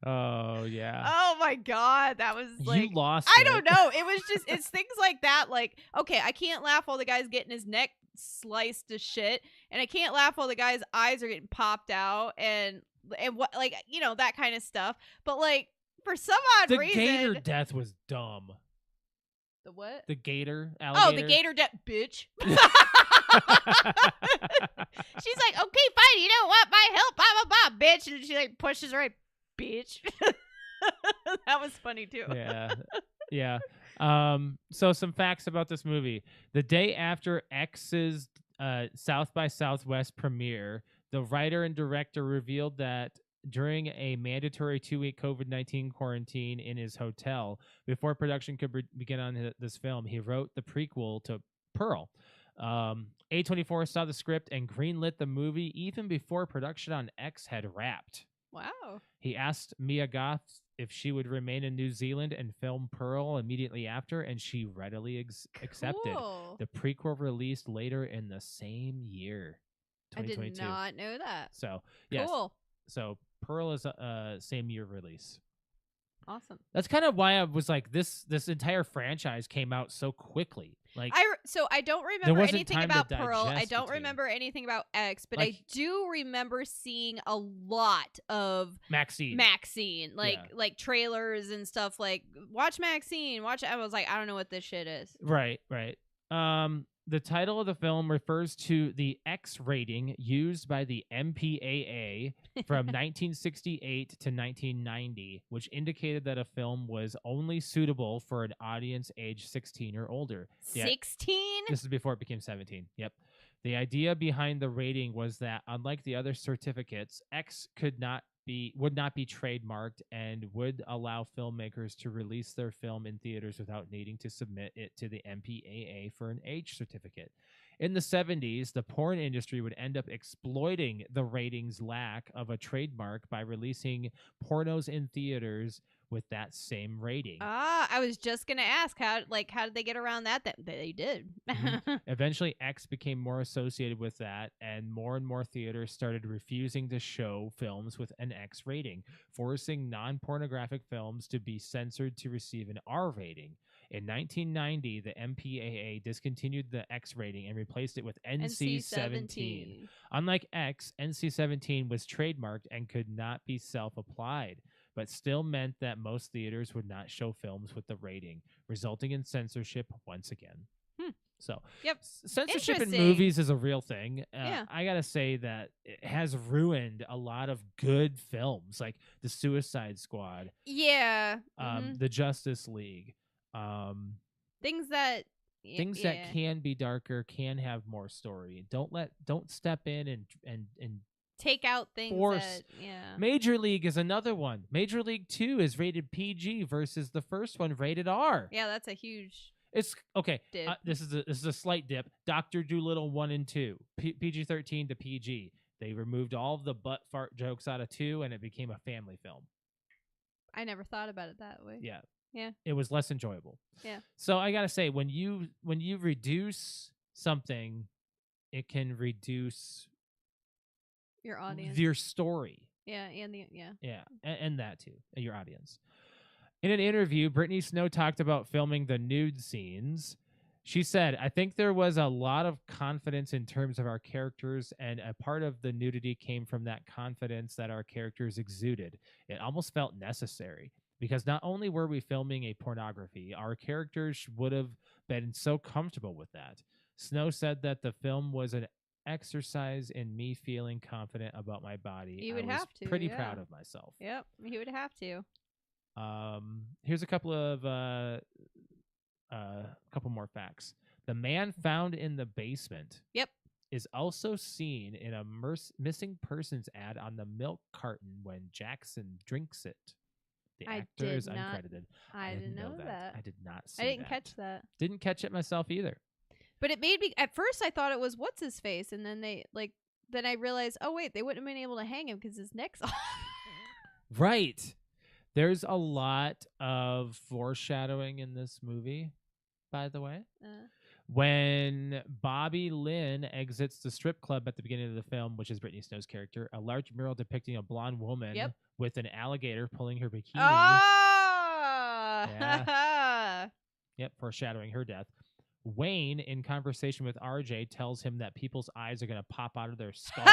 Oh yeah. Oh my god, that was like you lost. I don't know. It was just it's things like that. Like okay, I can't laugh while the guy's getting his neck sliced to shit, and I can't laugh while the guy's eyes are getting popped out, and what like you know that kind of stuff. But like for some odd reason, the gator death was dumb. The what? The gator alligator. Oh, the gator death, bitch. She's like, okay, fine. You don't want my help, blah blah blah, bitch, and she like pushes her right, bitch. That was funny too. Yeah. So some facts about this movie. The day after X's South by Southwest premiere, the writer and director revealed that during a mandatory 2-week COVID-19 quarantine in his hotel, before production could begin on this film, he wrote the prequel to Pearl. A24 saw the script and greenlit the movie even before production on X had wrapped. Wow. He asked Mia Goth if she would remain in New Zealand and film Pearl immediately after, and she readily accepted. Cool. The prequel released later in the same year, 2022. I did not know that. So, yes. Cool. So, Pearl is a same year release. Awesome. That's kind of why I was like, this entire franchise came out so quickly. Like, so I don't remember anything about Pearl. I digest don't between. remember anything about X, but Like- I do remember seeing a lot of Maxine. like trailers and stuff. Like, watch Maxine. Watch. I was like, I don't know what this shit is. Right. The title of the film refers to the X rating used by the MPAA from 1968 to 1990, which indicated that a film was only suitable for an audience age 16 or older. 16? This is before it became 17. Yep. The idea behind the rating was that, unlike the other certificates, X would not be trademarked and would allow filmmakers to release their film in theaters without needing to submit it to the MPAA for an age certificate. In the 70s, the porn industry would end up exploiting the rating's lack of a trademark by releasing pornos in theaters with that same rating. I was just gonna ask how did they get around that? That they did. Eventually, X became more associated with that, and more theaters started refusing to show films with an X rating, forcing non-pornographic films to be censored to receive an R rating. In 1990, the MPAA discontinued the X rating and replaced it with NC-17. Unlike X, NC-17 was trademarked and could not be self-applied, but still meant that most theaters would not show films with the rating, resulting in censorship once again. So, Yep. censorship in Interesting. movies is a real thing. Yeah. I gotta say that it has ruined a lot of good films, like The Suicide Squad, Yeah. the Justice League, Things that. things that can be darker, can have more story. Don't step in and take out things force. that. Yeah. Major League is another one. Major League 2 is rated PG versus the first one rated R. Yeah, that's a huge. It's okay. Dip. This is a slight dip. Dr. Doolittle 1 and 2, PG-13 to PG. They removed all of the butt fart jokes out of 2, and it became a family film. I never thought about it that way. Yeah. Yeah. It was less enjoyable. Yeah. So I gotta say, when you reduce something, it can reduce Your audience. your story. Yeah, and the Yeah, and that too, your audience. In an interview, Brittany Snow talked about filming the nude scenes. She said, I think there was a lot of confidence in terms of our characters, and a part of the nudity came from that confidence that our characters exuded. It almost felt necessary, because not only were we filming a pornography, our characters would have been so comfortable with that. Snow said that the film was an exercise in me feeling confident about my body. You would I was have to, pretty yeah. proud of myself. Yep, he would have to. Here's a couple of couple more facts. The man found in the basement. Yep. Is also seen in a missing persons ad on the milk carton when Jackson drinks it. The actor is uncredited. I didn't know that. I did not see I didn't catch that. Didn't catch it myself either. But it made me, at first I thought it was what's his face, and then then I realized, oh wait, they wouldn't have been able to hang him because his neck's off. Right. There's a lot of foreshadowing in this movie, by the way. When Bobby Lynn exits the strip club at the beginning of the film, which is Brittany Snow's character, a large mural depicting a blonde woman with an alligator pulling her bikini. Oh! Yeah. Yep, foreshadowing her death. Wayne, in conversation with RJ, tells him that people's eyes are going to pop out of their skulls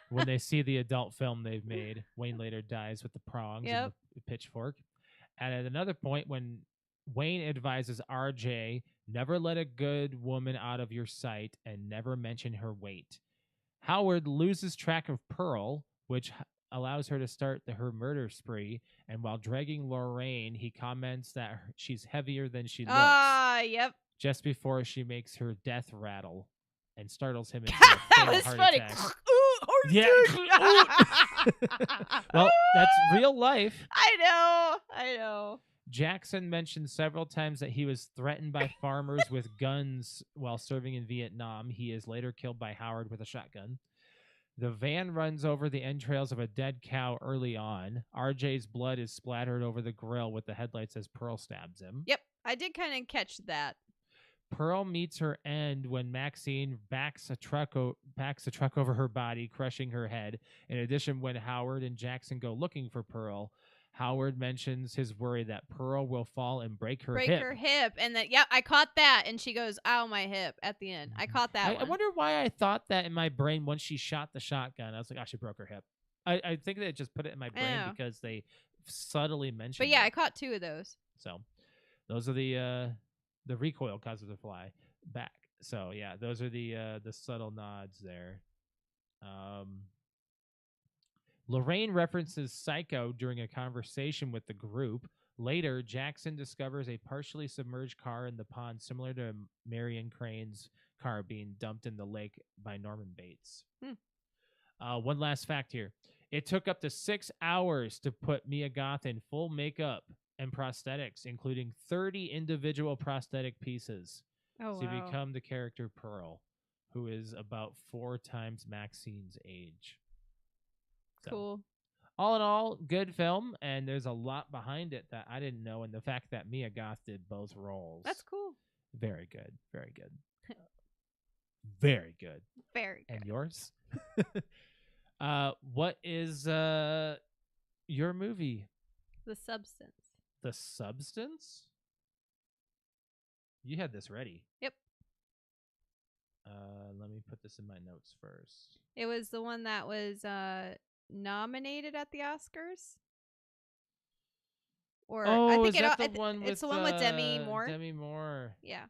when they see the adult film they've made. Wayne later dies with the prongs and the pitchfork. And at another point, when Wayne advises RJ, never let a good woman out of your sight and never mention her weight. Howard loses track of Pearl, which allows her to start her murder spree. And while dragging Lorraine, he comments that she's heavier than she looks. Yep. Just before she makes her death rattle and startles him into a That fatal was heart funny. attack. Well, that's real life. I know. Jackson mentioned several times that he was threatened by farmers with guns while serving in Vietnam. He is later killed by Howard with a shotgun. The van runs over the entrails of a dead cow early on. RJ's blood is splattered over the grill with the headlights as Pearl stabs him. Yep, I did kind of catch that. Pearl meets her end when Maxine backs a truck over her body, crushing her head. In addition, when Howard and Jackson go looking for Pearl, Howard mentions his worry that Pearl will fall and break her hip. And that, I caught that. And she goes, ow, my hip at the end. I caught that one. I wonder why I thought that in my brain when she shot the shotgun. I was like, she broke her hip. I think they just put it in my brain because they subtly mentioned But yeah, I caught 2 of those. So those are the recoil causes the fly back. So yeah, those are the subtle nods there. Lorraine references Psycho during a conversation with the group. Later, Jackson discovers a partially submerged car in the pond, similar to Marion Crane's car being dumped in the lake by Norman Bates. One last fact here. It took up to 6 hours to put Mia Goth in full makeup and prosthetics, including 30 individual prosthetic pieces to become the character Pearl, who is about 4 times Maxine's age. So, cool. All in all, good film, and there's a lot behind it that I didn't know, and the fact that Mia Goth did both roles. That's cool. Very good. Very good. Very good. Very good. And yours? What is your movie? The Substance. The Substance? You had this ready. Yep. Let me put this in my notes first. It was the one that was nominated at the Oscars. Or I think is that the one with it's the one with Demi Moore. Demi Moore. Yeah.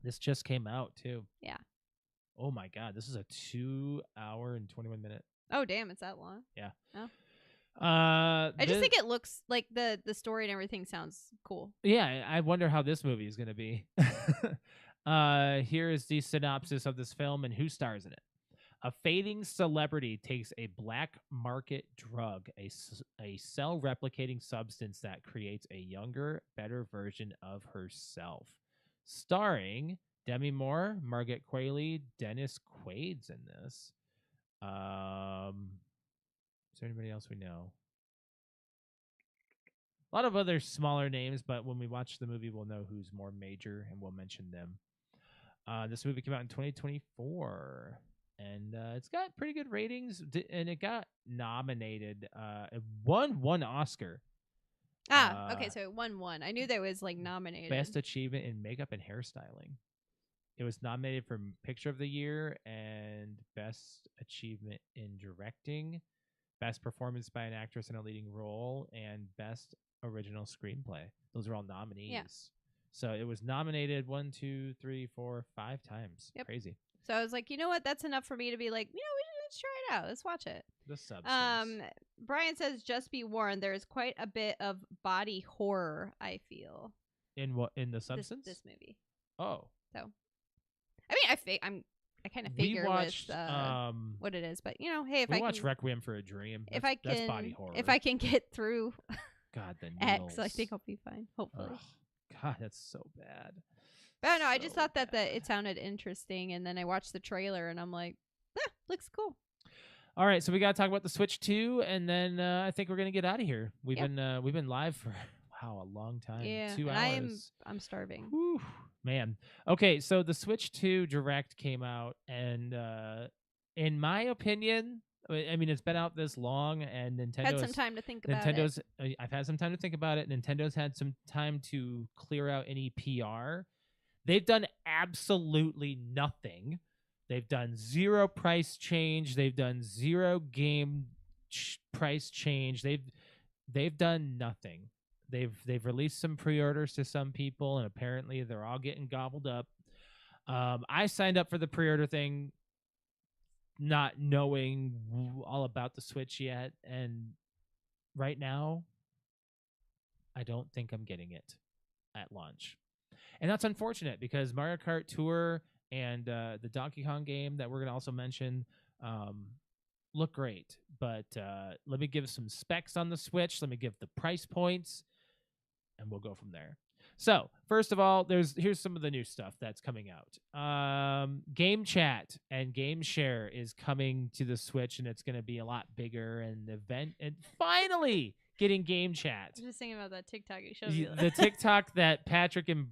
This just came out too. Yeah. Oh my god, this is a 2 hour and 21 minute. Oh damn, it's that long. Yeah. Oh. I I just think it looks like the story and everything sounds cool. Yeah, I wonder how this movie is going to be. Here is the synopsis of this film and who stars in it. A fading celebrity takes a black market drug, a cell-replicating substance that creates a younger, better version of herself. Starring Demi Moore, Margaret Qualley, Dennis Quaid's in this. Is there anybody else we know? A lot of other smaller names, but when we watch the movie, we'll know who's more major, and we'll mention them. This movie came out in 2024, and it's got pretty good ratings, and it got nominated. It won one Oscar. Okay, so it won one. I knew that was like nominated. Best Achievement in Makeup and Hairstyling. It was nominated for Picture of the Year and Best Achievement in Directing, Best Performance by an Actress in a Leading Role, and Best Original Screenplay. Those are all nominees. Yeah. So it was nominated 5 times. Yep. Crazy. So I was like, you know what? That's enough for me to be like, let's try it out. Let's watch it. The substance. Brian says, just be warned, there is quite a bit of body horror, I feel. In what? In the substance? This movie. Oh. So, I mean, I kind of figure we watched, with what it is, but hey, if we I watched can, Requiem for a Dream. That's body horror. If I can get through God, the X, needles. I think I'll be fine. Hopefully. Ugh, God, that's so bad. But I don't know. I just So thought that bad. it sounded interesting, and then I watched the trailer, and I'm like, looks cool. All right, so we got to talk about the Switch 2, and then I think we're gonna get out of here. We've Yep. been live for a long time. Yeah, 2 and hours. I'm starving. Whew, man. Okay, so the Switch 2 Direct came out, and in my opinion, I mean, it's been out this long, and Nintendo's Had some time to think about it. I've had some time to think about it. Nintendo's had some time to clear out any PR. They've done absolutely nothing. They've done zero price change. They've done zero game price change. They've done nothing. They've released some pre-orders to some people, and apparently they're all getting gobbled up. I signed up for the pre-order thing, not knowing all about the Switch yet, and right now, I don't think I'm getting it at launch, and that's unfortunate because Mario Kart Tour and the Donkey Kong game that we're gonna also mention look great. But let me give some specs on the Switch. Let me give the price points, and we'll go from there. So first of all, here's some of the new stuff that's coming out. Game Chat and Game Share is coming to the Switch, and it's going to be a lot bigger. And finally getting Game Chat. I was just thinking about that TikTok you showed me. The TikTok that Patrick and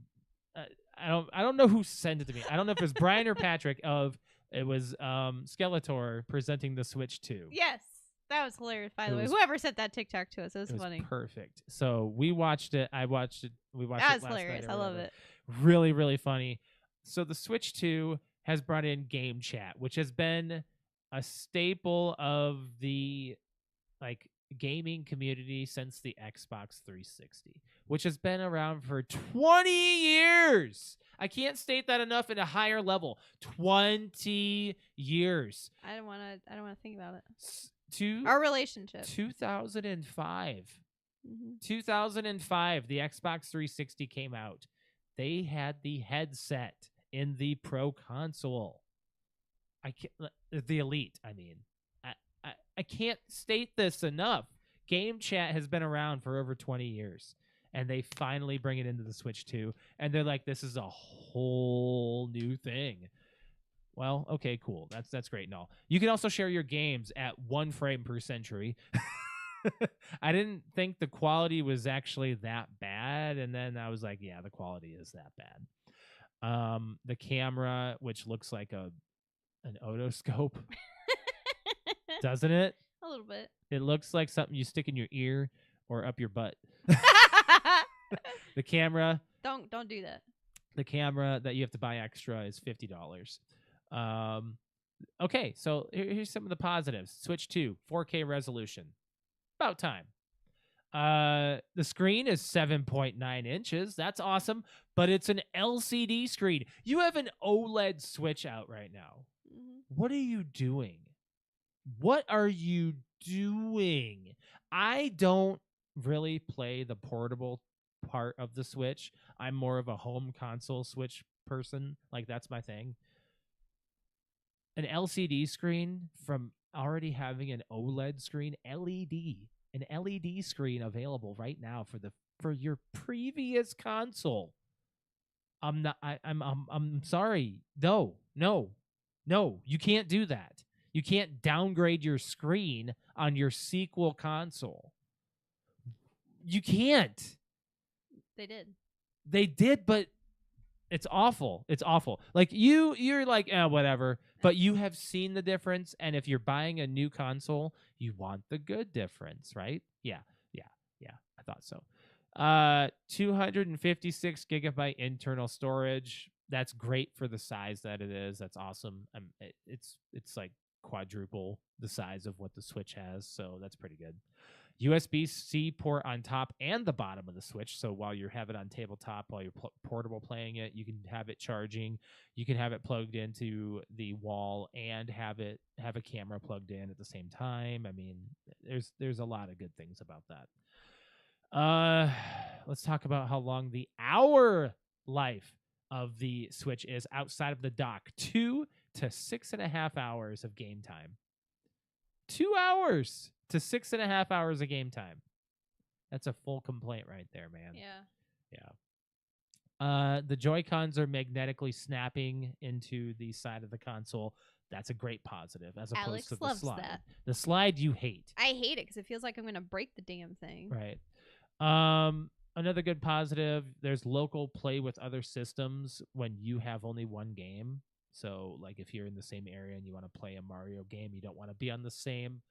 I don't know who sent it to me. I don't know if it was Brian or Patrick. It was Skeletor presenting the Switch 2. Yes. That was hilarious, by It the way. was- Whoever sent that TikTok to us, it was It was funny. perfect. So we watched it. I watched it. We watched That it was last hilarious. night I or love whatever. it. Really, really funny. So the Switch 2 has brought in Game Chat, which has been a staple of the gaming community since the Xbox 360, which has been around for 20 years. I can't state that enough at a higher level. 20 years. I don't want to think about it. To Our relationship. 2005. Mm-hmm. 2005, the Xbox 360 came out. They had the headset in the Pro console. The Elite, I mean. I can't state this enough. Game Chat has been around for over 20 years, and they finally bring it into the Switch 2, and they're like, this is a whole new thing. Well, okay, cool. That's great and all. You can also share your games at 1 frame per century. I didn't think the quality was actually that bad, and then I was like, yeah, the quality is that bad. The camera, which looks like an otoscope, doesn't it? A little bit. It looks like something you stick in your ear or up your butt. The camera. Don't do that. The camera that you have to buy extra is $50. Okay, so here's some of the positives. Switch 2, 4K resolution. About time. The screen is 7.9 inches. That's awesome, but it's an LCD screen. You have an OLED Switch out right now. Mhm. What are you doing? What are you doing? I don't really play the portable part of the Switch. I'm more of a home console Switch person. Like, that's my thing. An LCD screen from already having an OLED screen, an LED screen available right now for your previous console. I'm sorry. No. You can't do that. You can't downgrade your screen on your sequel console. You can't. They did. They did, but it's awful. It's awful. Like you're like, whatever. But you have seen the difference, and if you're buying a new console, you want the good difference, right? Yeah. I thought so. 256 gigabyte internal storage. That's great for the size that it is. That's awesome. It's like quadruple the size of what the Switch has, so that's pretty good. USB-C port on top and the bottom of the Switch. So while you have it on tabletop, while you're portable playing it, you can have it charging. You can have it plugged into the wall and have a camera plugged in at the same time. I mean, there's a lot of good things about that. Let's talk about how long the hour life of the Switch is outside of the dock. 2 to 6.5 hours of game time. 2 hours to 6.5 hours of game time. That's a full complaint right there, man. Yeah. The Joy-Cons are magnetically snapping into the side of the console. That's a great positive, as opposed Alex to the loves slide. that. The slide you hate. I hate it because it feels like I'm going to break the damn thing. Right. Another good positive, there's local play with other systems when you have only one game. So, like, if you're in the same area and you want to play a Mario game, you don't want to be on the same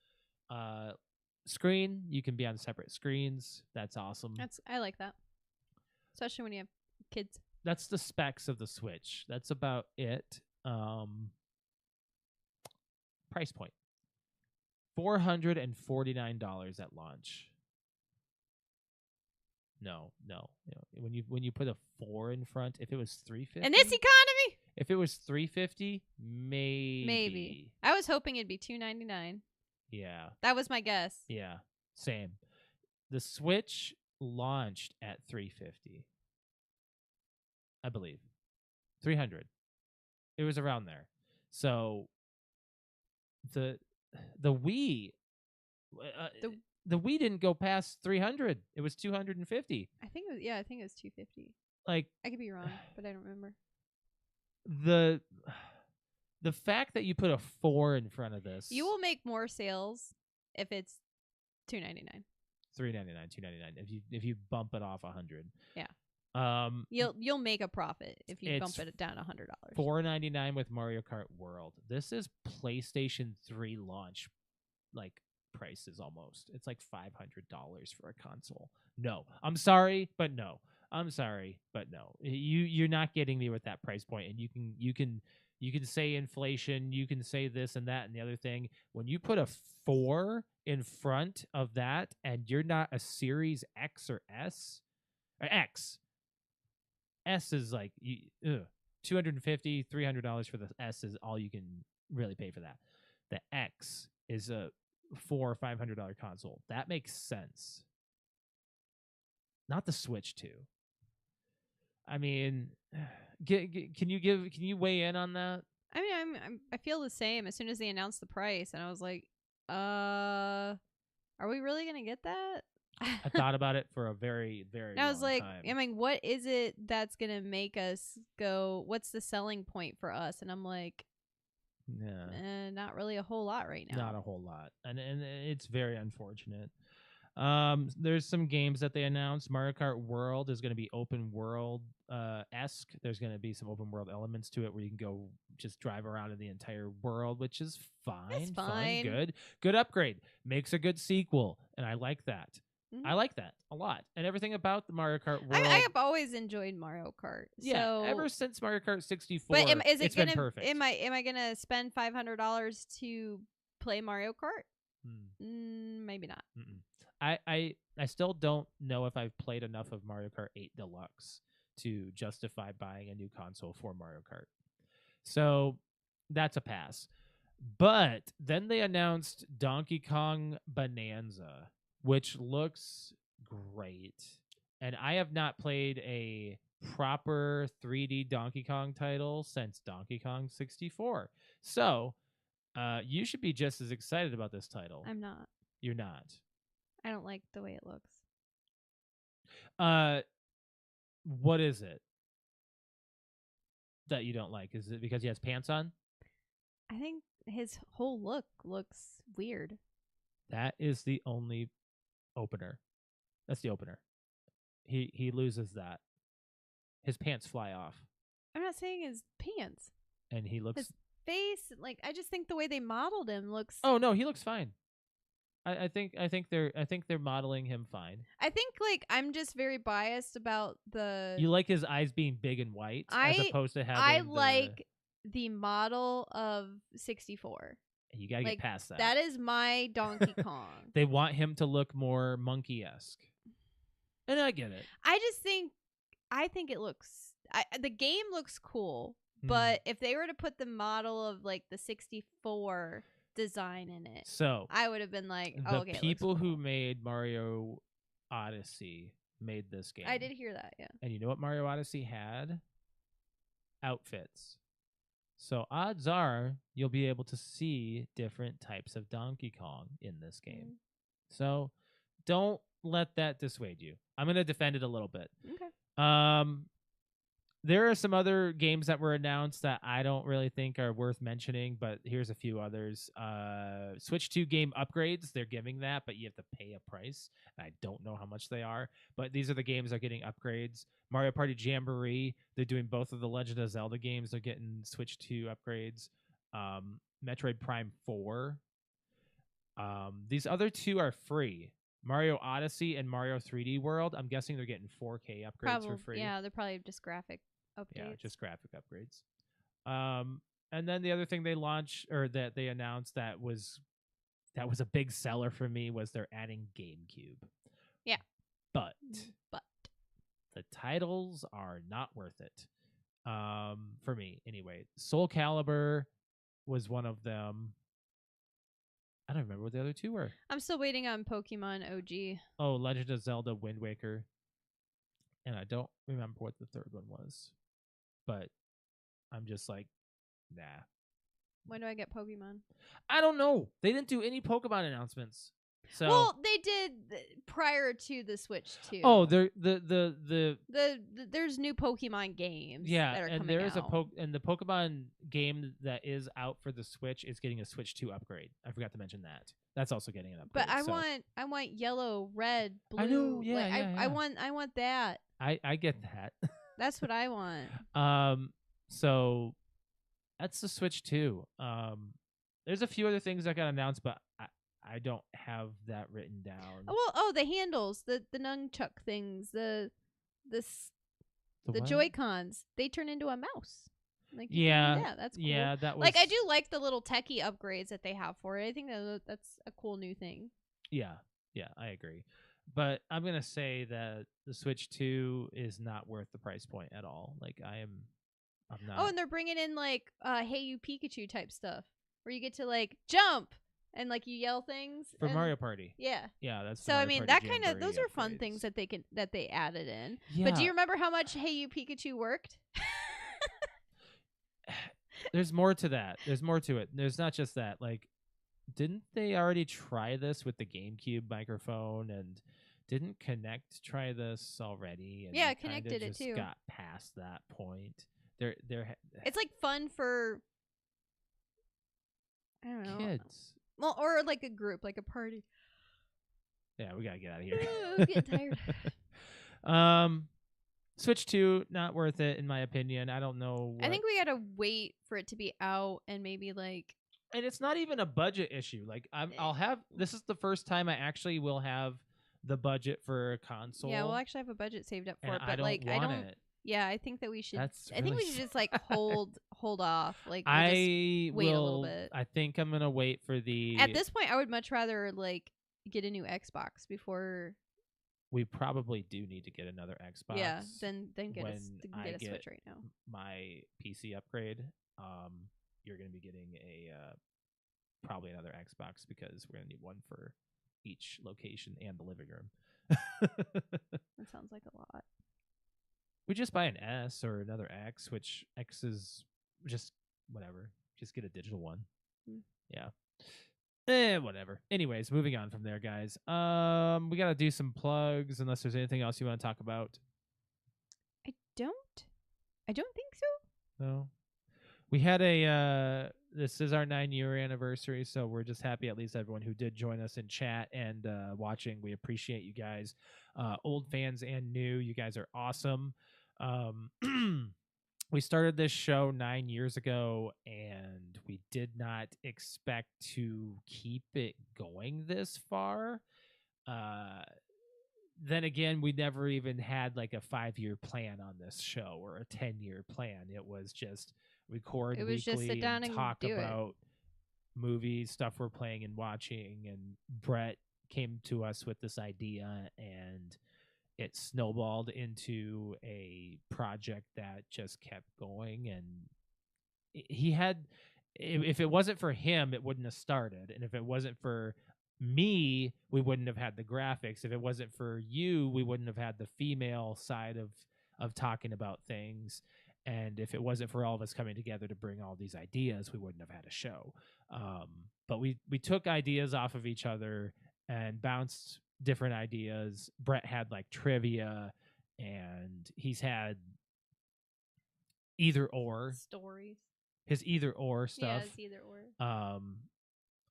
screen. You can be on separate screens. That's awesome. I like that, especially when you have kids. That's the specs of the Switch. That's about it. Price point: $449 at launch. No. When you put a 4 in front, if it was $350 In this economy, if it was $350, maybe. I was hoping it'd be $299. Yeah. That was my guess. Yeah. Same. The Switch launched at $350. I believe. $300. It was around there. So the Wii the Wii didn't go past $300. It was $250. I think it was $250. Like, I could be wrong, but I don't remember. The fact that you put a 4 in front of this, You will make more sales if it's $299. $399, $299. If you bump it off 100, Yeah. um, You'll make a profit if you It's bump it down $100. $499 with Mario Kart World. This is PlayStation 3 launch, like, prices almost. It's like $500 for a console. No, I'm sorry, but no. You're not getting me with that price point. And you can say inflation, you can say this and that and the other thing. When you put a 4 in front of that, and you're not a Series X or S, or X. S is like $250, $300 for the S is all you can really pay for that. The X is a $400 or $500 console. That makes sense. Not the Switch 2. I mean, can you weigh in on that? I mean, I feel the same. As soon as they announced the price, and I was like, are we really gonna get that? I thought about it for a very, very and I was long like, time. I mean, what is it that's gonna make us go? What's the selling point for us? And I'm like, yeah, not really a whole lot right now. Not a whole lot, and it's very unfortunate. There's some games that they announced. Mario Kart World is going to be open world esque. There's going to be some open world elements to it where you can go just drive around in the entire world, which is fine. It's fine. Good upgrade. Makes a good sequel, and I like that. Mhm. I like that a lot, and everything about the Mario Kart World. I have always enjoyed Mario Kart. Yeah, so, ever since Mario Kart 64, but it's been perfect. Am I gonna spend $500 to play Mario Kart? Maybe not. I still don't know if I've played enough of Mario Kart 8 Deluxe to justify buying a new console for Mario Kart. So that's a pass. But then they announced Donkey Kong Bonanza, which looks great. And I have not played a proper 3D Donkey Kong title since Donkey Kong 64. So you should be just as excited about this title. I'm not. You're not. I don't like the way it looks. What is it that you don't like? Is it because he has pants on? I think his whole look looks weird. That is the only opener. That's the opener. He loses that. His pants fly off. I'm not saying his pants. And he looks... His face, like, I just think the way they modeled him looks... Oh, no, he looks fine. I think they're modeling him fine. I think, like, I'm just very biased about the... You like his eyes being big and white as opposed to having I like the model of 64. You gotta get past that. That is my Donkey Kong. They want him to look more monkey-esque. And I get it. I think it looks... the game looks cool, but if they were to put the model of, like, the 64 design in it, so I would have been like, the okay, people who made Mario Odyssey made this game. I did hear that, yeah. And you know what Mario Odyssey had? Outfits. So odds are you'll be able to see different types of Donkey Kong in this game. So don't let that dissuade you. I'm going to defend it a little bit. Okay. There are some other games that were announced that I don't really think are worth mentioning, but here's a few others. Switch 2 game upgrades, they're giving that, but you have to pay a price. And I don't know how much they are, but these are the games that are getting upgrades. Mario Party Jamboree, they're doing both of the Legend of Zelda games. They're getting Switch 2 upgrades. Metroid Prime 4. These other two are free. Mario Odyssey and Mario 3D World, I'm guessing they're getting 4K upgrades for free. Yeah, they're probably just graphic updates. Yeah, just graphic upgrades. And then the other thing they launched or that they announced that was a big seller for me was they're adding GameCube. Yeah. But But the titles are not worth it. For me, anyway. Soul Calibur was one of them. I don't remember what the other two were. I'm still waiting on Pokemon OG. Oh, Legend of Zelda Wind Waker. And I don't remember what the third one was. But I'm just like, nah. When do I get Pokemon? I don't know. They didn't do any Pokemon announcements. So well, they did prior to the Switch too. Oh, there's new Pokemon games. Yeah, that are and coming there is out. and the Pokemon game that is out for the Switch is getting a Switch 2 upgrade. I forgot to mention that. That's also getting an upgrade. But I want yellow, red, blue. I know. Yeah, like, I want that. I get that. That's what I want. So that's the Switch 2. There's a few other things that got announced, but I don't have that written down. Well, the handles, the nunchuck things, the what? Joy-Cons, they turn into a mouse. Like yeah, that's cool. Yeah, that was like I do like the little techie upgrades that they have for it. I think that's a cool new thing. Yeah, I agree. But I'm gonna say that the Switch 2 is not worth the price point at all. Like I'm not. Oh, and they're bringing in like Hey You Pikachu type stuff where you get to like jump and like you yell things for Mario Party. Yeah, that's so. I mean, that kind of those are upgrades. fun things that they added in. Yeah. But do you remember how much Hey You Pikachu worked? There's more to that. There's more to it. There's not just that. Like, didn't they already try this with the GameCube microphone? And didn't Connect try this already? And yeah, Connect did it too. Got past that point. It's like fun for I don't know kids. Well, or like a group, like a party. Yeah, we gotta get out of here. I'm getting tired. Switch 2, not worth it in my opinion. I don't know. I think we gotta wait for it to be out and maybe like. And it's not even a budget issue. Like I'll have. This is the first time I actually will have the budget for a console. Yeah, we'll actually have a budget saved up for and it, but I don't want it. Yeah, I think that we should. That's I think we should just like hold off. Like I wait will, a little bit. I think I'm gonna wait for the. At this point, I would much rather like get a new Xbox before. We probably do need to get another Xbox. Yeah, then get when a Switch right now. My PC upgrade, you're going to be getting probably another Xbox because we're going to need one for each location and the living room. That sounds like a lot. We just buy an S or another X, which X is just whatever. Just get a digital one. Yeah. Whatever. Anyways, moving on from there, guys. We gotta do some plugs unless there's anything else you want to talk about. I don't think so. No. We had this is our 9-year anniversary, so we're just happy at least everyone who did join us in chat and watching. We appreciate you guys. Old fans and new, you guys are awesome. We started this show 9 years ago, and we did not expect to keep it going this far. Then again, we never even had like a 5-year plan on this show or a 10-year plan. It was just record It was weekly just sit down and talk do about movies, stuff we're playing and watching. And Brett came to us with this idea, and it snowballed into a project that just kept going. And he had, if it wasn't for him, it wouldn't have started. And if it wasn't for me, we wouldn't have had the graphics. If it wasn't for you, we wouldn't have had the female side of talking about things. And if it wasn't for all of us coming together to bring all these ideas, we wouldn't have had a show. But we took ideas off of each other and bounced different ideas. Brett had like trivia, and he's had either or Stories. his either or stuff. Yeah, it's either or.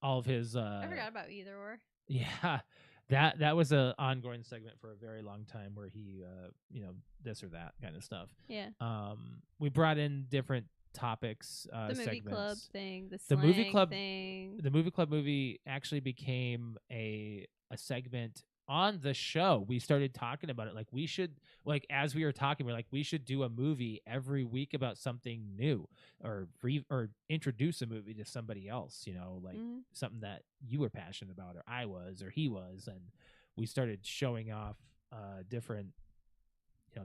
All of his I forgot about either or. Yeah, that was a ongoing segment for a very long time where he this or that kind of stuff. Yeah. We brought in different topics, The movie segments. club thing, the The movie slang club thing. The movie club movie actually became a segment on the show. We started talking about it, like we should, like as we were talking, we're like we should do a movie every week about something new, or introduce a movie to somebody else, like something that you were passionate about, or I was, or he was. And we started showing off different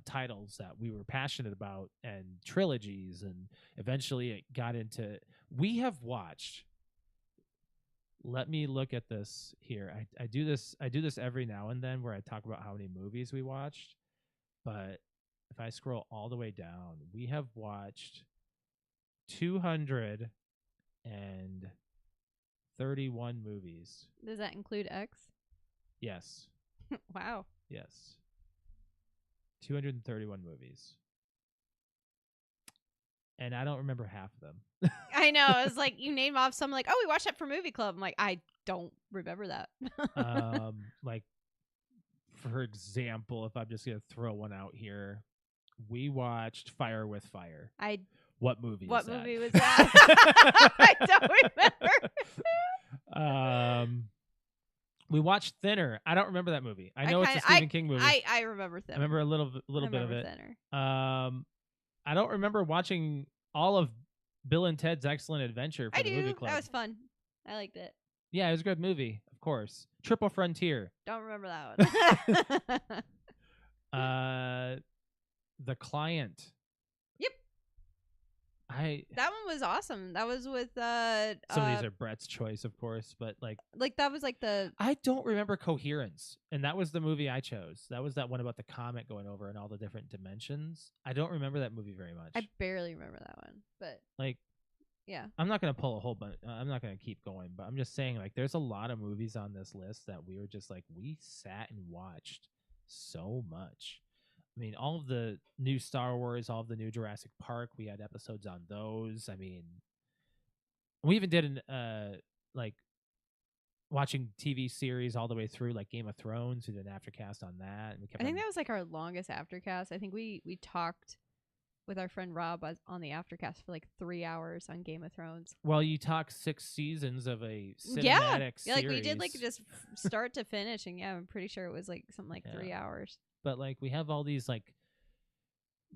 titles that we were passionate about and trilogies, and eventually it got into, we have watched, let me look at this here. I do this every now and then where I talk about how many movies we watched. But if I scroll all the way down, we have watched 231 movies. Does that include X? Yes. Wow. Yes. 231 movies. And I don't remember half of them. I know. It's like you name off some, like, oh, we watched that for movie club. I'm like, I don't remember that. Like, for example, if I'm just gonna throw one out here, we watched Fire with Fire. What movie? What is that? movie was that? I don't remember. We watched Thinner. I don't remember that movie. I know it's a Stephen King movie. I remember Thinner. I remember a little bit of it. Thinner. I don't remember watching all of Bill and Ted's Excellent Adventure for the movie club. That was fun. I liked it. Yeah, it was a good movie, of course. Triple Frontier. Don't remember that one. The Client. Yep. That one was awesome. That was with some of these are Brett's choice, of course, but like that was like the, I don't remember Coherence, and that was the movie I chose. That was that one about the comet going over and all the different dimensions. I don't remember that movie very much. I barely remember that one, but like, yeah, I'm not gonna pull a whole bunch. I'm not gonna keep going, but I'm just saying, like, there's a lot of movies on this list that we were just like, we sat and watched so much. I mean, all of the new Star Wars, all of the new Jurassic Park, we had episodes on those. I mean, we even did like watching TV series all the way through, like Game of Thrones. We did an aftercast on that. And we kept I think that was like our longest aftercast. I think we talked with our friend Rob on the aftercast for like 3 hours on Game of Thrones. Well, you talk 6 seasons of a cinematic series. Yeah, like we did like just start to finish, and yeah, I'm pretty sure it was like something like 3 hours. But like we have all these like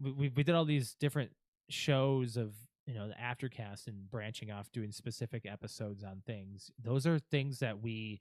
we did all these different shows of the aftercast and branching off doing specific episodes on things. Those are things that we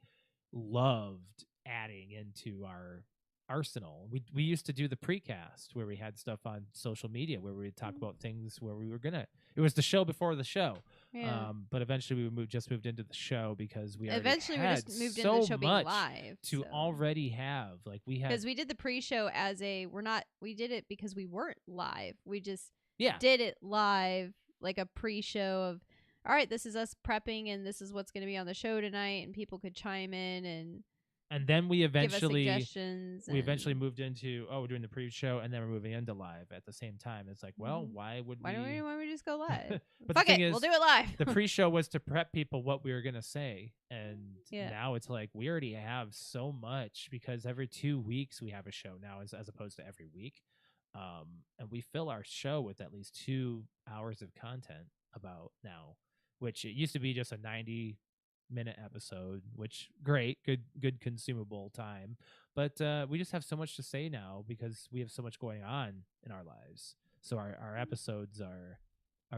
loved adding into our arsenal. We used to do the precast where we had stuff on social media where we would talk about things where we were gonna. It was the show before the show. Yeah. But eventually we just moved into the show because we Eventually we had just moved so into the show being much live. to already have. Like we had because we did the pre-show as we did it because we weren't live. We just yeah. did it live, like a pre-show of, all right, this is us prepping and this is what's going to be on the show tonight, and people could chime in and then we eventually give us suggestions. We eventually moved into we're doing the pre-show and then we're moving into live at the same time. It's like, well, why don't we just go live? But Fuck the thing it, is, we'll do it live. The pre-show was to prep people what we were gonna say, and Yeah. now it's like we already have so much because every 2 weeks we have a show now, as opposed to every week, and we fill our show with at least 2 hours of content about now, which it used to be just a 90-minute episode, which great, good consumable time, but we just have so much to say now because we have so much going on in our lives. So our episodes are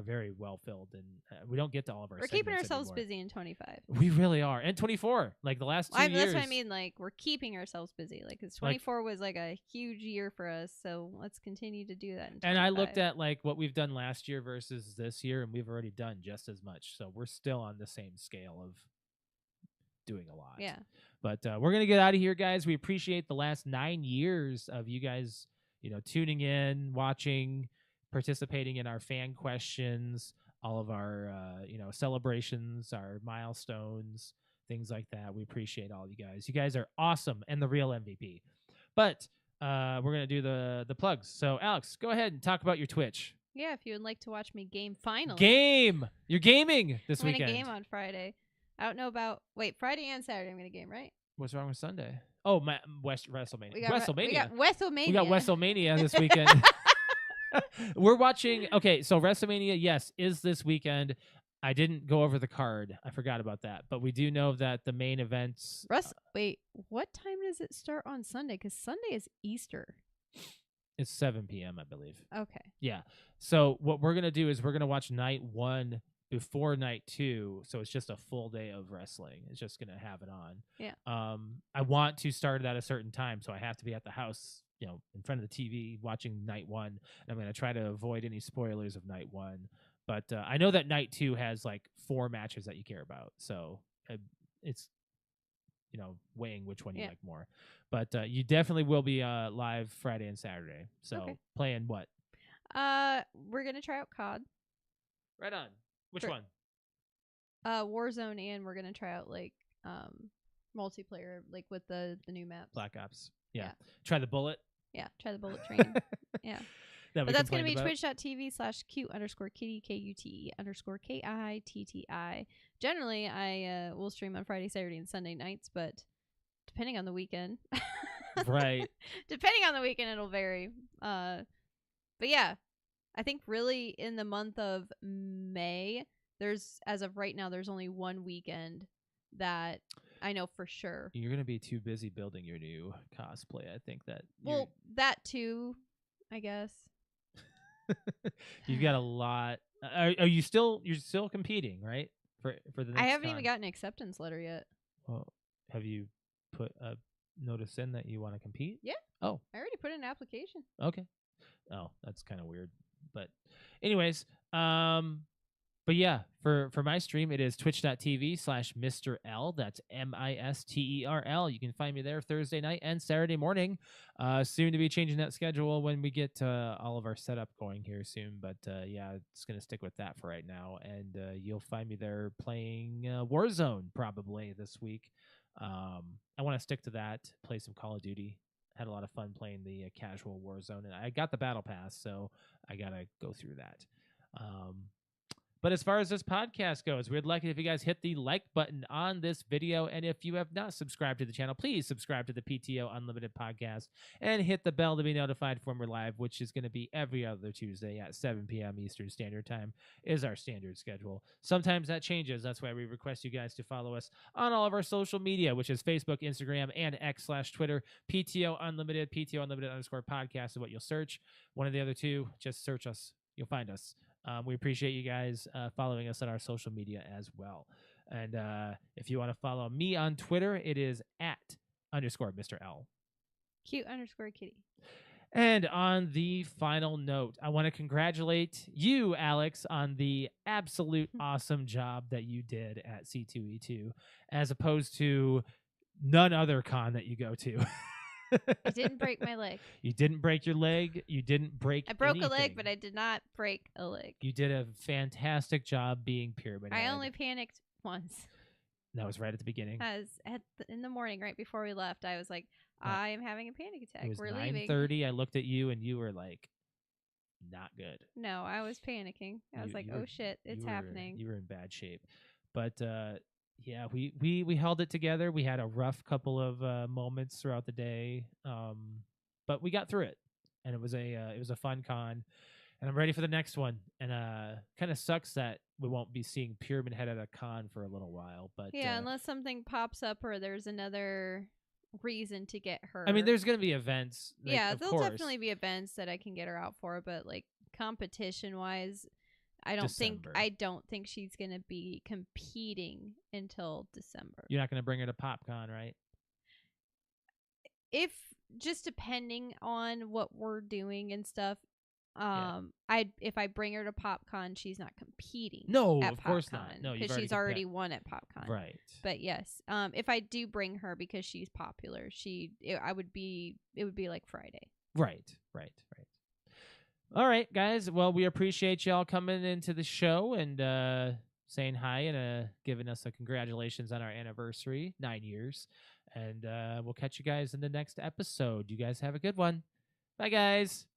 very well filled, and we don't get to all of our. We're keeping segments ourselves anymore. busy in 25. We really are, and 24. Like the last 2 years. That's what I mean. Like we're keeping ourselves busy. Like 'cause 24 was like a huge year for us, so let's continue to do that. In 25. And I looked at like what we've done last year versus this year, and we've already done just as much. So we're still on the same scale of doing a lot. Yeah. But we're gonna get out of here, guys. We appreciate the last 9 years of you guys, tuning in, watching, participating in our fan questions, all of our celebrations, our milestones, things like that. We appreciate all you guys. You guys are awesome and the real MVP. But we're gonna do the plugs. So Alex, go ahead and talk about your Twitch. Yeah, if you would like to watch me game finally. You're gaming this weekend. I'm gonna game on Friday. I don't know about Friday and Saturday I'm gonna game, right? What's wrong with Sunday? Oh, WrestleMania. We got WrestleMania. We got WrestleMania this weekend. We're watching. Okay, so WrestleMania, yes, is this weekend. I didn't go over the card. I forgot about that. But we do know that the main events. Wait, what time does it start on Sunday? Because Sunday is Easter. It's 7 p.m., I believe. Okay. Yeah. So what we're going to do is we're going to watch night 1 before night 2. So it's just a full day of wrestling. It's just going to have it on. Yeah. I want to start it at a certain time. So I have to be at the house, in front of the TV watching night 1. And I'm going to try to avoid any spoilers of night 1. But I know that night 2 has like 4 matches that you care about. So it's, weighing which one you like more. But you definitely will be live Friday and Saturday. So playing what? We're going to try out COD. Right on. Which one? Warzone, and we're going to try out like multiplayer, like with the new maps. Black Ops. Yeah. Try the bullet. Yeah, try the bullet train. Yeah. But that's going to be twitch.tv/Q_kitty, KUTE_KITTI. Generally, I will stream on Friday, Saturday, and Sunday nights, but depending on the weekend. Right. Depending on the weekend, it'll vary. But yeah, I think really in the month of May, as of right now, there's only one weekend that I know for sure. You're going to be too busy building your new cosplay. I think that. Well, that too, I guess. You've got a lot. Are you still? You're still competing, right? For the next I haven't con? even gotten an acceptance letter yet. Well, have you put a notice in that you want to compete? Yeah. Oh, I already put in an application. Okay. Oh, that's kind of weird. But anyways, but yeah, for my stream, it is twitch.tv/Mr. L. That's MISTERL. You can find me there Thursday night and Saturday morning. Soon to be changing that schedule when we get all of our setup going here soon. But yeah, it's going to stick with that for right now. And you'll find me there playing Warzone probably this week. I want to stick to that, play some Call of Duty. Had a lot of fun playing the casual Warzone. And I got the Battle Pass, so I got to go through that. But as far as this podcast goes, we'd like it if you guys hit the like button on this video. And if you have not subscribed to the channel, please subscribe to the PTO Unlimited podcast and hit the bell to be notified when we're live, which is going to be every other Tuesday at 7 p.m. Eastern Standard Time is our standard schedule. Sometimes that changes. That's why we request you guys to follow us on all of our social media, which is Facebook, Instagram, and X/Twitter. PTO Unlimited, PTO Unlimited _podcast is what you'll search. One of the other two, just search us. You'll find us. We appreciate you guys following us on our social media as well. And if you want to follow me on Twitter, it is @_Mr. L. Cute_kitty. And on the final note, I want to congratulate you, Alex, on the absolute awesome job that you did at C2E2, as opposed to none other con that you go to. I didn't break my leg. You didn't break your leg. You didn't break I broke anything. a leg, but I did not break a leg. You did a fantastic job being Pyramid I Head. only panicked once. That was right at the beginning. In the morning, right before we left, I was like, I am having a panic attack. It was We're 9:30. leaving. I looked at you, and you were like, not good. No, I was panicking. I was like, oh shit, it's happening. You were in bad shape. But yeah, we held it together. We had a rough couple of moments throughout the day, but we got through it, and it was a fun con. And I'm ready for the next one. And kind of sucks that we won't be seeing Pyramid Head at a con for a little while. But yeah, unless something pops up or there's another reason to get her. I mean, there's gonna be events. Like, yeah, of there'll course. definitely be events that I can get her out for, but like competition wise, I don't think she's gonna be competing until December. You're not gonna bring her to PopCon, right? If just depending on what we're doing and stuff. If I bring her to PopCon, she's not competing. No, at of course PopCon, not. No, because she's already won at PopCon. Right. But yes, if I do bring her because she's popular, it would be like Friday. Right. All right, guys. Well, we appreciate y'all coming into the show and saying hi and giving us a congratulations on our anniversary, 9 years. And we'll catch you guys in the next episode. You guys have a good one. Bye, guys.